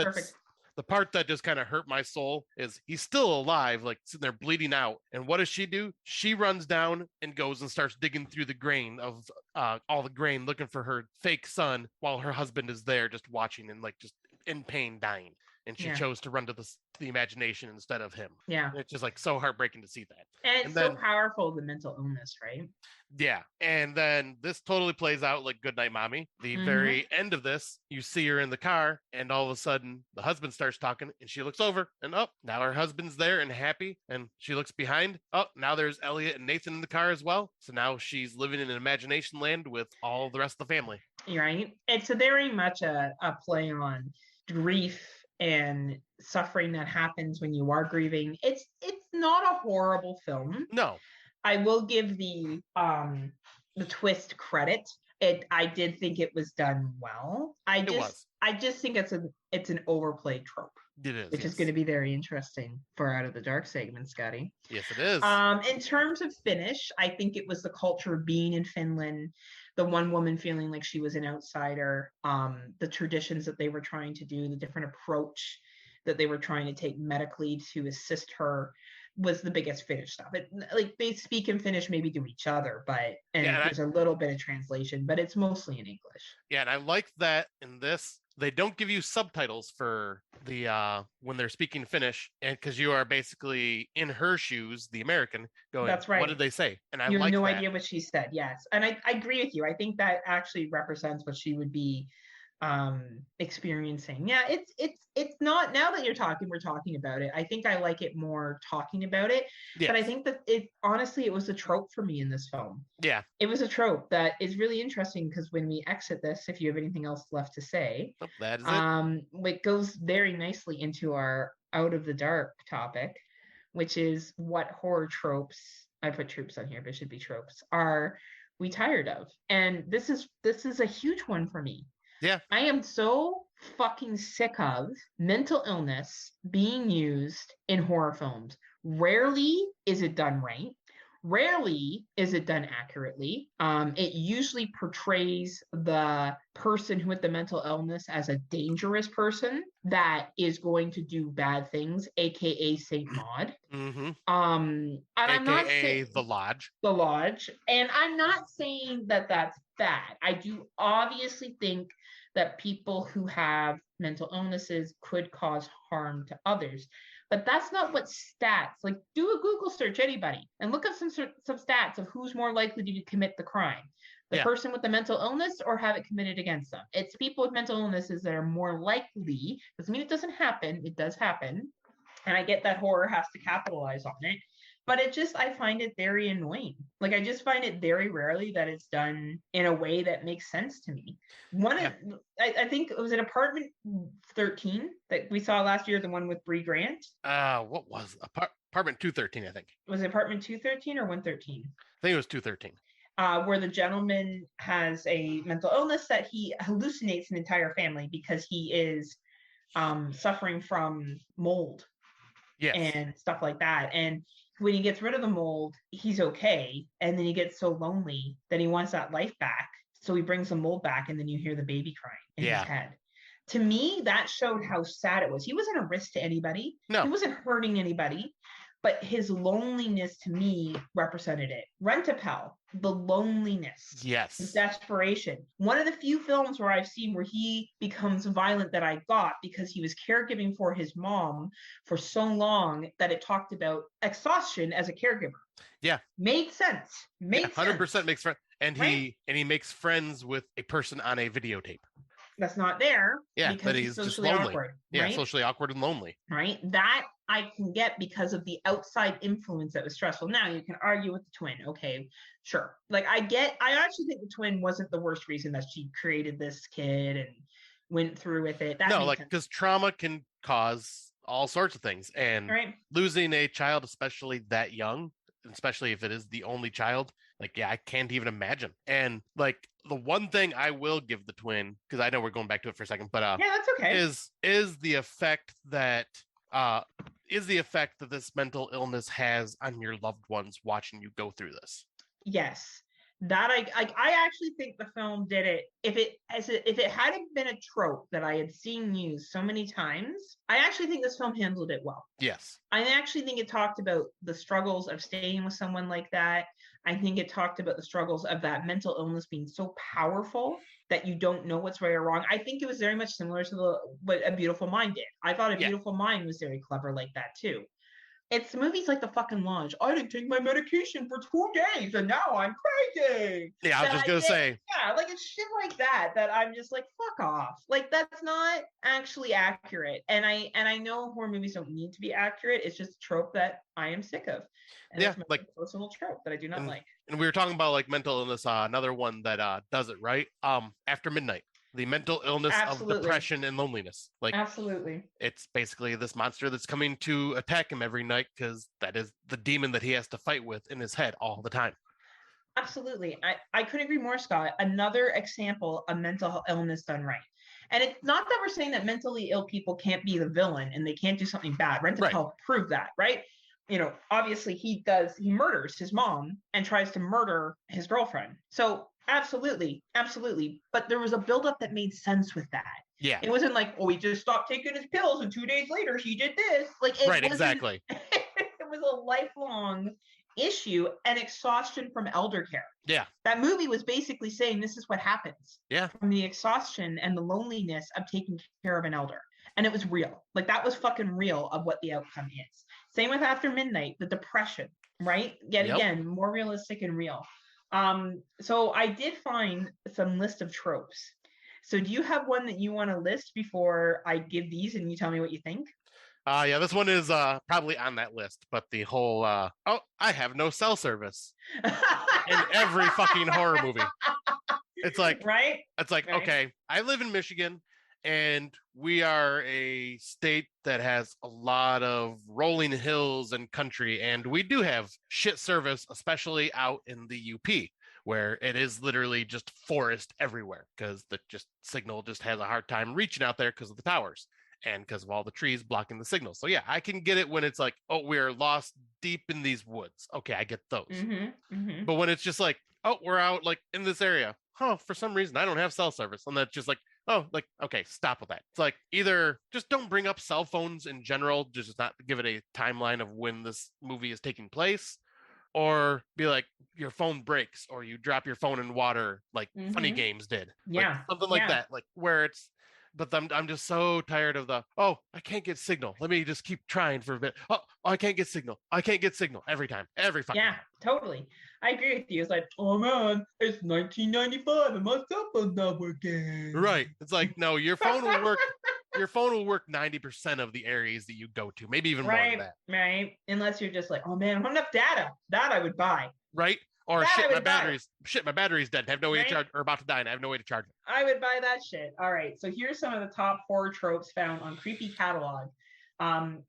the part that just kind of hurt my soul is he's still alive, like sitting there bleeding out. And what does she do? She runs down and goes and starts digging through the grain of all the grain, looking for her fake son, while her husband is there just watching and like just in pain, dying. And she chose to run to the imagination instead of him. Yeah. And it's just like so heartbreaking to see that. And it's so powerful, the mental illness, right? Yeah. And then this totally plays out like Goodnight Mommy. The very end of this, you see her in the car, and all of a sudden the husband starts talking, and she looks over, and now her husband's there and happy. And she looks behind. Now there's Elliot and Nathan in the car as well. So now she's living in an imagination land with all the rest of the family. Right. It's very much a play on grief and suffering that happens when you are grieving. It's not a horrible film. No. I will give the twist credit. I did think it was done well. I just think it's an overplayed trope. It is. Which is going to be very interesting for Out of the Dark segment, Scotty. Yes, it is. In terms of Finnish, I think it was the culture of being in Finland, the one woman feeling like she was an outsider, the traditions that they were trying to do, the different approach that they were trying to take medically to assist her, was the biggest Finnish stuff. They speak in Finnish maybe to each other, there's a little bit of translation, but it's mostly in English. Yeah, and I like that in this. They don't give you subtitles for the when they're speaking Finnish, and because you are basically in her shoes, the American, going, that's right, what did they say? And you have no idea what she said. Yes. And I agree with you. I think that actually represents what she would be experiencing. Yeah, it's not, now that we're talking about it, I think I like it more talking about it. Yes. But I think that it was a trope for me in this film. Yeah. It was a trope that is really interesting, because when we exit this, if you have anything else left to say, Oh, that is it. it goes very nicely into our out of the dark topic, which is what horror tropes, I put troops on here, but it should be tropes, are we tired of? And this is a huge one for me. Yeah. I am so fucking sick of mental illness being used in horror films. Rarely is it done right. Rarely is it done accurately. It usually portrays the person with the mental illness as a dangerous person that is going to do bad things, aka Saint Maud. Mm-hmm. And I'm not saying the Lodge. The Lodge, and I'm not saying that that's bad. I do obviously think that people who have mental illnesses could cause harm to others. But that's not what stats, like, do a Google search, anybody, and look up some stats of who's more likely to commit the crime. The person with the mental illness or have it committed against them. It's people with mental illnesses that are more likely. Doesn't mean it doesn't happen. It does happen. And I get that horror has to capitalize on it. But I find it very annoying. Like, I just find it very rarely that it's done in a way that makes sense to me. I think it was an Apartment 13 that we saw last year, the one with Bree Grant. What was Apartment 213, I think. Was it Apartment 213 or 113? I think it was 213. Where the gentleman has a mental illness that he hallucinates an entire family because he is suffering from mold. Yes. And stuff like that. And when he gets rid of the mold, he's okay. And then he gets so lonely that he wants that life back. So he brings the mold back, and then you hear the baby crying in his head. To me, that showed how sad it was. He wasn't a risk to anybody. No. He wasn't hurting anybody. But his loneliness, to me, represented it. Rent-a-Pel, the loneliness. Yes. The desperation. One of the few films where I've seen where he becomes violent that I got, because he was caregiving for his mom for so long that it talked about exhaustion as a caregiver. Yeah. Made sense. 100% makes friends. And he makes friends with a person on a videotape. That's not there. Yeah, but he's just lonely. Awkward, right? Socially awkward and lonely. Right. That I can get because of the outside influence that was stressful. Now you can argue with the twin. Okay, sure. Like, I actually think the twin wasn't the worst reason that she created this kid and went through with it. Because trauma can cause all sorts of things. And losing a child, especially that young, especially if it is the only child, I can't even imagine. And the one thing I will give the twin, because I know we're going back to it for a second, but that's okay, is the effect that this mental illness has on your loved ones watching you go through this. Yes. That I actually think the film did it. If it hadn't been a trope that I had seen used so many times, I actually think this film handled it well. Yes. I actually think it talked about the struggles of staying with someone like that. I think it talked about the struggles of that mental illness being so powerful that you don't know what's right or wrong. I think it was very much similar to what A Beautiful Mind did. I thought A Beautiful Mind was very clever like that too. It's movies like The fucking Lodge. I didn't take my medication for 2 days and now I'm crazy. Yeah, I was just going to say. Yeah, it's shit like that I'm just like, fuck off. That's not actually accurate. And I know horror movies don't need to be accurate. It's just a trope that I am sick of. And it's my personal trope that I do not like. And we were talking about mental illness. Another one that does it right. After Midnight. The mental illness of depression and loneliness. Absolutely. It's basically this monster that's coming to attack him every night because that is the demon that he has to fight with in his head all the time. Absolutely. I couldn't agree more, Scott. Another example of mental illness done right. And it's not that we're saying that mentally ill people can't be the villain and they can't do something bad. Rent-a-Pel proved that, right? Obviously he murders his mom and tries to murder his girlfriend. So absolutely. But there was a buildup that made sense with that. Yeah. It wasn't he just stopped taking his pills and 2 days later he did this. Exactly. It was a lifelong issue and exhaustion from elder care. Yeah. That movie was basically saying this is what happens. Yeah. From the exhaustion and the loneliness of taking care of an elder. And it was real. That was fucking real of what the outcome is. Same with After Midnight, the depression, right? Again, more realistic and real. So I did find some list of tropes. So do you have one that you want to list before I give these and you tell me what you think? Yeah, this one is probably on that list, but the whole oh, I have no cell service in every fucking horror movie. It's like Right? okay, I live in Michigan and we are a state that has a lot of rolling hills and country, and we do have shit service, especially out in the UP, where it is literally just forest everywhere because the just signal just has a hard time reaching out there because of the towers and because of all the trees blocking the signal. So yeah, I can get it when it's like, oh, we're lost deep in these woods. Okay, I get those. But when it's just like, oh, we're out like in this area, for some reason I don't have cell service, and that's just like, oh, like, okay, stop with that. It's like either just don't bring up cell phones in general, just not give it a timeline of when this movie is taking place, or be like your phone breaks or you drop your phone in water like Funny Games did. Yeah. Like, something like that, like where it's, but I'm just so tired of the, oh, I can't get signal. Let me just keep trying for a bit. Oh, I can't get signal. I can't get signal every time. Every fucking time. Totally. I agree with you. It's like, oh man, it's 1995 and my cell phone's not working. Right. It's like, no, your phone will work. Your phone will work 90% of the areas that you go to, maybe even more than that. Right. Unless you're just like, oh man, I don't have enough data. That I would buy. Right. Or that my battery's dead. I have no way to charge, or about to die and I have no way to charge it. I would buy that shit. All right. So here's some of the top horror tropes found on Creepy Catalog.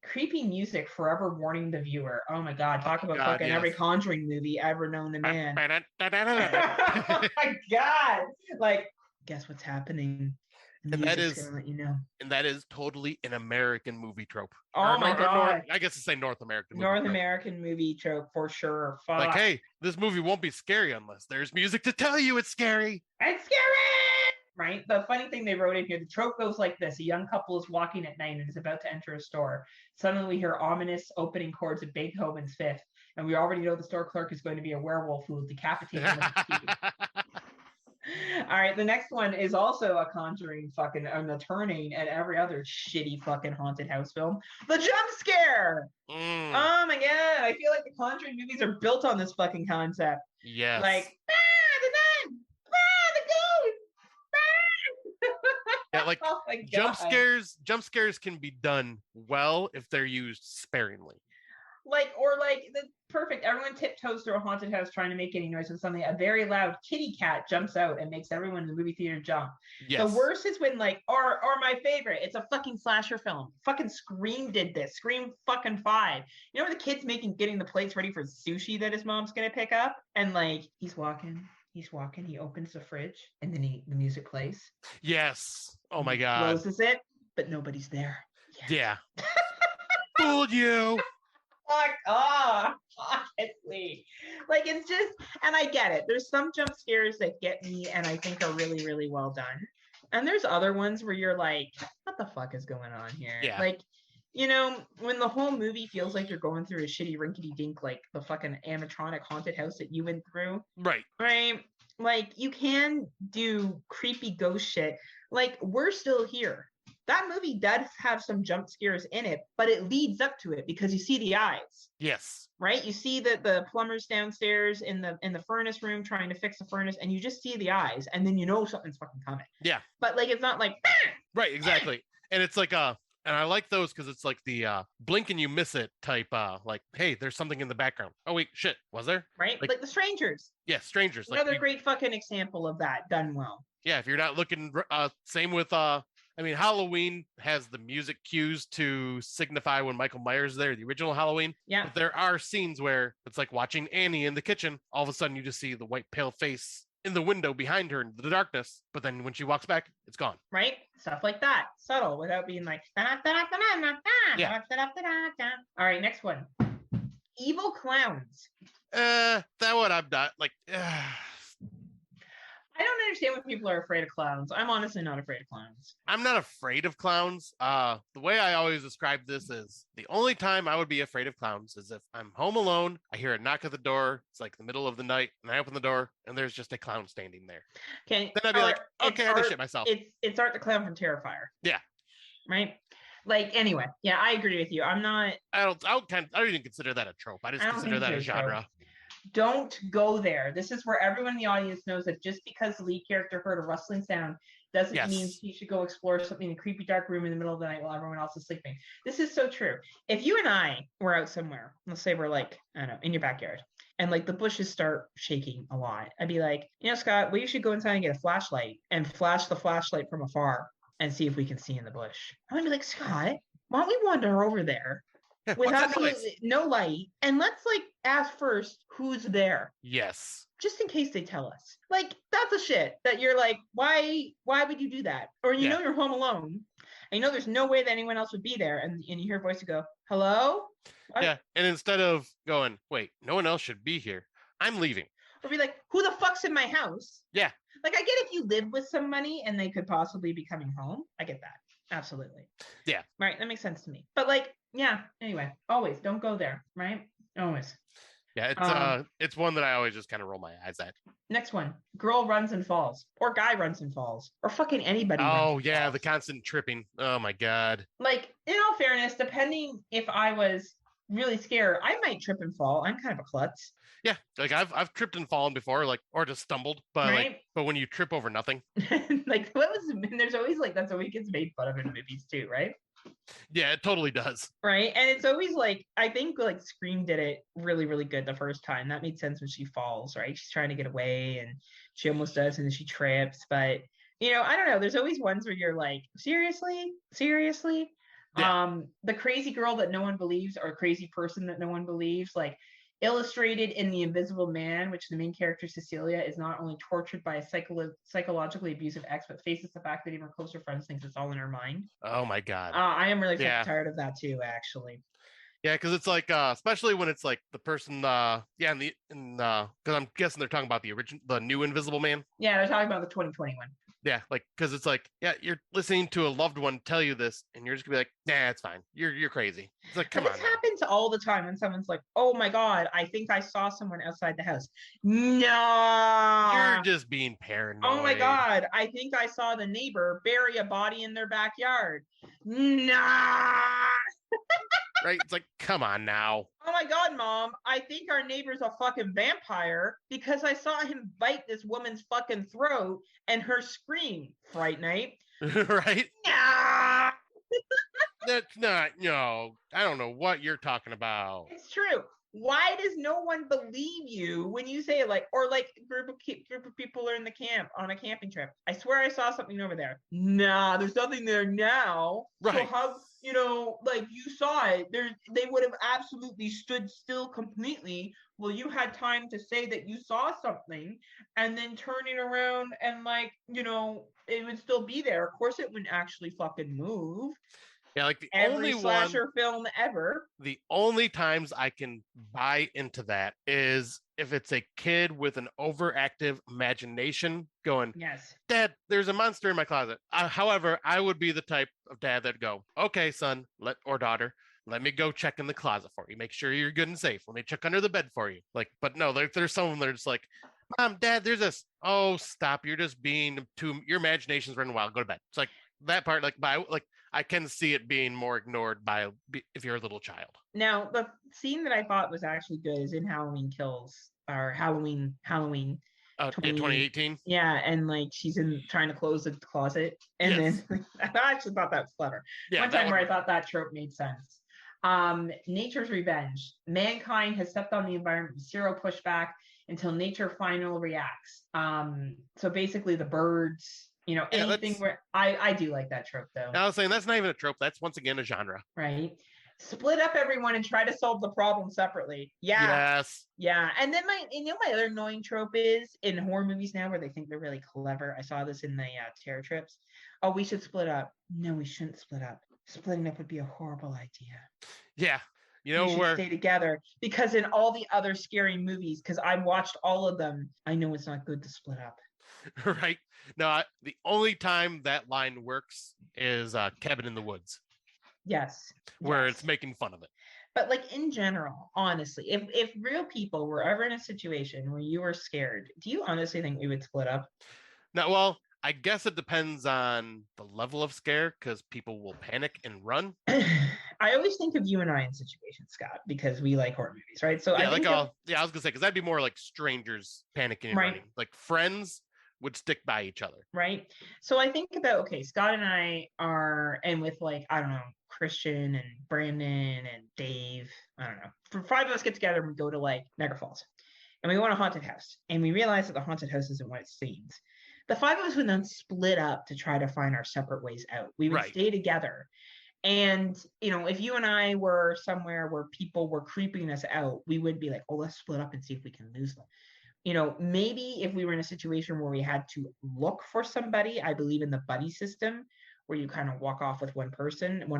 Creepy music forever warning the viewer. Oh my god, talk about fucking every Conjuring movie ever known to man. Oh my god. Like, guess what's happening? And that is gonna let you know. And that is totally an American movie trope. Oh my god. I guess to say North American movie trope for sure. Fuck. Like, hey, this movie won't be scary unless there's music to tell you it's scary. It's scary! Right? The funny thing they wrote in here, the trope goes like this. A young couple is walking at night and is about to enter a store. Suddenly we hear ominous opening chords of Beethoven's Fifth, and we already know the store clerk is going to be a werewolf who will decapitate them with a key. All right, the next one is also a Conjuring fucking The Turning and every other shitty fucking haunted house film. The jump scare! Oh my god, I feel like the Conjuring movies are built on this fucking concept. Yes. Like, the nun! The ghost! Yeah, like oh jump scares can be done well if they're used sparingly. Like the perfect, everyone tiptoes through a haunted house trying to make any noise with something. A very loud kitty cat jumps out and makes everyone in the movie theater jump. Yes. The worst is when or my favorite, it's a fucking slasher film. Fucking Scream did this. Scream fucking 5. You know where the kid's getting the plates ready for sushi that his mom's gonna pick up? And like he's walking, he opens the fridge, and then the music plays. Yes. Oh my god. Closes it, but nobody's there. Yeah. Fooled you. Honestly, like it's just, and I get it. There's some jump scares that get me and I think are really, really well done. And there's other ones where you're like, what the fuck is going on here? Yeah. Like, you know, when the whole movie feels like you're going through a shitty rinkety dink, like the fucking animatronic haunted house that you went through. Right. Right. Like you can do creepy ghost shit. Like We're Still Here. That movie does have some jump scares in it, but it leads up to it because you see the eyes. Yes. Right? You see the plumbers downstairs in the furnace room trying to fix the furnace, and you just see the eyes, and then you know something's fucking coming. Yeah. But like it's not like right, exactly. And it's like and I like those because it's like the blink and you miss it type like, hey, there's something in the background. Oh wait, shit, was there? Right? Like The Strangers. Yeah, Strangers. Another great fucking example of that done well. Yeah, if you're not looking same with I mean, Halloween has the music cues to signify when Michael Myers is there, the original Halloween. Yeah. But there are scenes where it's like watching Annie in the kitchen. All of a sudden, you just see the white pale face in the window behind her in the darkness. But then when she walks back, it's gone. Right? Stuff like that. Subtle without being like, yeah. All right, next one. Evil clowns. That one I'm not like. I don't understand when people are afraid of clowns. I'm honestly not afraid of clowns. I'm not afraid of clowns. The way I always describe this is the only time I would be afraid of clowns is if I'm home alone, I hear a knock at the door, it's like the middle of the night, and I open the door, and there's just a clown standing there. Okay. Then I'd be like, okay, I just shit myself. It's Art the Clown from Terrifier. Yeah. Right? Like, anyway, yeah, I agree with you. I'm not... I don't even consider that a trope. I just consider that a genre. Don't go there. This is where everyone in the audience knows that just because the lead character heard a rustling sound doesn't mean he should go explore something in a creepy dark room in the middle of the night while everyone else is sleeping. This is so true. If you and I were out somewhere, let's say we're like, I don't know, in your backyard, and like the bushes start shaking a lot, I'd be like, Scott, well, you should go inside and get a flashlight and flash the flashlight from afar and see if we can see in the bush. I'm gonna be like, Scott, why don't we wander over there with absolutely no light, and let's like ask first who's there. Yes. Just in case they tell us. Like, that's a shit that you're like, why would you do that? Or you know you're home alone, and there's no way that anyone else would be there, and you hear a voice go, hello? What? Yeah, and instead of going, wait, no one else should be here, I'm leaving. Or be like, who the fuck's in my house? Yeah. Like, I get if you live with somebody and they could possibly be coming home. I get that. Absolutely. Yeah. Right, that makes sense to me. But like, yeah, anyway, always don't go there, right? Always. Yeah, it's one that I always just kind of roll my eyes at. Next one. Girl runs and falls. Or guy runs and falls. Or fucking anybody. Oh, yeah, the constant tripping. Oh, my God. Like, in all fairness, depending if I was really scared, I might trip and fall. I'm kind of a klutz. Yeah, like I've tripped and fallen before, like, or just stumbled, but right? but when you trip over nothing. Like, there's always like, that's always gets made fun of in movies too, right? Yeah, it totally does. Right. And it's always like, I think like Scream did it really, really good the first time. That made sense when she falls, right? She's trying to get away and she almost does, and then she trips. But, I don't know. There's always ones where you're like, seriously? Yeah. The crazy girl that no one believes, or crazy person that no one believes, like illustrated in The Invisible Man, which the main character Cecilia is not only tortured by a psychologically abusive ex, but faces the fact that even her closer friends thinks it's all in her mind. Oh my God. I am really tired of that too, actually. Yeah, because it's like, especially when it's like the person, because I'm guessing they're talking about the new Invisible Man. Yeah, they're talking about the 2021. Yeah, like, because it's like, yeah, you're listening to a loved one tell you this, and you're just gonna be like, nah, it's fine. You're crazy. It's like, come on. This happens all the time when someone's like, oh my God, I think I saw someone outside the house. No. You're just being paranoid. Oh my God, I think I saw the neighbor bury a body in their backyard. No. Right? It's like, come on now. Oh my God, Mom, I think our neighbor's a fucking vampire because I saw him bite this woman's fucking throat and her scream. Fright Night. Right? Nah. That's not, I don't know what you're talking about. It's true. Why does no one believe you when you say like, or like group of people are in the camp on a camping trip? I swear I saw something over there. Nah, there's nothing there now. Right. So how, like you saw it, they would have absolutely stood still completely. Well, you had time to say that you saw something, and then turning around and like, it would still be there. Of course it wouldn't actually fucking move. Yeah, like the Every only slasher film ever. The only times I can buy into that is if it's a kid with an overactive imagination going, yes, Dad, there's a monster in my closet. However, I would be the type of dad that'd go, okay, son, or daughter, let me go check in the closet for you. Make sure you're good and safe. Let me check under the bed for you. Like, but no, there's someone that's like, Mom, Dad, there's this. Oh, stop. You're just being your imagination's running wild. Go to bed. It's like that part, I can see it being more ignored if you're a little child. Now, the scene that I thought was actually good is in Halloween Kills, or Halloween. 2018. Yeah, and like she's trying to close the closet, and then I actually thought that was clever. Yeah, one time where I thought that trope made sense. Nature's revenge. Mankind has stepped on the environment with zero pushback until nature finally reacts. So basically, the birds. Anything where I do like that trope though. I was saying that's not even a trope. That's once again a genre. Right. Split up everyone and try to solve the problem separately. Yeah. Yes. Yeah. And then my other annoying trope is in horror movies now where they think they're really clever. I saw this in the terror trips. Oh, we should split up. No, we shouldn't split up. Splitting up would be a horrible idea. Yeah. We should stay together, because in all the other scary movies, because I've watched all of them, I know it's not good to split up. Right. No, the only time that line works is Cabin in the Woods. Yes. Where it's making fun of it. But like in general, honestly, if real people were ever in a situation where you were scared, do you honestly think we would split up? No, well, I guess it depends on the level of scare, because people will panic and run. I always think of you and I in situations, Scott, because we like horror movies, right? So Yeah, I think I was gonna say because that'd be more like strangers panicking and Right. running. Like friends would stick by each other. right. So I think about, okay, Scott and I are, and with like, I don't know, Christian and Brandon and Dave, I don't know. For 5 of us get together and we go to like Niagara Falls. And we go in a haunted house. And we realize that the haunted house isn't what it seems. The 5 of us would then split up to try to find our separate ways out. We would Right. stay together. And, if you and I were somewhere where people were creeping us out, we would be like, oh, let's split up and see if we can lose them. Maybe if we were in a situation where we had to look for somebody, I believe in the buddy system, where you kind of walk off with one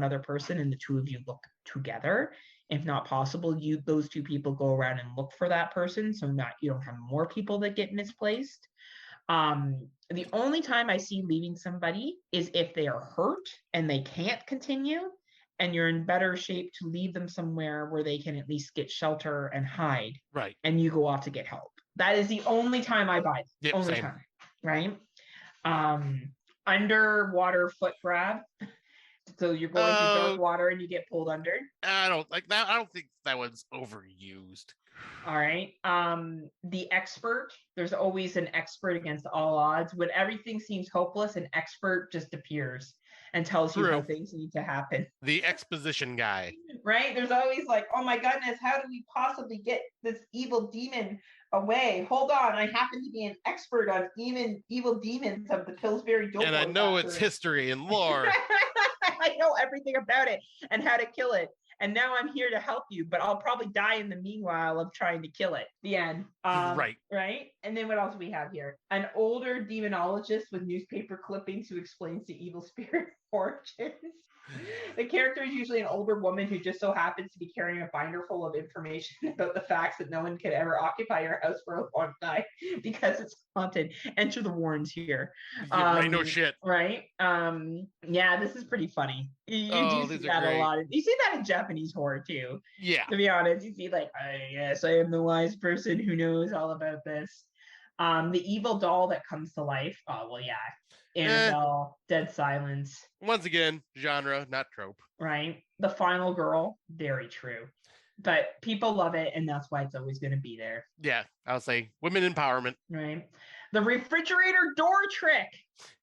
other person, and the two of you look together. If not possible, those 2 people go around and look for that person, so you don't have more people that get misplaced. The only time I see leaving somebody is if they are hurt and they can't continue, and you're in better shape to leave them somewhere where they can at least get shelter and hide, Right. and you go off to get help. That is the only time I buy it. Yep, only same. time, right? Underwater foot grab. So you're going through dark water and you get pulled under. I don't like that. I don't think that one's overused. All right. The expert. There's always an expert against all odds. When everything seems hopeless, an expert just appears and tells you how things need to happen. The exposition guy. Right? There's always like, oh my goodness, how do we possibly get this evil demon away? Hold on, I happen to be an expert on evil demons of the Pillsbury Doughboy. And I know its history and lore. I know everything about it and how to kill it. And now I'm here to help you, but I'll probably die in the meanwhile of trying to kill it. The end. Right. Right? And then what else do we have here? An older demonologist with newspaper clippings who explains the evil spirit origins. The character is usually an older woman who just so happens to be carrying a binder full of information about the facts that no one could ever occupy your house for a long time because it's haunted. Enter the Warrens here. Right, no shit. Right? Yeah, this is pretty funny. You do see that a lot. You see that in Japanese horror too. Yeah. To be honest, you see like, yes, I am the wise person who knows all about this. The evil doll that comes to life. Oh, well, yeah. Annabelle, Dead Silence. Once again, genre, not trope. Right. The Final Girl, very true. But people love it, and that's why it's always going to be there. Yeah, I'll say women empowerment. Right. The refrigerator door trick.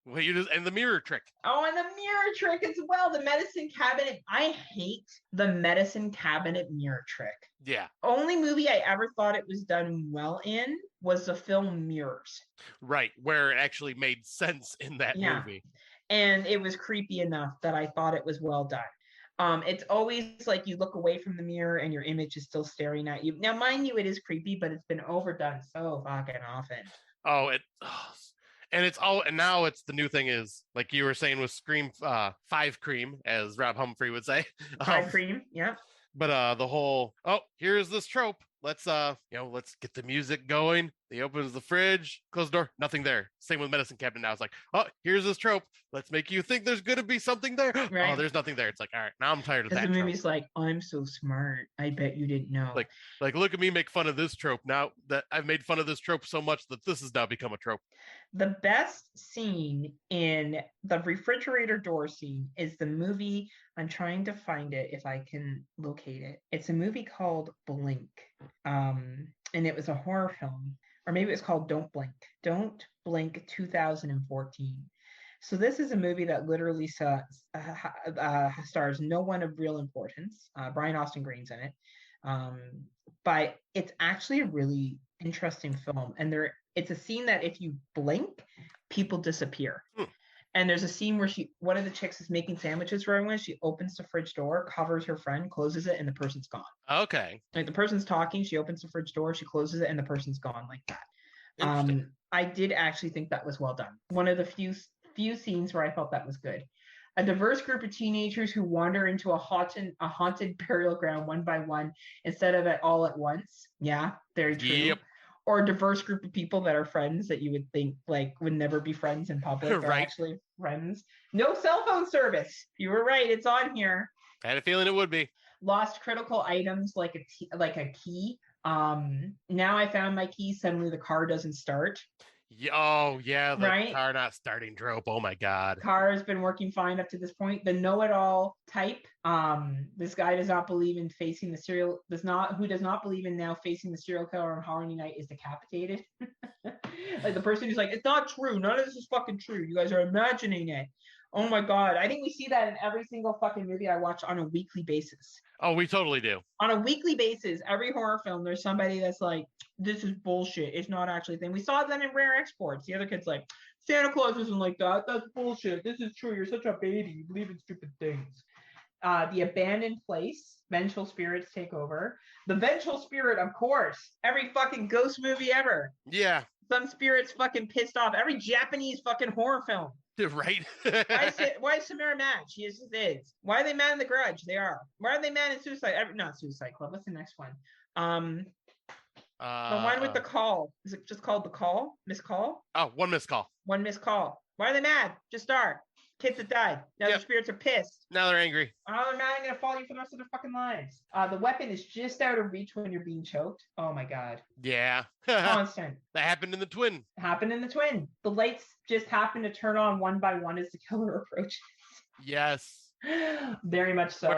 Well, and the mirror trick. Oh, and the mirror trick as well. The medicine cabinet. I hate the medicine cabinet mirror trick. Yeah. Only movie I ever thought it was done well in was the film Mirrors. Right, where it actually made sense in that movie. And it was creepy enough that I thought it was well done. It's always like you look away from the mirror and your image is still staring at you. Now, mind you, it is creepy, but it's been overdone so fucking often. And now it's the new thing is, like you were saying with Scream 5 Cream, as Rob Humphrey would say. 5 Cream, yeah. But the whole, here's this trope. Let's let's get the music going. He opens the fridge, close the door, nothing there. Same with medicine cabinet now. It's like, here's this trope. Let's make you think there's gonna be something there. Right. Oh, there's nothing there. It's like, all right, now I'm tired of that. The movie's like, I'm so smart. I bet you didn't know. Like look at me make fun of this trope. Now that I've made fun of this trope so much that this has now become a trope. The best scene in the refrigerator door scene is the movie. I'm trying to find it if I can locate it. It's a movie called Blink. And it was a horror film, or maybe it's called Don't Blink. Don't Blink 2014. So this is a movie that literally stars no one of real importance. Brian Austin Green's in it. But it's actually a really interesting film. And it's a scene that if you blink, people disappear. And there's a scene where one of the chicks is making sandwiches for everyone. She opens the fridge door, covers her friend, closes it, and the person's gone. Okay. Like the person's talking, she opens the fridge door, she closes it, and the person's gone like that. I did actually think that was well done. One of the few scenes where I felt that was good. A diverse group of teenagers who wander into a haunted burial ground one by one instead of all at once. Yeah, very true. Yep. Or a diverse group of people that are friends that you would think like would never be friends in public are actually friends. No cell phone service. You were right. It's on here. I had a feeling it would be. Lost critical items like a key. Now I found my key. Suddenly the car doesn't start. Oh, yeah, the Right? car not starting trope. Oh my God. Car has been working fine up to this point. The know-it-all type. This guy does not believe in facing the serial. Who does not believe in now facing the serial killer on Halloween night is decapitated. Like the person who's like, it's not true. None of this is fucking true. You guys are imagining it. Oh my God. I think we see that in every single fucking movie I watch on a weekly basis. Oh, we totally do. On a weekly basis, every horror film, there's somebody that's like, this is bullshit. It's not actually a thing. We saw that in Rare Exports. The other kid's like, Santa Claus isn't like that. That's bullshit. This is true. You're such a baby. You believe in stupid things. The Abandoned Place, vengeful spirits take over. The vengeful spirit, of course. Every fucking ghost movie ever. Yeah. Some spirit's fucking pissed off. Every Japanese fucking horror film. Right. Why is Samara mad? She is. Why are they mad in The Grudge? They are. Why are they mad in Suicide? Not Suicide Club. What's the next one? The one with the call. Is it just called The Call? Miss Call? Oh, One Missed Call. One Missed Call. Why are they mad? Just start. Kids that died. Now the spirits are pissed. Now they're angry. Oh, they're mad. I'm gonna follow you for the rest of their fucking lives. The weapon is just out of reach when you're being choked. Oh my God. Yeah. Constant. That happened in The Twin. Happened in The Twin. The lights just happen to turn on one by one as the killer approaches. Yes. Very much so.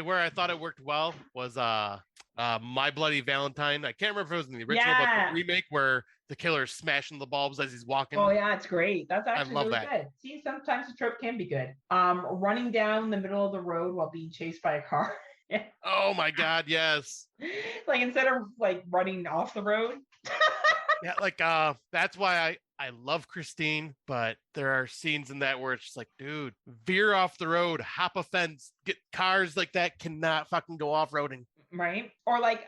Where I thought it worked well was My Bloody Valentine. I can't remember if it was in the original, but the remake where the killer's smashing the bulbs as he's walking. Oh yeah, it's great. That's actually love really that. good. See, sometimes the trope can be good. Running down the middle of the road while being chased by a car. Oh my God, yes. Like instead of like running off the road. Yeah, like that's why I love Christine, but there are scenes in that where it's just like, dude, veer off the road, hop a fence, get cars like that cannot fucking go off-roading. Right? Or like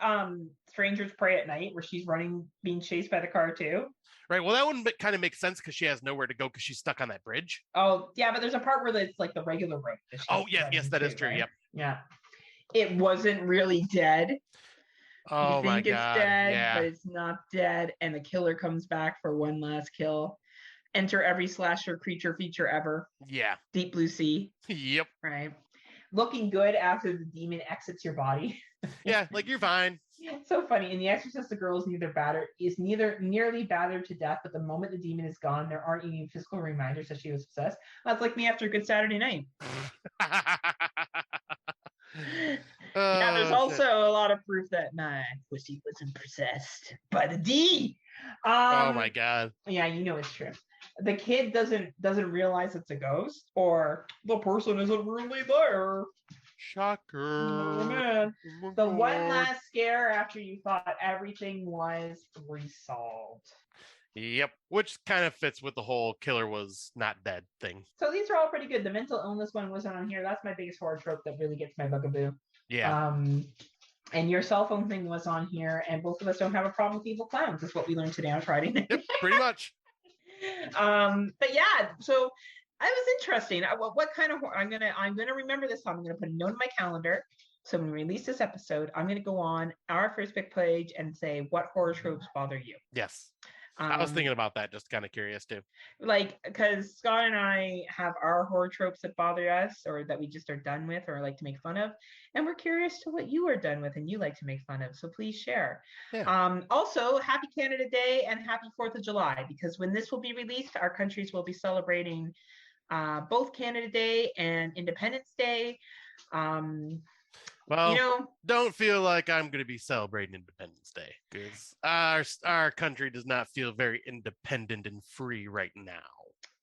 Strangers Pray at Night, where she's running, being chased by the car too. Right. Well, that one kind of makes sense because she has nowhere to go because she's stuck on that bridge. Oh, yeah, but there's a part where it's like the regular road. Oh, yeah, yes, that is true. Right? Yep. Yeah. It wasn't really dead. Oh you my think God. it's dead, Yeah. but it's not dead, and the killer comes back for one last kill. Enter every slasher creature feature ever. Yeah. Deep Blue Sea. Yep. Right. Looking good after the demon exits your body. Yeah, like you're fine. So funny. In The Exorcist, the girl is neither nearly battered to death, but the moment the demon is gone, there aren't any physical reminders that she was possessed. That's like me after a good Saturday night. Yeah, there's also a lot of proof that my pussy wasn't possessed by the D. Oh my God. Yeah, you know it's true. The kid doesn't realize it's a ghost, or the person isn't really there. Shocker. Oh, man. The one last scare after you thought everything was resolved. Yep, which kind of fits with the whole killer was not dead thing. So these are all pretty good. The mental illness one wasn't on here. That's my biggest horror trope that really gets my bugaboo. Yeah. And your cell phone thing was on here, and both of us don't have a problem with evil clowns. Is what we learned today on Friday night. Yep, pretty much. But yeah, so that was interesting. What kind of I'm gonna remember this. I'm gonna put a note in my calendar. So when we release this episode, I'm gonna go on our Facebook page and say what horror tropes bother you. Yes. I was thinking about that, just kind of curious too. Like, because Scott and I have our horror tropes that bother us or that we just are done with or like to make fun of. And we're curious to what you are done with and you like to make fun of. So please share. Yeah. Also, happy Canada Day and happy 4th of July, because when this will be released, our countries will be celebrating both Canada Day and Independence Day. Well, don't feel like I'm going to be celebrating Independence Day because our country does not feel very independent and free right now.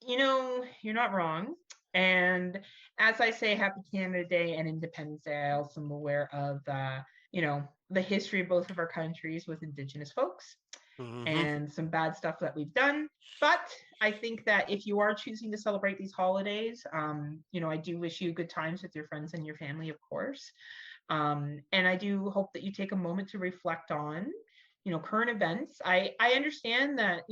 You're not wrong. And as I say, Happy Canada Day and Independence Day, I also am aware of, the history of both of our countries with Indigenous folks. Mm-hmm. And some bad stuff that we've done. But I think that if you are choosing to celebrate these holidays, I do wish you good times with your friends and your family, of course. And I do hope that you take a moment to reflect on, current events. I understand that,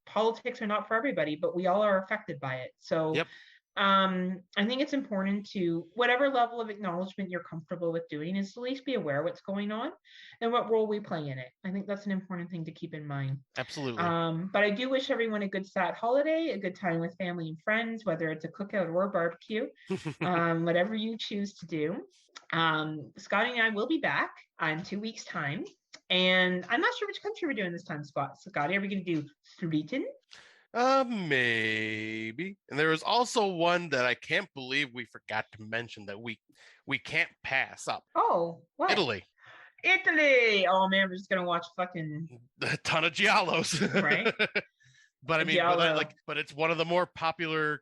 politics are not for everybody, but we all are affected by it. So yep. I think it's important to, whatever level of acknowledgement you're comfortable with doing, is at least be aware of what's going on and what role we play in it. I think that's an important thing to keep in mind. Absolutely. But I do wish everyone a good sad holiday, a good time with family and friends, whether it's a cookout or a barbecue, whatever you choose to do. Scotty and I will be back in 2 weeks' time. And I'm not sure which country we're doing this time, Scotty. Are we going to do Sweden? Maybe. And there was also one that I can't believe we forgot to mention that we can't pass up. Oh, what? Italy. Oh man, we're just gonna watch fucking A ton of giallos, right? But I mean, Giallo. but it's one of the more popular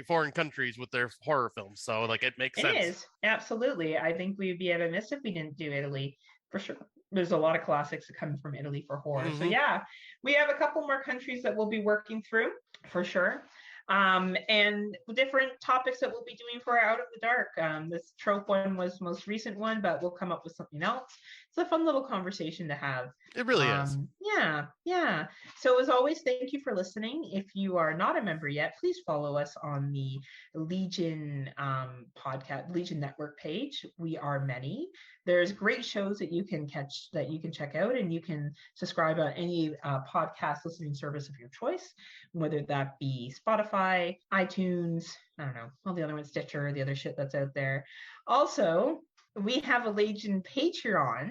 foreign countries with their horror films, so like it makes sense. It is absolutely. I think we'd be at a miss if we didn't do Italy for sure. There's a lot of classics that come from Italy for horror. So yeah, we have a couple more countries that we'll be working through for sure. And different topics that we'll be doing for Out of the Dark. This trope one was the most recent one, but we'll come up with something else. It's a fun little conversation to have. It really is. Yeah. So as always, thank you for listening. If you are not a member yet, please follow us on the Legion podcast, Legion Network page. We are many. There's great shows that you can catch, that you can check out, and you can subscribe on any podcast listening service of your choice, whether that be Spotify, iTunes, I don't know, all the other ones, Stitcher, the other shit that's out there. Also, we have a Legion Patreon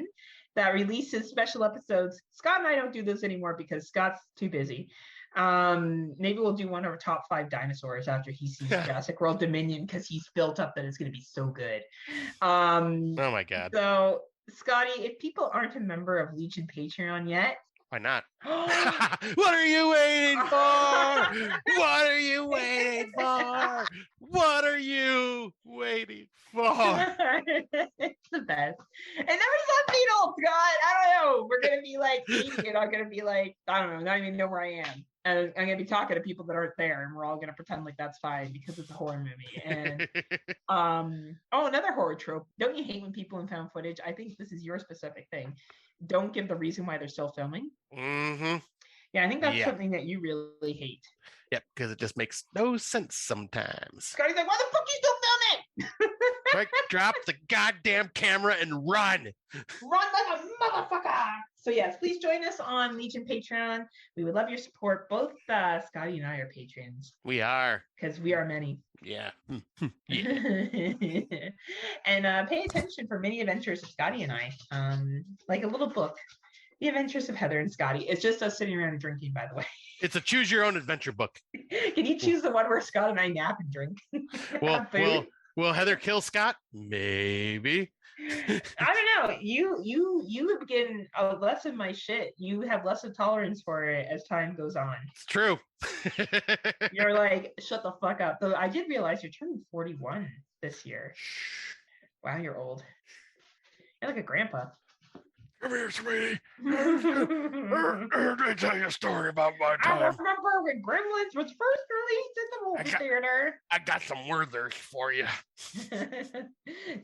that releases special episodes. Scott and I don't do this anymore because Scott's too busy. Maybe we'll do one of our top 5 dinosaurs after he sees Jurassic World Dominion, because he's built up that it's going to be so good. Oh my God. So, Scotty, if people aren't a member of Legion Patreon yet, why not? What are you waiting for? What are you waiting for? What are you waiting for? It's the best. And never stop being old, Scott. I don't know. We're going to be like 80, and I'm going to be like, I don't know, not even know where I am. And I'm going to be talking to people that aren't there, and we're all going to pretend like that's fine because it's a horror movie. And another horror trope. Don't you hate when people in found footage? I think this is your specific thing. Don't give the reason why they're still filming. Yeah, I think that's something that you really hate. Yep, because it just makes no sense sometimes. Scotty's like, why the fuck are you still filming? Right, drop the goddamn camera and run. Run like a motherfucker. So yes, please join us on Legion Patreon. We would love your support. Both Scotty and I are patrons. We are. Because we are many. Yeah. And pay attention for many adventures of Scotty and I. Like a little book. The Adventures of Heather and Scotty. It's just us sitting around and drinking, by the way. It's a choose your own adventure book. Can you choose the one where Scott and I nap and drink? Will Heather kill Scott? Maybe. I don't know. You have getting less of my shit. You have less of tolerance for it as time goes on. It's true. You're like, shut the fuck up. Though I did realize you're turning 41 this year. Wow, you're old. You're like a grandpa. Come here, sweetie. Let me tell you a story about my time. I remember when Gremlins was first released in the movie theater. I got some Werthers for you.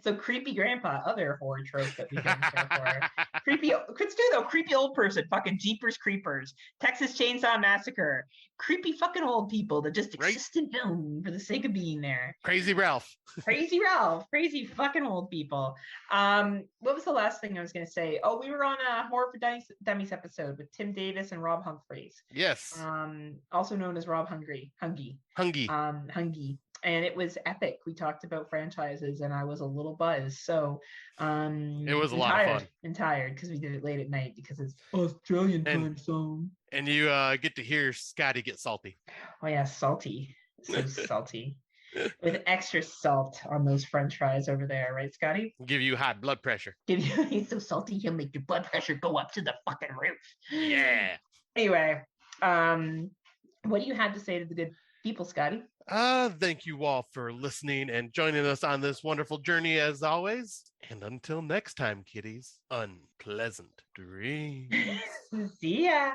So creepy grandpa, other horror trope that we don't care for. Creepy, could do though. Creepy old person, fucking Jeepers Creepers, Texas Chainsaw Massacre. Creepy fucking old people that just exist in film for the sake of being there. Crazy Ralph. Crazy Ralph. Crazy fucking old people. What was the last thing I was going to say? Oh, we were on a Horror for Dummies episode with Tim Davis and Rob Humphreys. Yes. Also known as Rob Hungy. And it was epic. We talked about franchises, and I was a little buzzed. So it was a lot of fun. And tired because we did it late at night because it's Australian time zone. And you get to hear Scotty get salty. Oh yeah, salty. So salty. With extra salt on those French fries over there, right, Scotty? Give you high blood pressure. He's so salty, he'll make your blood pressure go up to the fucking roof. Yeah. Anyway, what do you have to say to the good people, Scotty? Thank you all for listening and joining us on this wonderful journey as always. And until next time, kiddies, unpleasant dreams. See ya.